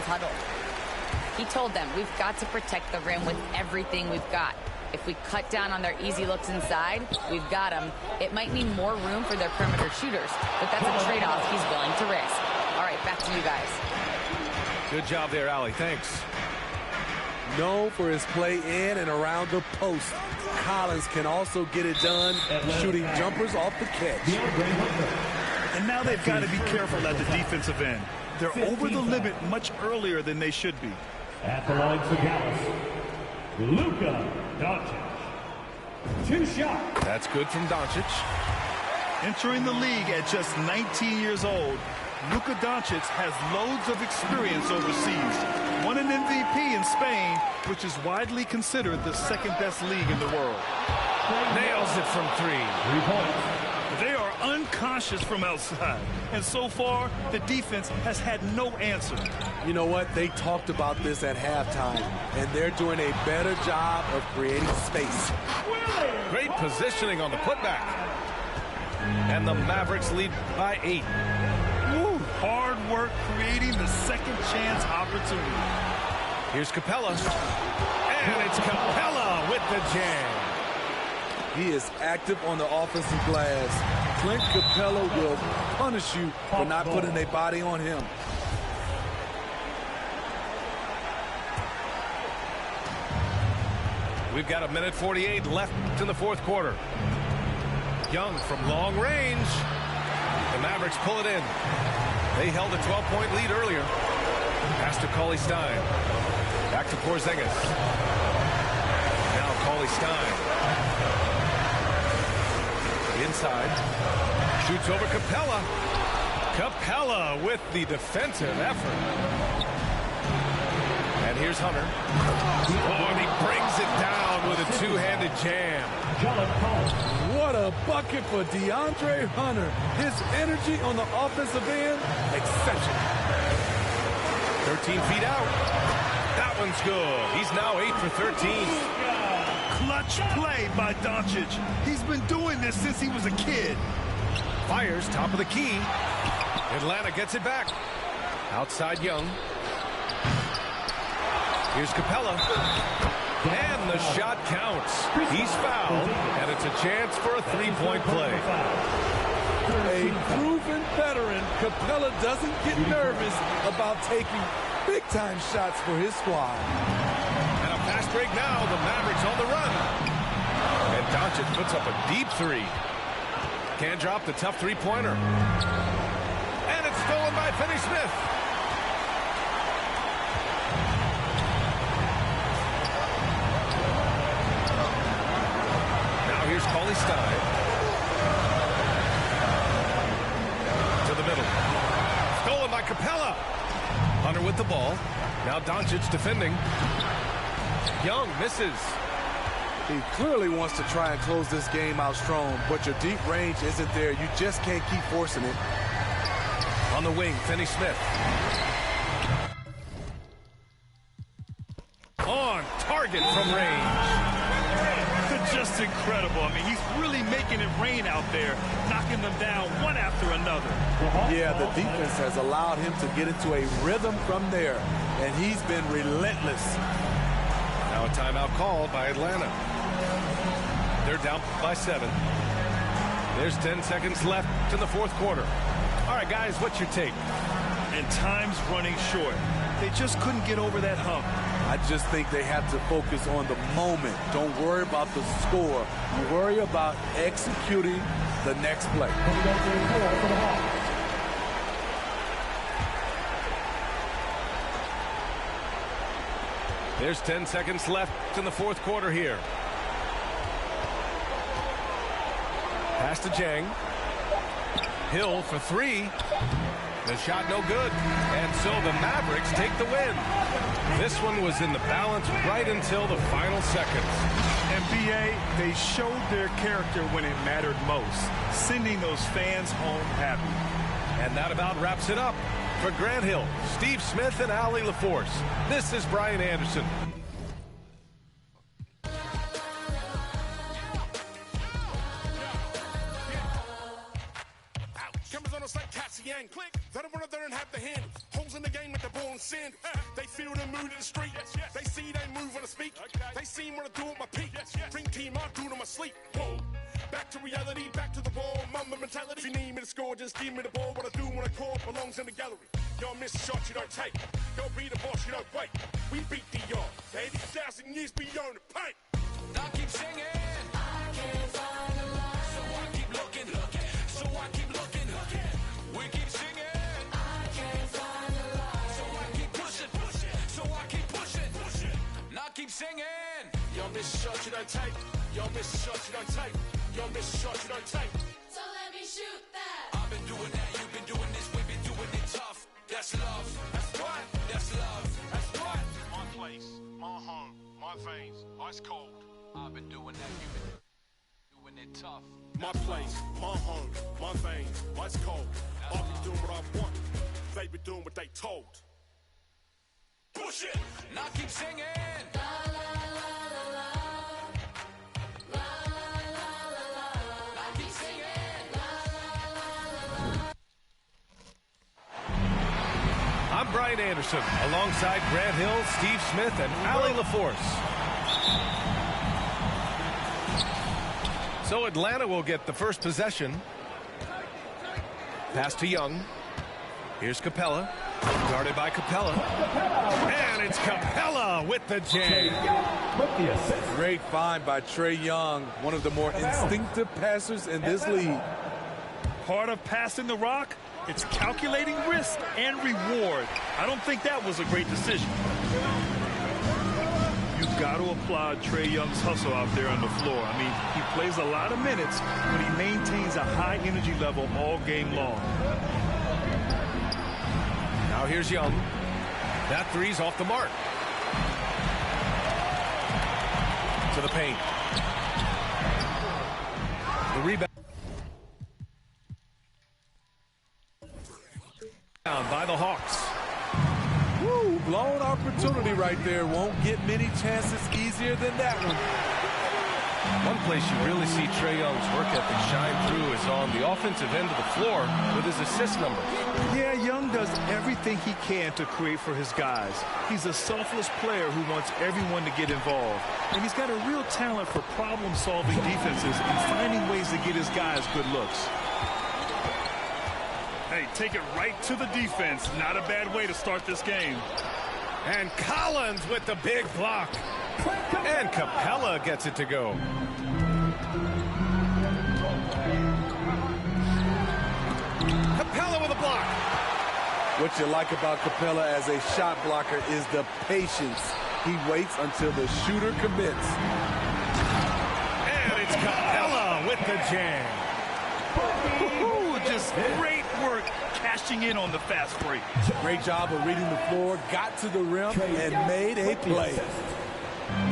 Huddle. He told them, we've got to protect the rim with everything we've got. If we cut down on their easy looks inside, we've got them. It might mean more room for their perimeter shooters, but that's a trade-off he's willing to risk. All right, back to you guys. Good job there, Allie. Thanks. Known for his play in and around the post, Collins can also get it done shooting jumpers off the catch. And now they've got to be careful at the defensive end. They're over the limit much earlier than they should be. At the line for Dallas, Luka Doncic. 2 shots. That's good from Doncic. Entering the league at just 19 years old, Luka Doncic has loads of experience overseas. Won an MVP in Spain, which is widely considered the second-best league in the world. Nails it from 3. 3 points. They are unconscious from outside, and so far, the defense has had no answer. You know what? They talked about this at halftime, and they're doing a better job of creating space. Great positioning on the putback. And the Mavericks lead by 8. Woo, hard work creating the second chance opportunity. Here's Capella. And it's Capella with the jam. He is active on the offensive glass. Clint Capella will punish you for not putting a body on him. We've got 1:48 left in the fourth quarter. Young from long range. The Mavericks pull it in. They held a 12-point lead earlier. Pass to Cauley Stein. Back to Porzingis. Now Cauley Stein. Inside. Shoots over Capella. Capella with the defensive effort. And here's Hunter. Oh, and he brings it down with a two-handed jam. What a bucket for DeAndre Hunter. His energy on the offensive end, exceptional. 13 feet out. That one's good. He's now 8 for 13. Clutch play by Doncic. He's been doing this since he was a kid. Fires top of the key. Atlanta gets it back. Outside Young. Here's Capella. And the shot counts. He's fouled, and it's a chance for a three-point play. A proven veteran, Capella doesn't get nervous about taking big-time shots for his squad. And a fast break now. The Mavericks on the run. And Doncic puts up a deep 3. Can't drop the tough three-pointer. And it's stolen by Finney-Smith. Here's Cauley Stein. To the middle. Stolen by Capella. Hunter with the ball. Now Doncic defending. Young misses. He clearly wants to try and close this game out strong, but your deep range isn't there. You just can't keep forcing it. On the wing, Finney-Smith. On target from range. Just incredible. I mean, he's really making it rain out there, knocking them down one after another. Yeah, the defense has allowed him to get into a rhythm from there, and he's been relentless. Now a timeout called by Atlanta. They're down by 7. There's 10 seconds left in the fourth quarter. All right, guys, what's your take? And time's running short. They just couldn't get over that hump. I just think they have to focus on the moment. Don't worry about the score. You worry about executing the next play. There's 10 seconds left in the fourth quarter here. Pass to Jang. Hill for 3. The shot no good. And so the Mavericks take the win. This one was in the balance right until the final seconds. And B.A., they showed their character when it mattered most, sending those fans home happy. And that about wraps it up. For Grant Hill, Steve Smith, and Allie LaForce, this is Brian Anderson. Click. They don't run up there and have the hand. Holes in the game with the ball and sand. They feel the mood in the street. They see they move when I speak. They see when I do it my peak. Dream team, I do it in my sleep. Whoa. Back to reality, back to the ball. Mamba mentality. If you need me to score, just give me the ball. What I do when I call belongs in the gallery. Y'all miss a shot, you don't take. Y'all be the boss, you don't wait. We beat the yard. 80,000 years beyond the paint. I keep singing. I can't find the line. So I keep looking. So I keep looking. We keep singing. I can't find the line. So I keep pushing. So I keep pushing. And I keep singing. Y'all miss a shot, you don't take. Y'all miss a shot, you don't take. Y'all miss a shot, you don't take. So let me shoot that. I've been doing that. You've been doing this. We've been doing it tough. That's love. That's what? That's love. That's what? My place, my home, my veins, ice cold. I've been doing that. You've been doing it tough. My place, my home, my veins, ice cold. I've been doing what I want. They been doing what they told. Push it. And I keep singing. I'm Brian Anderson, alongside Grant Hill, Steve Smith, and Allie LaForce. So Atlanta will get the first possession. Pass to Young. Here's Capella. Guarded by Capella. And it's Capella with the jam. Great find by Trae Young, one of the more instinctive passers in this league. Part of passing the rock, it's calculating risk and reward. I don't think that was a great decision. You've got to applaud Trae Young's hustle out there on the floor. I mean, he plays a lot of minutes, but he maintains a high energy level all game long. Now here's Young. That three's off the mark. To the paint. The rebound. By the Hawks. Woo, blown opportunity right there. Won't get many chances easier than that one. One place you really see Trae Young's work ethic shine through is on the offensive end of the floor with his assist numbers. Yeah, Young does everything he can to create for his guys. He's a selfless player who wants everyone to get involved. And he's got a real talent for problem-solving defenses and finding ways to get his guys good looks. Hey, take it right to the defense. Not a bad way to start this game. And Collins with the big block. And Capella gets it to go. Capella with a block. What you like about Capella as a shot blocker is the patience. He waits until the shooter commits. And it's Capella the jam. Just great work cashing in on the fast break. Great job of reading the floor, got to the rim, and made a play.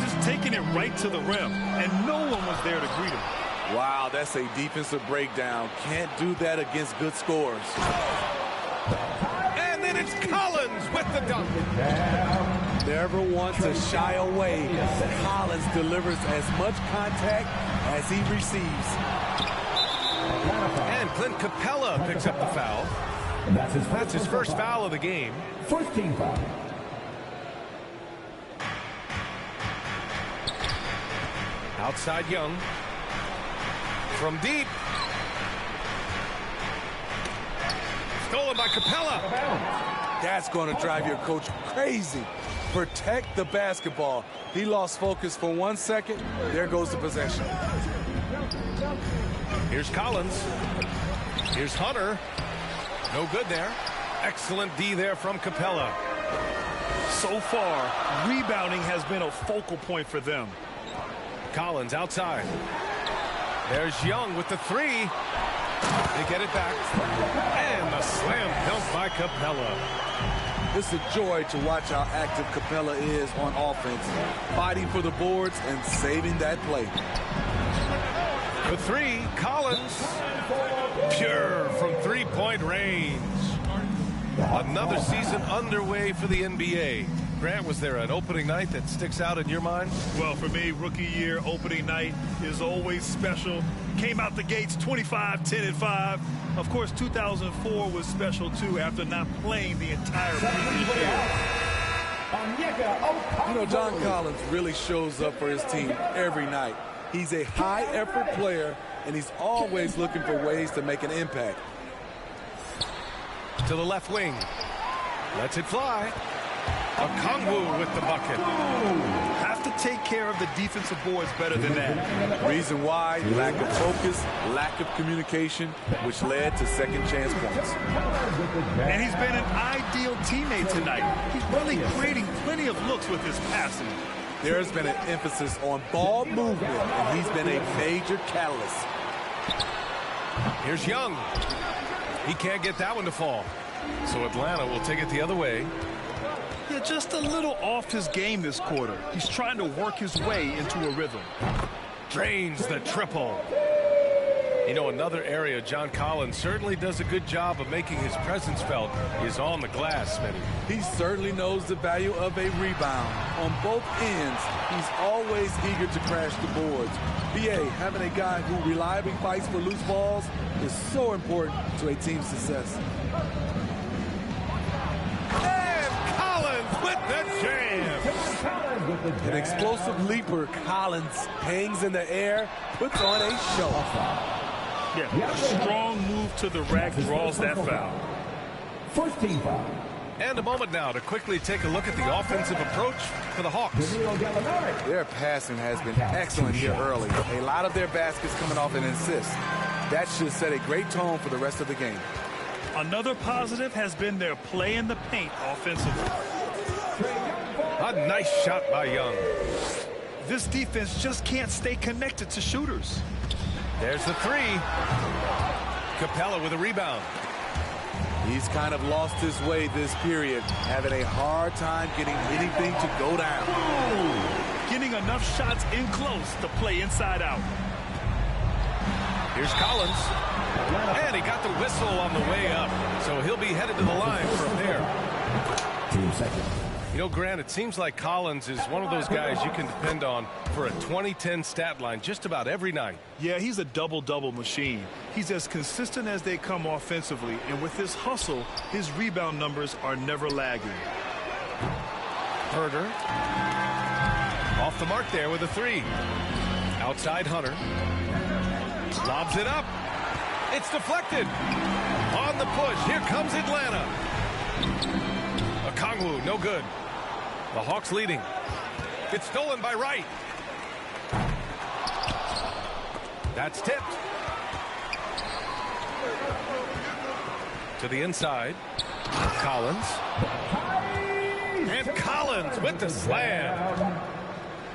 Just taking it right to the rim, and no one was there to greet him. Wow, that's a defensive breakdown. Can't do that against good scores. And then it's Collins with the dunk. Never wants to shy away. Collins delivers as much contact as he receives. And Clint Capella picks up the foul. That's his first foul of the game. First team foul. Outside Young. From deep. Stolen by Capella. That's going to drive your coach crazy. Protect the basketball. He lost focus for 1 second. There goes the possession. Here's Collins. Here's Hunter. No good there. Excellent D there from Capella. So far, rebounding has been a focal point for them. Collins outside. There's Young with the three. They get it back. And the slam dunk by Capella. It's a joy to watch how active Capella is on offense, fighting for the boards and saving that play. The three, Collins, pure from three-point range. Another season underway for the NBA. Grant, was there an opening night that sticks out in your mind? Well, for me, rookie year opening night is always special. Came out the gates 25, 10, and 5. Of course, 2004 was special, too, after not playing the entire previous year. You know, John Collins really shows up for his team every night. He's a high-effort player, and he's always looking for ways to make an impact. To the left wing. Lets it fly. Okongwu with the bucket. Have to take care of the defensive boards better than that. Reason why, lack of focus, lack of communication, which led to second chance points. And he's been an ideal teammate tonight. He's really creating plenty of looks with his passing. There's been an emphasis on ball movement, and he's been a major catalyst. Here's Young. He can't get that one to fall. So Atlanta will take it the other way. Yeah, just a little off his game this quarter. He's trying to work his way into a rhythm. Drains the triple. You know, another area John Collins certainly does a good job of making his presence felt is on the glass, Smitty. He certainly knows the value of a rebound. On both ends, he's always eager to crash the boards. BA, having a guy who reliably fights for loose balls is so important to a team's success. With the jam. An explosive leaper, Collins hangs in the air, puts on a show. Yeah, a strong move to the rack draws that foul. First team foul. And a moment now to quickly take a look at the offensive approach for the Hawks. Their passing has been excellent here early. A lot of their baskets coming off an assist. That should set a great tone for the rest of the game. Another positive has been their play in the paint offensively. A nice shot by Young. This defense just can't stay connected to shooters. There's the three. Capella with a rebound. He's kind of lost his way this period, having a hard time getting anything to go down. Getting enough shots in close to play inside out. Here's Collins. And he got the whistle on the way up, so he'll be headed to the line for a pair. Team second. You know, Grant, it seems like Collins is one of those guys you can depend on for a 2010 stat line just about every night. Yeah, he's a double-double machine. He's as consistent as they come offensively, and with his hustle, his rebound numbers are never lagging. Herder. Off the mark there with a three. Outside Hunter. Lobs it up. It's deflected. On the push. Here comes Atlanta. Okongwu, no good. The Hawks leading. It's stolen by Wright. That's tipped. To the inside. Collins. And Collins with the slam.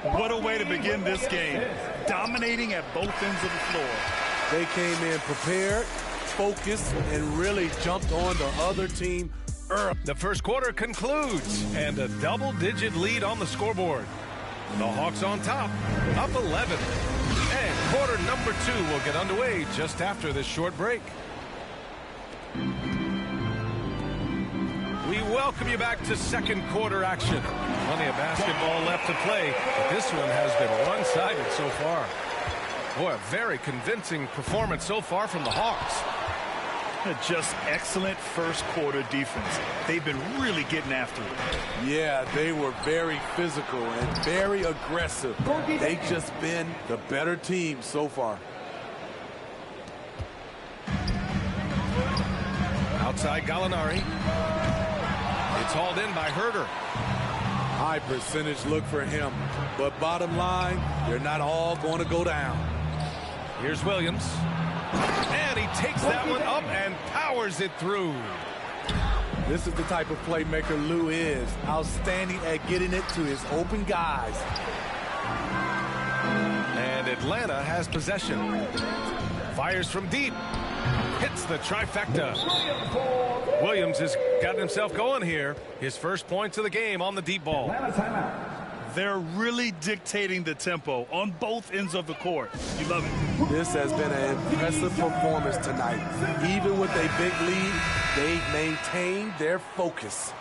What a way to begin this game. dominating at both ends of the floor. They came in prepared, focused, and really jumped on the other team early. The first quarter concludes, and a double-digit lead on the scoreboard. The Hawks on top, up 11. And quarter number 2 will get underway just after this short break. We welcome you back to second quarter action. Plenty of basketball left to play, but this one has been one-sided so far. Boy, a very convincing performance so far from the Hawks. Just excellent first quarter defense. They've been really getting after it. Yeah, they were very physical and very aggressive. They've just been the better team so far. Outside Gallinari. It's hauled in by Herter. High percentage look for him. But bottom line, they're not all going to go down. Here's Williams. And he takes that one up and powers it through. This is the type of playmaker Lou is. Outstanding at getting it to his open guys. And Atlanta has possession. Fires from deep. Hits the trifecta. Williams has gotten himself going here. His first points of the game on the deep ball. They're really dictating the tempo on both ends of the court. You love it. This has been an impressive performance tonight. Even with a big lead, they've maintained their focus.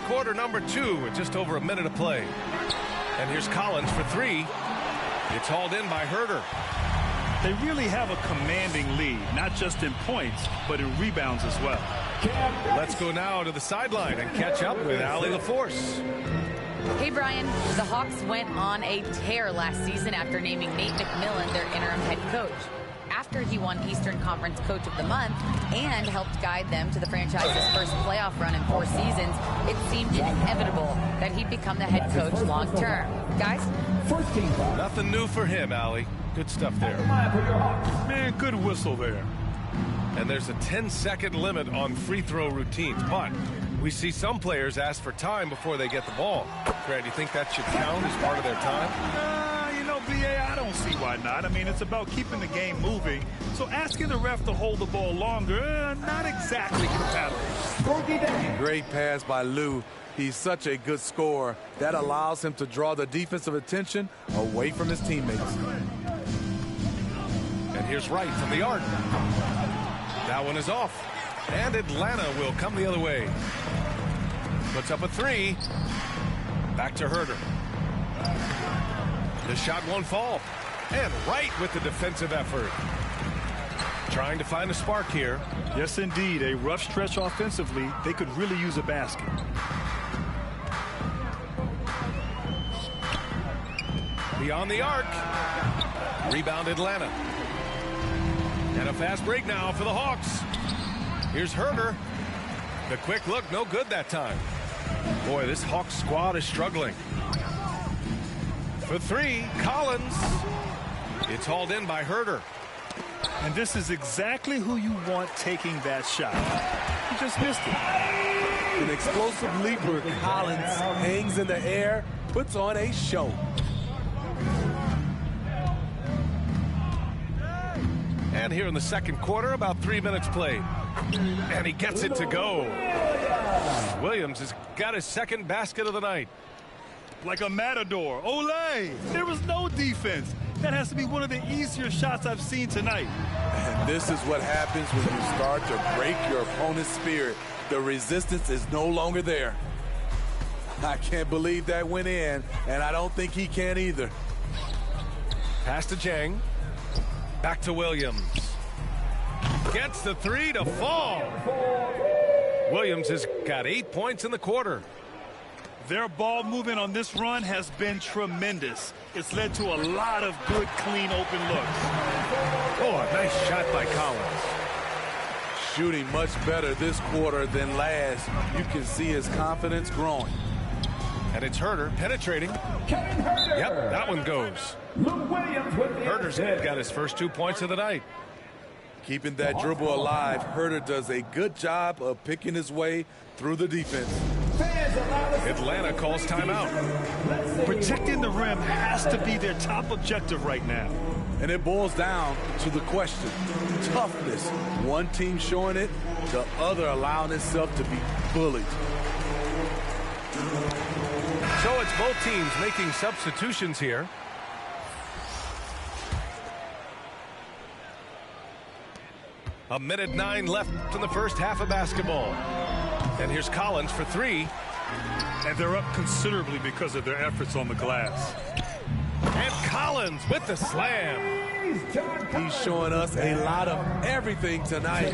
Quarter number 2 with just over a minute to play. And here's Collins for 3. It's hauled in by Herter. They really have a commanding lead, not just in points, but in rebounds as well. Let's go now to the sideline and catch up with Allie LaForce. Hey, Brian. The Hawks went on a tear last season after naming Nate McMillan their interim head coach. After he won Eastern Conference Coach of the Month and helped guide them to the franchise's first playoff run in 4 seasons, it seemed inevitable that he'd become the head coach long term. Guys? Nothing new for him, Allie. Good stuff there. Man, good whistle there. And there's a 10-second limit on free throw routines, but we see some players ask for time before they get the ball. Fred, do you think that should count as part of their time? You know, BA, I don't see why not. I mean, it's about keeping the game moving. So asking the ref to hold the ball longer, not exactly compatible. Great pass by Lou. He's such a good scorer. That allows him to draw the defensive attention away from his teammates. And here's Wright from the arc. That one is off. And Atlanta will come the other way. Puts up a 3. Back to Herter. The shot won't fall. And Wright with the defensive effort. Trying to find a spark here. Yes, indeed. A rough stretch offensively. They could really use a basket. Beyond the arc. Rebound Atlanta. And a fast break now for the Hawks. Here's Herter. The quick look, no good that time. Boy, this Hawks squad is struggling. For 3, Collins. It's hauled in by Herter. And this is exactly who you want taking that shot. He just missed it. An explosive leaper, Collins hangs in the air, puts on a show. And here in the second quarter, about 3 minutes played. And he gets it to go. Williams has got his second basket of the night. Like a matador. Olay! There was no defense. That has to be one of the easier shots I've seen tonight. And this is what happens when you start to break your opponent's spirit. The resistance is no longer there. I can't believe that went in, and I don't think he can either. Pass to Jang. Back to Williams. Gets the 3 to fall. Williams has got 8 points in the quarter. Their ball movement on this run has been tremendous. It's led to a lot of good, clean, open looks. Oh, a nice shot by Collins. Shooting much better this quarter than last. You can see his confidence growing. And it's Herter penetrating. Yep, that one goes. Herter's got his first 2 points of the night. Keeping that dribble alive, Herter does a good job of picking his way through the defense. Atlanta calls timeout. Protecting the rim has to be their top objective right now. And it boils down to the question. Toughness. One team showing it, the other allowing itself to be bullied. So it's both teams making substitutions here. A minute 9 left in the first half of basketball. And here's Collins for three. And they're up considerably because of their efforts on the glass. And Collins with the slam. He's showing us a lot of everything tonight.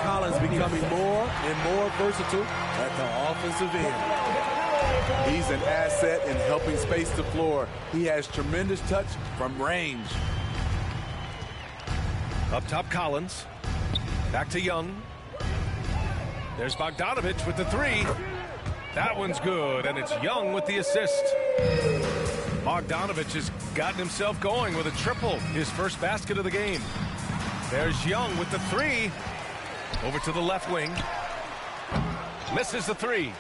Collins becoming more and more versatile at the offensive end. He's an asset in helping space the floor. He has tremendous touch from range. Up top, Collins. Back to Young. There's Bogdanovich with the three. That one's good, and it's Young with the assist. Bogdanovich has gotten himself going with a triple, his first basket of the game. There's Young with the three. Over to the left wing. Misses the three.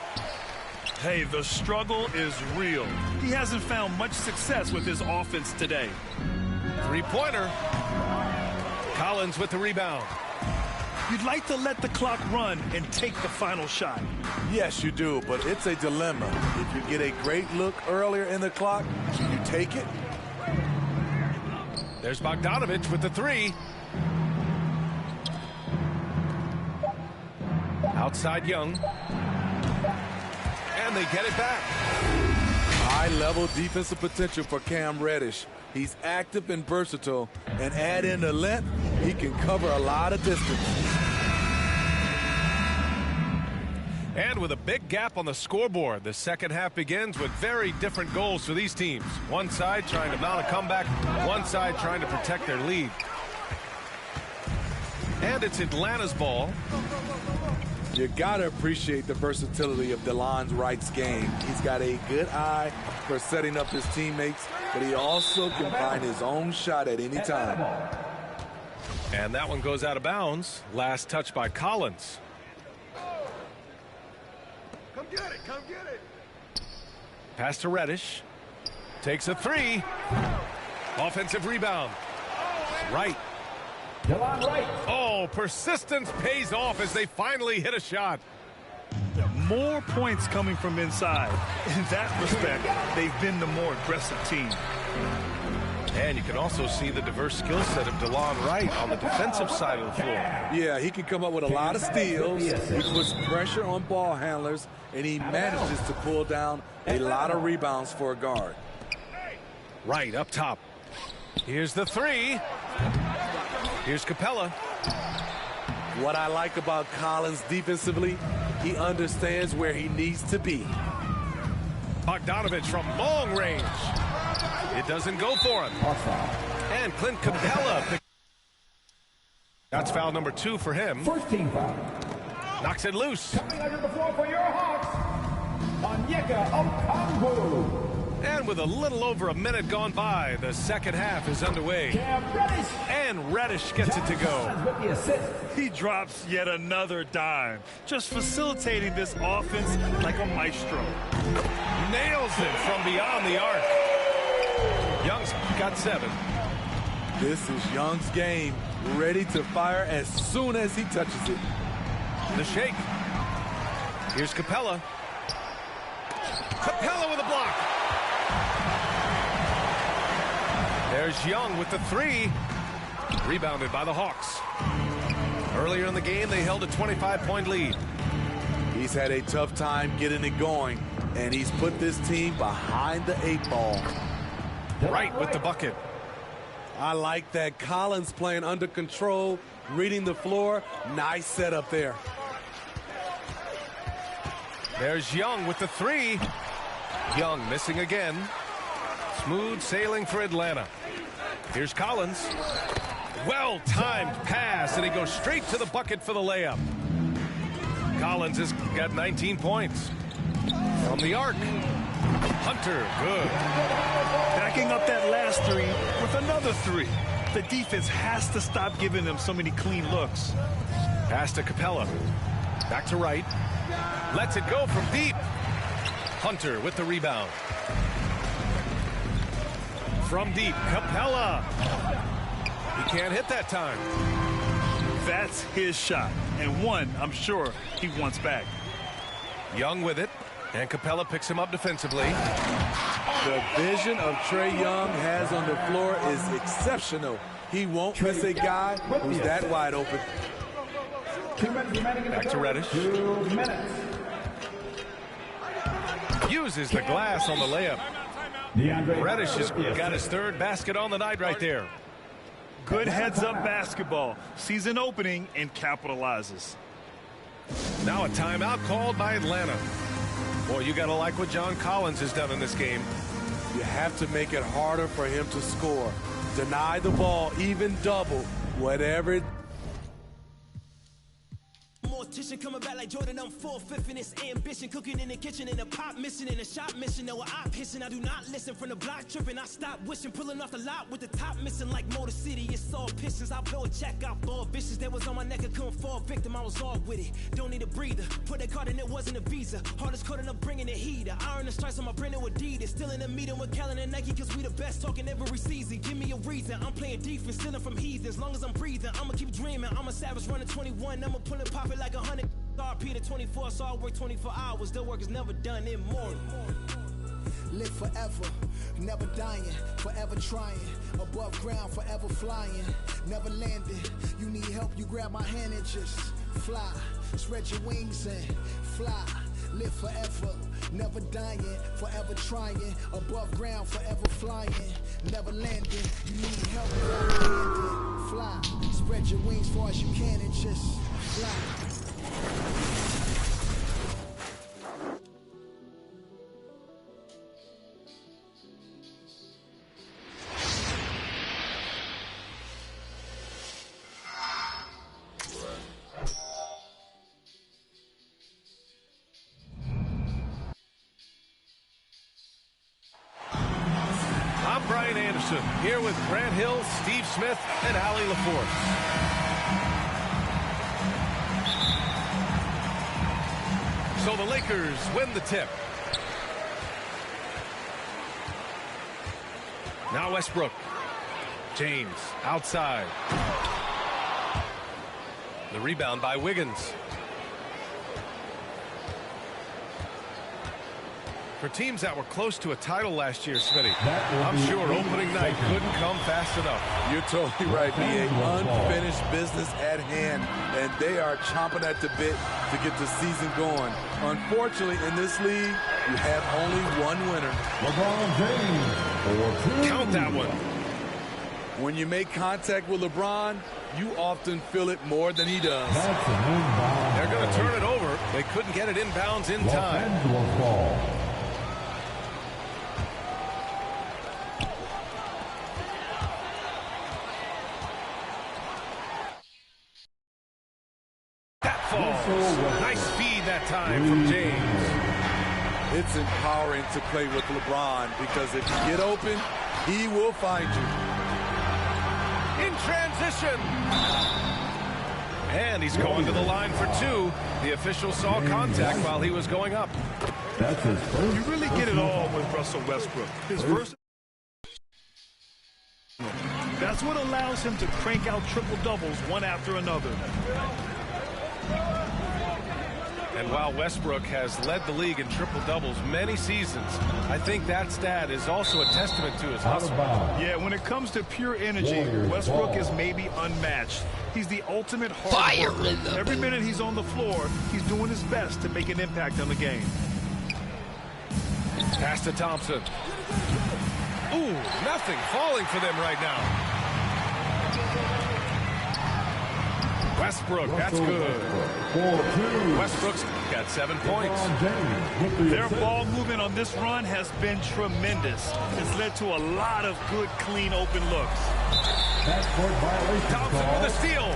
Hey, the struggle is real. He hasn't found much success with his offense today. Three-pointer. Collins with the rebound. You'd like to let the clock run and take the final shot. Yes, you do, but it's a dilemma. If you get a great look earlier in the clock, you take it. There's Bogdanovich with the three. Outside Young. And they get it back. High-level defensive potential for Cam Reddish. He's active and versatile, and add in the length, he can cover a lot of distance. And with a big gap on the scoreboard, the second half begins with very different goals for these teams. One side trying to mount a comeback, one side trying to protect their lead. And it's Atlanta's ball. You gotta appreciate the versatility of DeLon Wright's game. He's got a good eye for setting up his teammates, but he also can find his own shot at any time. And that one goes out of bounds. Last touch by Collins. Come get it, come get it. Pass to Reddish. Takes a three. Offensive rebound. Wright. Oh, persistence pays off as they finally hit a shot. More points coming from inside. In that respect, they've been the more aggressive team. And you can also see the diverse skill set of DeLon Wright on the defensive side of the floor. Yeah, he can come up with a lot of steals. He puts pressure on ball handlers, and he manages to pull down a lot of rebounds for a guard. Wright up top. Here's the three. Here's Capella. What I like about Collins defensively, he understands where he needs to be. Bogdanovich from long range. It doesn't go for him. And Clint Capella. That's foul number 2 for him. First team foul. Knocks it loose. Coming under the floor for your Hawks, Onyeka Okongwu. And with a little over a minute gone by, the second half is underway. And Reddish gets it to go. He drops yet another dime, just facilitating this offense like a maestro. Nails it from beyond the arc. Young's got 7. This is Young's game, ready to fire as soon as he touches it. The shake. Here's Capella. Capella with a block. There's Young with the 3. Rebounded by the Hawks. Earlier in the game, they held a 25-point lead. He's had a tough time getting it going, and he's put this team behind the 8 ball. Right with the bucket. I like that. Collins playing under control, reading the floor. Nice setup there. There's Young with the 3. Young missing again. Smooth sailing for Atlanta. Here's Collins. Well-timed pass, and he goes straight to the bucket for the layup. Collins has got 19 points. From the arc. Hunter, good. Backing up that last 3 with another 3. The defense has to stop giving them so many clean looks. Pass to Capella. Back to Wright. Lets it go from deep. Hunter with the rebound. From deep, Capella. He can't hit that time. That's his shot, and one I'm sure he wants back. Young with it, and Capella picks him up defensively. The vision of Trae Young has on the floor is exceptional. He won't miss a guy who's that wide open. Back to Reddish. Uses the glass on the layup. Reddish has got his third basket on the night right there. Good heads-up basketball. Sees an opening and capitalizes. Now a timeout called by Atlanta. Boy, you got to like what John Collins has done in this game. You have to make it harder for him to score. Deny the ball, even double, whatever. Mortician coming back like Jordan, I'm 4/5 in this ambition. Cooking in the kitchen and a pop missing and a shot missing. No, I pissing, I do not listen. From the block tripping, I stop wishing. Pulling off the lot with the top missing like Motor City. It's all Pistons, I blow a check out ball vicious. That was on my neck, I couldn't fall victim, I was all with it. Don't need a breather, put that card in, it wasn't a visa. Hardest card up bringing the heater. Iron the stripes on my brand new Adidas. Still in a meeting with Kellen and Nike, cause we the best talking every season. Give me a reason, I'm playing defense, stealing from heathens. As long as I'm breathing, I'ma keep dreaming. I'm a savage running 21, I'ma pull it, pop it like 100. RP to 24, so I work 24 hours. The work is never done, immortal. Live forever, never dying, forever trying. Above ground, forever flying, never landing. You need help, you grab my hand and just fly. Spread your wings and fly. Live forever, never dying, forever trying. Above ground, forever flying, never landing. You need help, grab my hand and fly. Spread your wings far as you can and just fly. I'm Brian Anderson, here with Grant Hill, Steve Smith, and Allie LaForce. So the Lakers win the tip. Now Westbrook. James outside. The rebound by Wiggins. For teams that were close to a title last year, Smitty, I'm sure opening night couldn't come fast enough. You're totally right, B.A. Unfinished business at hand, and they are chomping at the bit to get the season going. Unfortunately, in this league, you have only one winner. LeBron James. Count that one. When you make contact with LeBron, you often feel it more than he does. They're going to turn it over. They couldn't get it inbounds in time. Nice feed that time from James. It's empowering to play with LeBron because if you get open, he will find you. In transition. And he's going to the line for two. The official saw contact while he was going up. That's his first. You really get it all with Russell Westbrook. His versatility. That's what allows him to crank out triple-doubles one after another. And while Westbrook has led the league in triple-doubles many seasons, I think that stat is also a testament to his hustle. Yeah, when it comes to pure energy, Westbrook is maybe unmatched. He's the ultimate hard worker. Every minute he's on the floor, he's doing his best to make an impact on the game. Pass to Thompson. Ooh, nothing falling for them right now. Westbrook, that's good. Westbrook's got 7 points. Their ball movement on this run has been tremendous. It's led to a lot of good, clean, open looks. Thompson with a steal.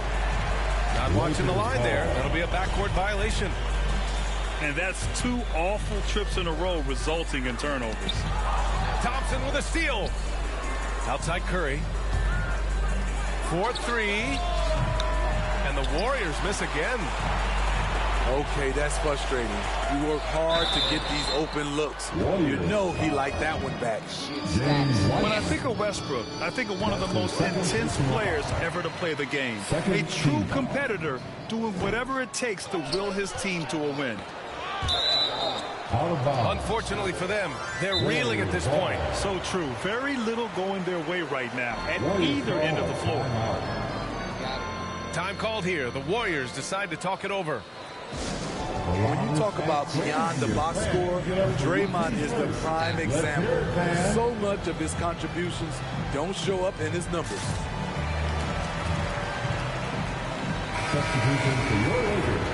Not watching the line there. That'll be a backcourt violation. And that's 2 awful trips in a row resulting in turnovers. Thompson with a steal. Outside Curry. 4-3. And the Warriors miss again. Okay, that's frustrating. You work hard to get these open looks. You know he liked that one back. When I think of Westbrook, I think of one of the most intense players ever to play the game. A true competitor doing whatever it takes to will his team to a win. Unfortunately for them, they're reeling at this point. So true. Very little going their way right now at either end of the floor. Time called here. The Warriors decide to talk it over. When you talk about beyond the box score, Draymond is the prime example. So much of his contributions don't show up in his numbers. Substitution for your Lakers.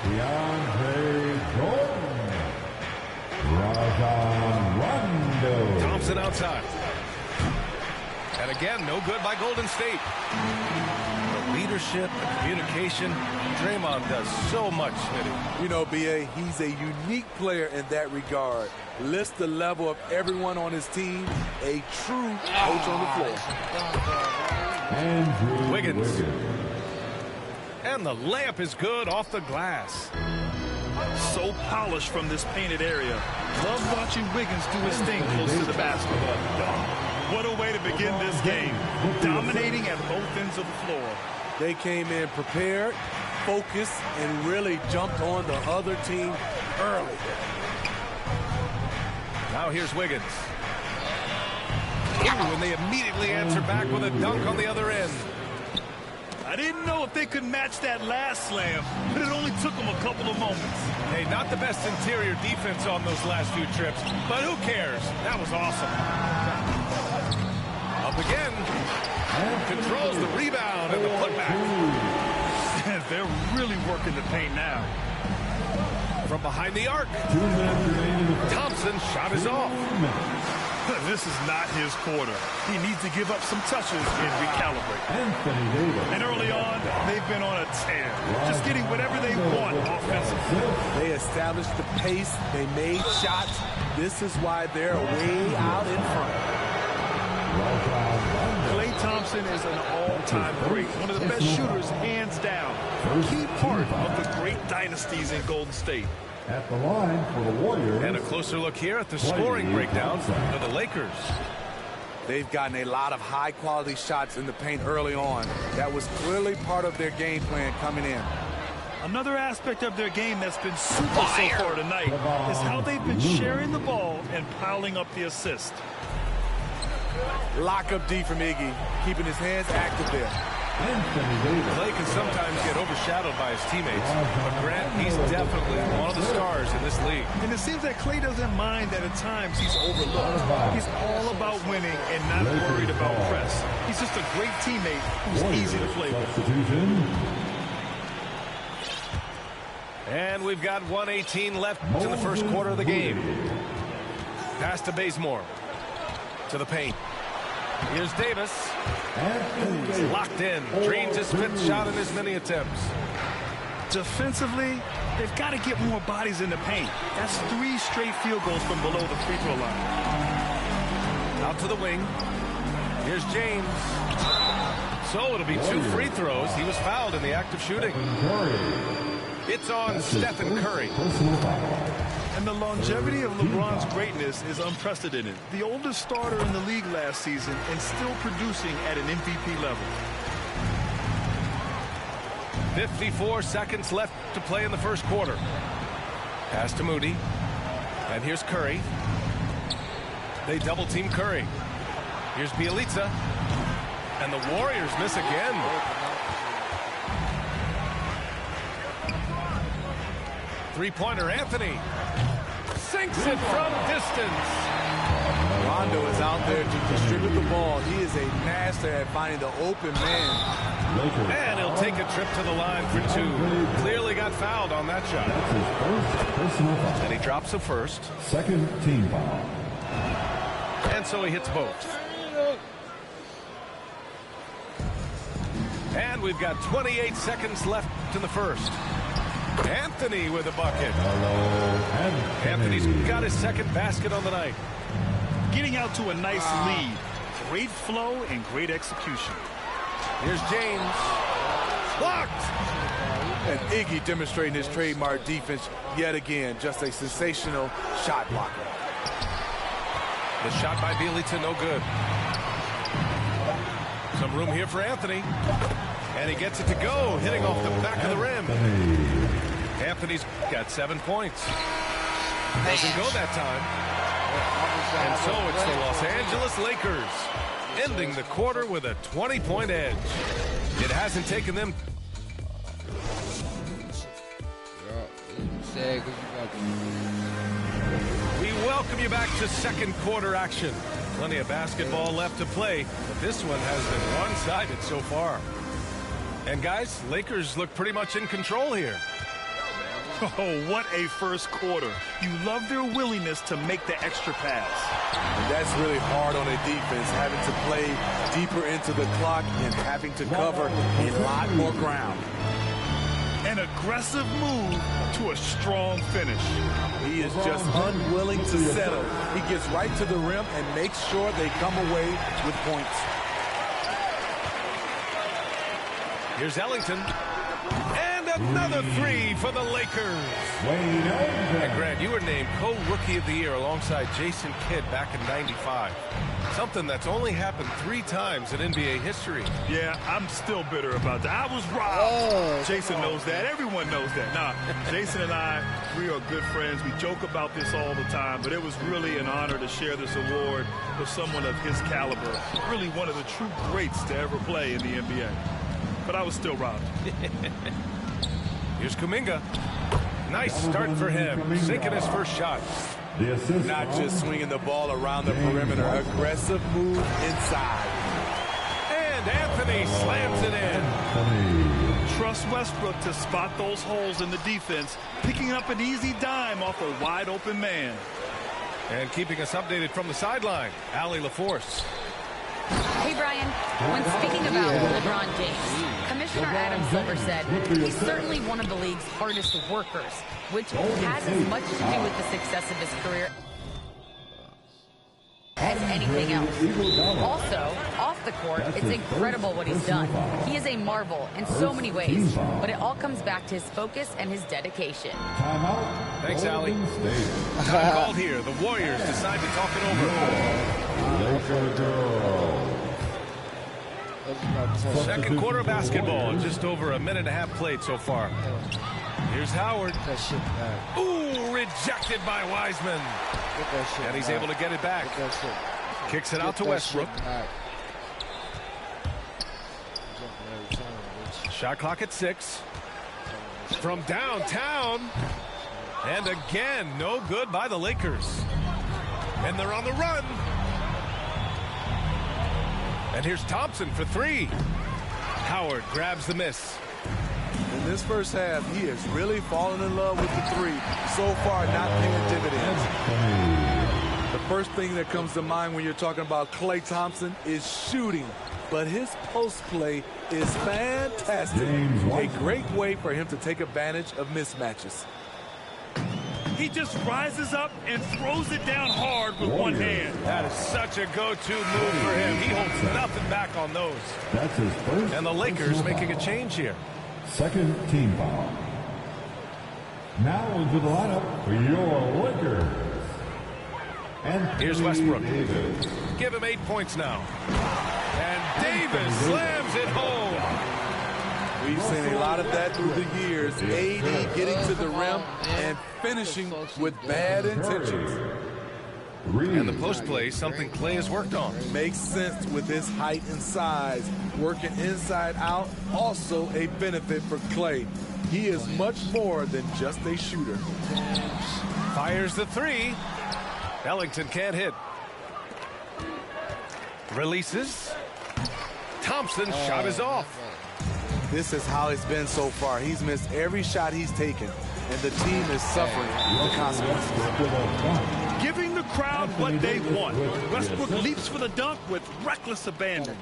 DeAndre Jordan. Rajon Rondo. Thompson outside. And again, no good by Golden State. The leadership, the communication, Draymond does so much, Smitty. You know, B.A., he's a unique player in that regard. Lifts the level of everyone on his team. A true coach on the floor. Andrew Wiggins. And the layup is good off the glass. So polished from this painted area. Love watching Wiggins do his thing close to the basket. What a way to begin this game. Dominating at both ends of the floor. They came in prepared, focused, and really jumped on the other team early. Now here's Wiggins. Ooh, and they immediately answer back with a dunk on the other end. I didn't know if they could match that last slam, but it only took them a couple of moments. Hey, not the best interior defense on those last few trips, but who cares? That was awesome. Up again. Controls the rebound and the putback. They're really working the paint now. From behind the arc. Thompson's shot is off. This is not his quarter. He needs to give up some touches and recalibrate. And early on, they've been on a tear. Just getting whatever they want offensively. They established the pace. They made shots. This is why they're way out in front. Klay Thompson is an all-time great. One of the best shooters, hands down. Key part of the great dynasties in Golden State. At the line for the Warriors. And a closer look here at the scoring breakdown for the Lakers. They've gotten a lot of high-quality shots in the paint early on. That was clearly part of their game plan coming in. Another aspect of their game that's been super so far tonight is how they've been sharing the ball and piling up the assist. Lock-up D from Iggy, keeping his hands active there. Klay can sometimes get overshadowed by his teammates, but Grant, he's definitely one of the stars in this league. And it seems that Klay doesn't mind that at times he's overlooked. He's all about winning and not worried about press. He's just a great teammate who's easy to play with. And we've got 1:18 left in the first quarter of the game. Pass to Bazemore. To the paint. Here's Davis. He's locked in. Drains his fifth shot in as many attempts. Defensively, they've got to get more bodies in the paint. That's 3 straight field goals from below the free throw line. Out to the wing. Here's James. So it'll be 2 free throws. He was fouled in the act of shooting. It's on Stephen Curry. And the longevity of LeBron's greatness is unprecedented. The oldest starter in the league last season and still producing at an MVP level. 54 seconds left to play in the first quarter. Pass to Moody. And here's Curry. They double team Curry. Here's Bielitsa. And the Warriors miss again. Three-pointer, Anthony. Sinks it from distance. Rondo is out there to distribute the ball. He is a master at finding the open man. And he'll take a trip to the line for 2. Clearly got fouled on that shot. And he drops the first. Second team foul. And so he hits both. And we've got 28 seconds left in the first. Anthony with a bucket. Anthony's got his second basket on the night. Getting out to a nice lead. Great flow and great execution. Here's James. Blocked. And Iggy demonstrating his trademark defense yet again. Just a sensational shot blocker. The shot by Bielitsa, no good. Some room here for Anthony. And he gets it to go, hitting off the back of the rim. Anthony's got 7 points. Doesn't go that time. And so it's the Los Angeles Lakers ending the quarter with a 20-point edge. It hasn't taken them. We welcome you back to second quarter action. Plenty of basketball left to play, but this one has been one-sided so far. And guys, Lakers look pretty much in control here. Oh, what a first quarter. You love their willingness to make the extra pass. And that's really hard on a defense, having to play deeper into the clock and having to cover a lot more ground. An aggressive move to a strong finish. He is just unwilling to settle. He gets right to the rim and makes sure they come away with points. Here's Ellington. And another three for the Lakers. And Grant, you were named co-rookie of the year alongside Jason Kidd back in '95. Something that's only happened 3 times in NBA history. Yeah, I'm still bitter about that. I was robbed. Jason knows that. Everyone knows that. Nah, Jason and I, we are good friends. We joke about this all the time, but it was really an honor to share this award with someone of his caliber. Really one of the true greats to ever play in the NBA. But I was still robbed. Here's Kuminga. Nice start for him. Sinking his first shot. Not just swinging the ball around the perimeter. Aggressive move inside. And Anthony slams it in. Trust Westbrook to spot those holes in the defense, picking up an easy dime off a wide open man. And keeping us updated from the sideline, Allie LaForce. Hey, Brian, when speaking about LeBron James, Commissioner Adam Silver said he's certainly one of the league's hardest workers, which has as much to do with the success of his career as anything else. Also, off the court, it's incredible what he's done. He is a marvel in so many ways, but it all comes back to his focus and his dedication. Thanks, Allie. Time called here. The Warriors decide to talk it over. Second quarter basketball, just over a minute and a half played so far. Here's Howard. Ooh, rejected by Wiseman. And he's able to get it back. Kicks it out to Westbrook. Shot clock at 6. From downtown. And again, no good by the Lakers. And they're on the run. And here's Thompson for 3. Howard grabs the miss. In this first half, he has really fallen in love with the 3. So far, not paying dividends. The first thing that comes to mind when you're talking about Klay Thompson is shooting. But his post play is fantastic. A great way for him to take advantage of mismatches. He just rises up and throws it down hard with one hand. That is such a go-to move for him. He holds nothing back on those. That's his first. And the Lakers making a change here. Second team foul. Now into the lineup for your Lakers. And here's Westbrook. Give him 8 points now. And Davis slams it home. We've seen a lot of that through the years. AD getting to the rim and finishing with bad intentions. And the post play, something Klay has worked on. Makes sense with his height and size. Working inside out, also a benefit for Klay. He is much more than just a shooter. Fires the 3. Ellington can't hit. Releases. Thompson's shot is off. This is how it's been so far. He's missed every shot he's taken, and the team is suffering the consequences. Giving the crowd what they want. Westbrook leaps for the dunk with reckless abandon.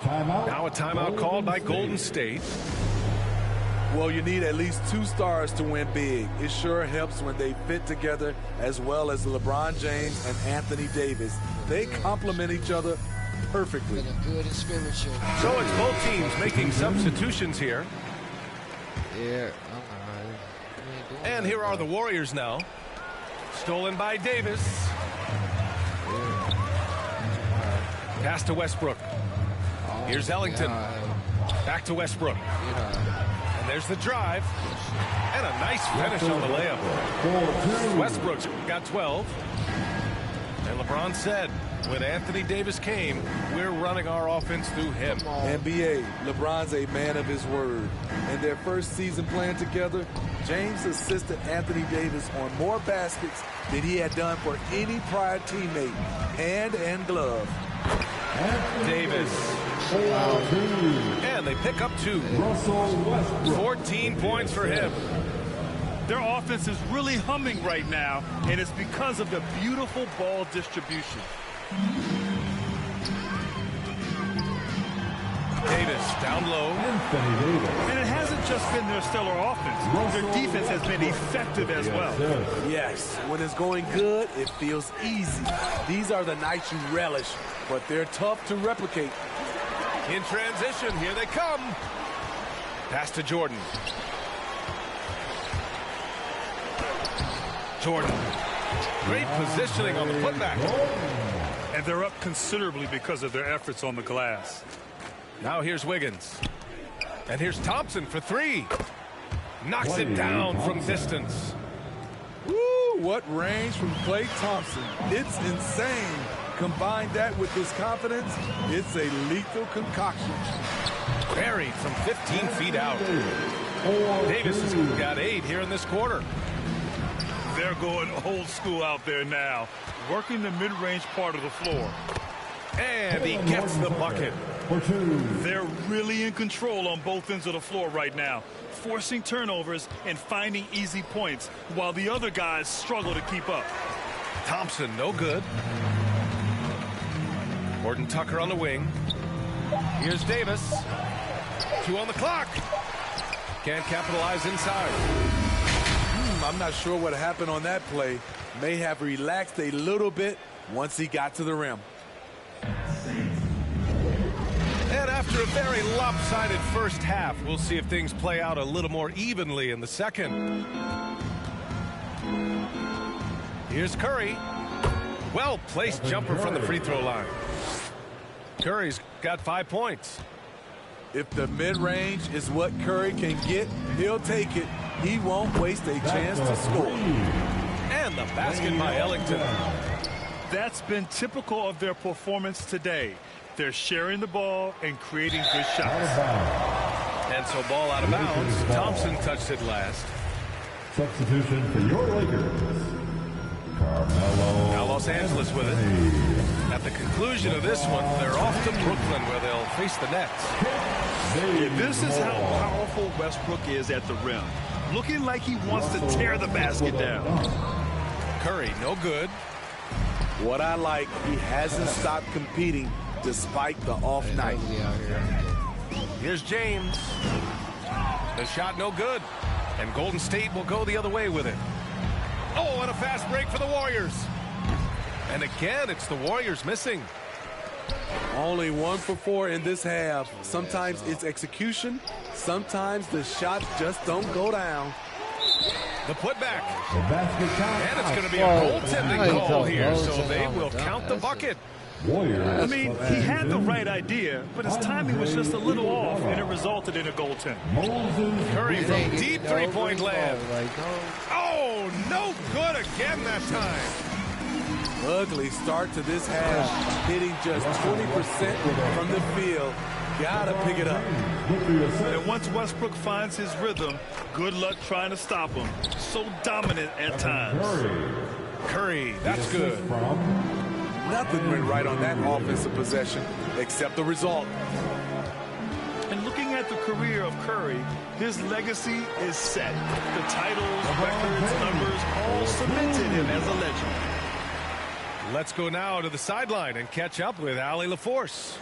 Now a timeout called by Golden State. Well, you need at least 2 stars to win big. It sure helps when they fit together, as well as LeBron James and Anthony Davis. They complement each other perfectly. So it's both teams making substitutions here. Yeah. And here are the Warriors now. Stolen by Davis. Pass to Westbrook. Here's Ellington. Back to Westbrook. And there's the drive. And a nice finish on the layup. Westbrook's got 12. And LeBron said, when Anthony Davis came, we're running our offense through him. NBA, LeBron's a man of his word. In their first season playing together, James assisted Anthony Davis on more baskets than he had done for any prior teammate, hand and glove. Davis. And they pick up 2. 14 points for him. Their offense is really humming right now, and it's because of the beautiful ball distribution. Davis down low. And it hasn't just been their stellar offense. Their defense has been effective as well. Yes, when it's going good, it feels easy. These are the nights you relish, but they're tough to replicate. In transition, here they come. Pass to Jordan. Jordan. Great positioning on the putback. And they're up considerably because of their efforts on the glass. Now here's Wiggins. And here's Thompson for 3. Knocks it down from distance. Woo, what range from Klay Thompson. It's insane. Combine that with his confidence, it's a lethal concoction. Buried from 15 feet out. Davis has got 8 here in this quarter. They're going old school out there now, working the mid-range part of the floor. And he gets the bucket. They're really in control on both ends of the floor right now, forcing turnovers and finding easy points while the other guys struggle to keep up. Thompson, no good. Gordon Tucker on the wing. Here's Davis. 2 on the clock. Can't capitalize inside. I'm not sure what happened on that play. May have relaxed a little bit once he got to the rim. And after a very lopsided first half, we'll see if things play out a little more evenly in the second. Here's Curry. Well-placed jumper from the free throw line. Curry's got 5 points. If the mid-range is what Curry can get, he'll take it. He won't waste a chance to score. And the basket by Ellington. That's been typical of their performance today. They're sharing the ball and creating good shots. And so ball out of bounds. Thompson touched it last. Substitution for your Lakers. Carmelo. Now Los Angeles with it. At the conclusion of this one, they're off to Brooklyn where they'll face the Nets. This is how powerful Westbrook is at the rim. Looking like he wants to tear the basket down. Curry, no good. What I like, he hasn't stopped competing despite the off night. Here's James. The shot no good. And Golden State will go the other way with it. Oh, and a fast break for the Warriors. And again, it's the Warriors missing. Only 1 for 4 in this half. Sometimes it's execution. Sometimes the shots just don't go down. The putback. And it's going to be a goaltending call here, so they will count the bucket. I mean, he had the right idea, but his timing was just a little off, and it resulted in a goaltend. Curry from deep three-point land. Oh, no good again that time. Ugly start to this half, hitting just 20% from the field. Gotta pick it up. And once Westbrook finds his rhythm, good luck trying to stop him. So dominant at times. Curry, that's good. Nothing went right on that offensive possession except the result. And looking at the career of Curry, his legacy is set. The titles, records, numbers, all cemented him as a legend. Let's go now to the sideline and catch up with Allie LaForce.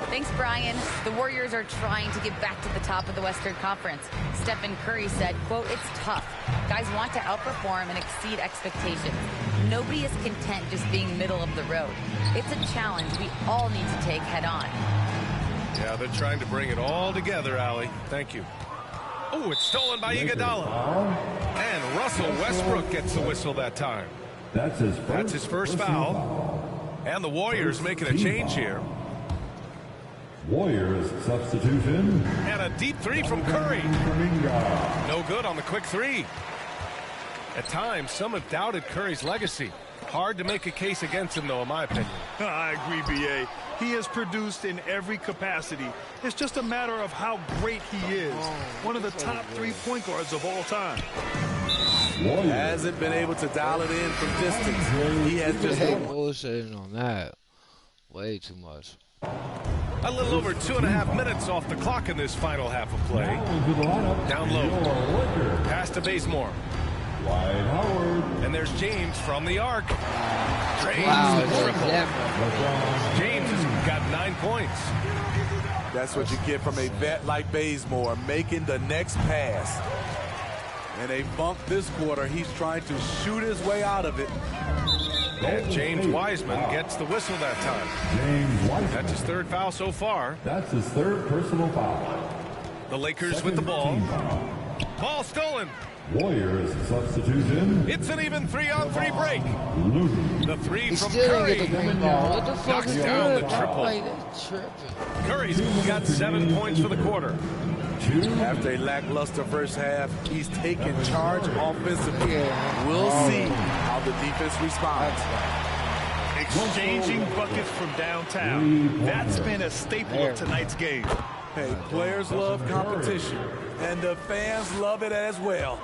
Thanks, Brian. The Warriors are trying to get back to the top of the Western Conference. Stephen Curry said, quote, "It's tough. Guys want to outperform and exceed expectations. Nobody is content just being middle of the road. It's a challenge we all need to take head on." Yeah, they're trying to bring it all together, Allie. Thank you. Oh, it's stolen by Iguodala. And Russell Westbrook gets the whistle that time. That's his first foul. And the Warriors making a change here. Warriors substitution. And a deep three from Curry. No good on the quick three. At times, some have doubted Curry's legacy. Hard to make a case against him, though, in my opinion. I agree, B.A. He has produced in every capacity. It's just a matter of how great he is. One of the top 3 point guards of all time. Hasn't been able to dial it in from distance. He has just been bullshitting on that. Way too much. A little over 2.5 minutes off the clock in this final half of play. Down low. Pass to Bazemore. And there's James from the arc. Drains the triple. James has got 9 points. That's what you get from a vet like Bazemore, making the next pass. And a bump this quarter, he's trying to shoot his way out of it. And James Wiseman gets the whistle that time. James Wiseman. That's his 3rd foul so far. That's his 3rd personal foul. The Lakers with the ball. Ball stolen. Warriors substitution. It's an even 3-on-3 break. The three from Still Curry. get the green ball. What the fuck Knocks is down the that? triple. Like, that's tripping. Curry's got 7 points for the quarter. After a lackluster first half, he's taking charge offensively. We'll see how the defense responds. Exchanging buckets from downtown. That's been a staple of tonight's game. Hey, players love competition, and the fans love it as well.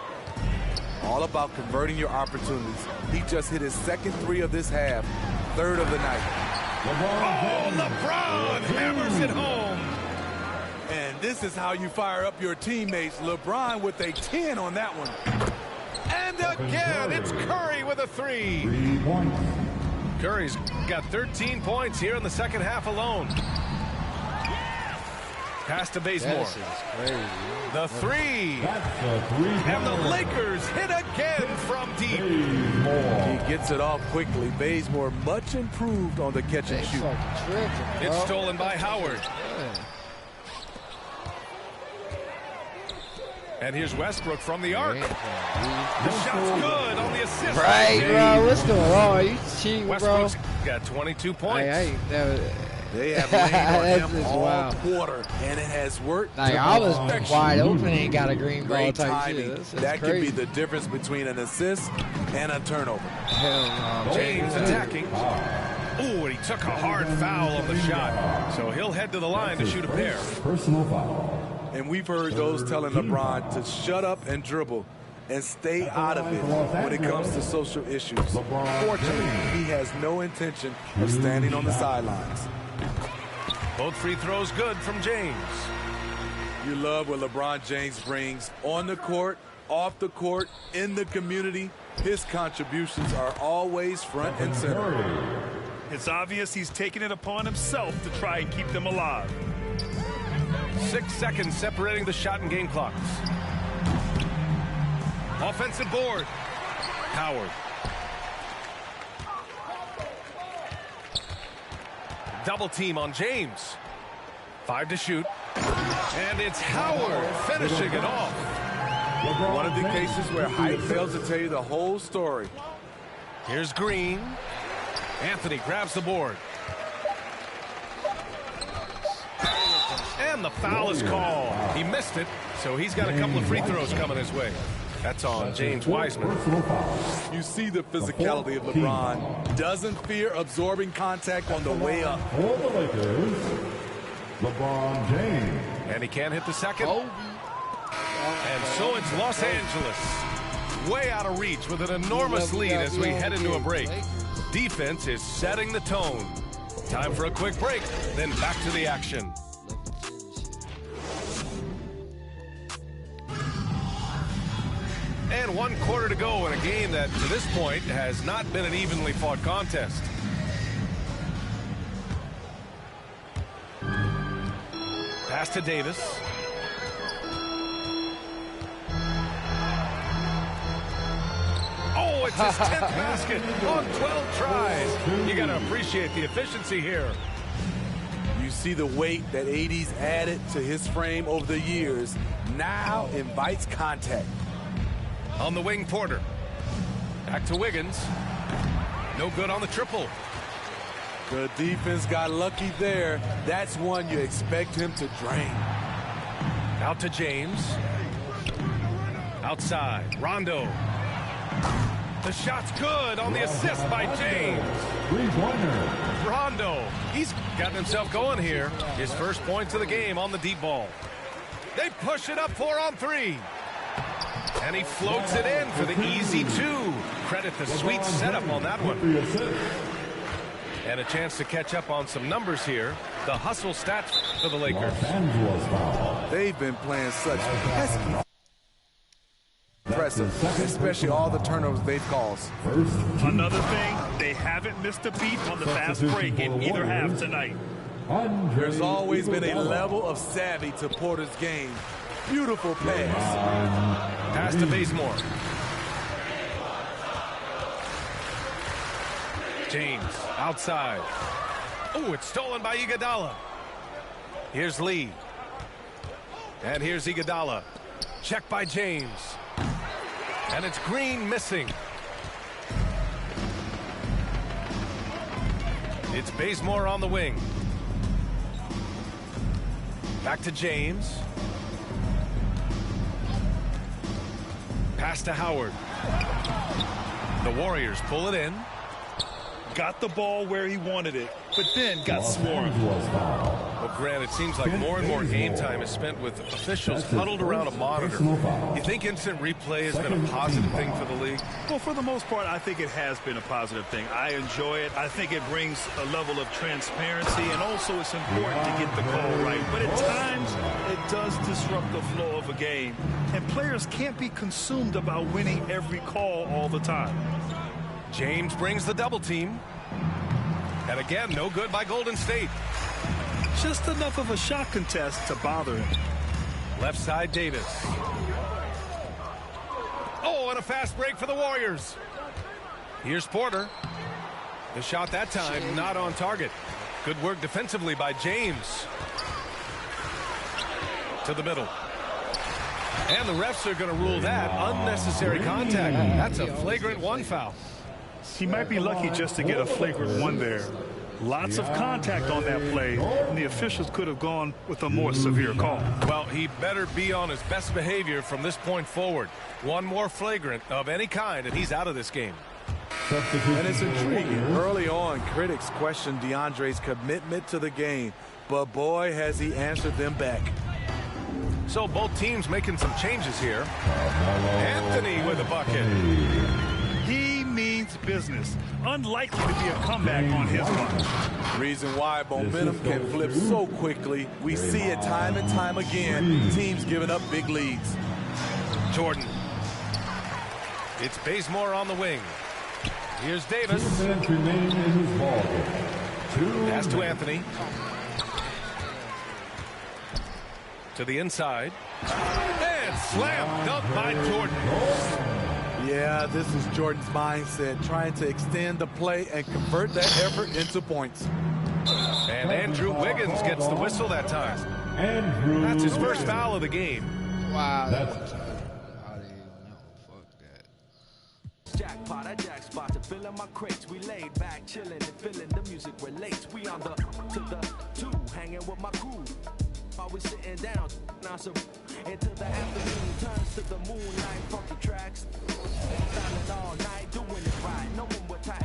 All about converting your opportunities. He just hit his 2nd 3 of this half, 3rd of the night. LeBron hammers it home. And this is how you fire up your teammates. LeBron with a 10 on that one. And again, it's Curry with a 3. 3 points. Curry's got 13 points here in the 2nd half alone. Pass to Bazemore. The 3. That's a 3. And the Lakers hit again from deep. He gets it off quickly. Bazemore much improved on the catch and shoot. It's stolen by Howard. And here's Westbrook from the arc. The shot's good on the assist. Right, bro. What's going on? Are you cheating, bro? Westbrook's got 22 points. They have laid on him all quarter, and it has worked. Like, I was wide open and got a green ball Great type timing. shit. That could be the difference between an assist and a turnover. Hell no. James attacking. Ooh, and he took a hard foul on the shot. So he'll head to the line to shoot a pair. Personal foul. And we've heard those telling LeBron to shut up and dribble and stay out of it when it comes to social issues. Fortunately, he has no intention of standing on the sidelines. Both free throws good from James. You love what LeBron James brings on the court, off the court, in the community. His contributions are always front and center. It's obvious he's taking it upon himself to try and keep them alive. 6 seconds separating the shot and game clocks. Offensive board. Howard. Double team on James. 5 to shoot. And it's Howard finishing it off. One of the cases where height fails to tell you the whole story. Here's Green. Anthony grabs the board. And the foul is called. He missed it, so he's got a couple of free throws coming his way. That's on James Wiseman. You see the physicality of LeBron. Doesn't fear absorbing contact on the way up. For the Lakers, LeBron James. And he can't hit the second. And so it's Los Angeles. Way out of reach with an enormous lead as we head into a break. Defense is setting the tone. Time for a quick break, then back to the action. And 1 quarter to go in a game that, to this point, has not been an evenly fought contest. Pass to Davis. Oh, it's his 10th basket on 12 tries. You got to appreciate the efficiency here. You see the weight that AD's added to his frame over the years. Now invites contact. On the wing, Porter. Back to Wiggins. No good on the triple. The defense got lucky there. That's one you expect him to drain. Out to James. Outside, Rondo. The shot's good on the assist by James. Rondo, he's gotten himself going here. His first points of the game on the deep ball. They push it up 4 on 3. And he floats it in for the easy 2. Credit the sweet setup on that one. And a chance to catch up on some numbers here. The hustle stats for the Lakers. They've been playing such pesky. Impressive, especially all the turnovers they've caused. Another thing, they haven't missed a beat on the fast break in either half tonight. There's always been a level of savvy to Porter's game. Beautiful pass. Pass to Bazemore. James outside. Oh, it's stolen by Iguodala. Here's Lee. And here's Iguodala. Check by James. And it's Green missing. It's Bazemore on the wing. Back to James. Pass to Howard. The Warriors pull it in. Got the ball where he wanted it, but then got swarmed. Well, Grant, it seems like more and more game time is spent with officials huddled around a monitor. You think instant replay has been a positive thing for the league? Well, for the most part, I think it has been a positive thing. I enjoy it. I think it brings a level of transparency, and also it's important to get the call right. But at times, it does disrupt the flow of a game, and players can't be consumed about winning every call all the time. James brings the double team. And again, no good by Golden State. Just enough of a shot contest to bother him. Left side, Davis. Oh, and a fast break for the Warriors. Here's Porter. The shot that time not on target. Good work defensively by James. To the middle. And the refs are going to rule that unnecessary contact. That's a flagrant 1 foul. He might be lucky just to get a flagrant 1 there. Lots of contact on that play, and the officials could have gone with a more severe call. Well, he better be on his best behavior from this point forward. One more flagrant of any kind, and he's out of this game. And it's intriguing. Early on, critics questioned DeAndre's commitment to the game, but boy, has he answered them back. So both teams making some changes here. Anthony with a bucket. He means business. Unlikely to be a comeback on his part. Reason why momentum can flip so quickly. We see it time and time again. Teams giving up big leads. Jordan. It's Bazemore on the wing. Here's Davis. Pass to Anthony. To the inside. And slam dunk by Jordan. Yeah, this is Jordan's mindset, trying to extend the play and convert that effort into points. And Andrew Wiggins gets the whistle that time. That's his first foul of the game. Wow. Jackpot, I jackspot to fill in my crates. We laid back, chilling and feeling the music relates. We on the to the 2, hanging with my crew. Always sitting down, now some until the afternoon turns to the moonlight. Funky tracks, styling all night, doing it right. No one would tie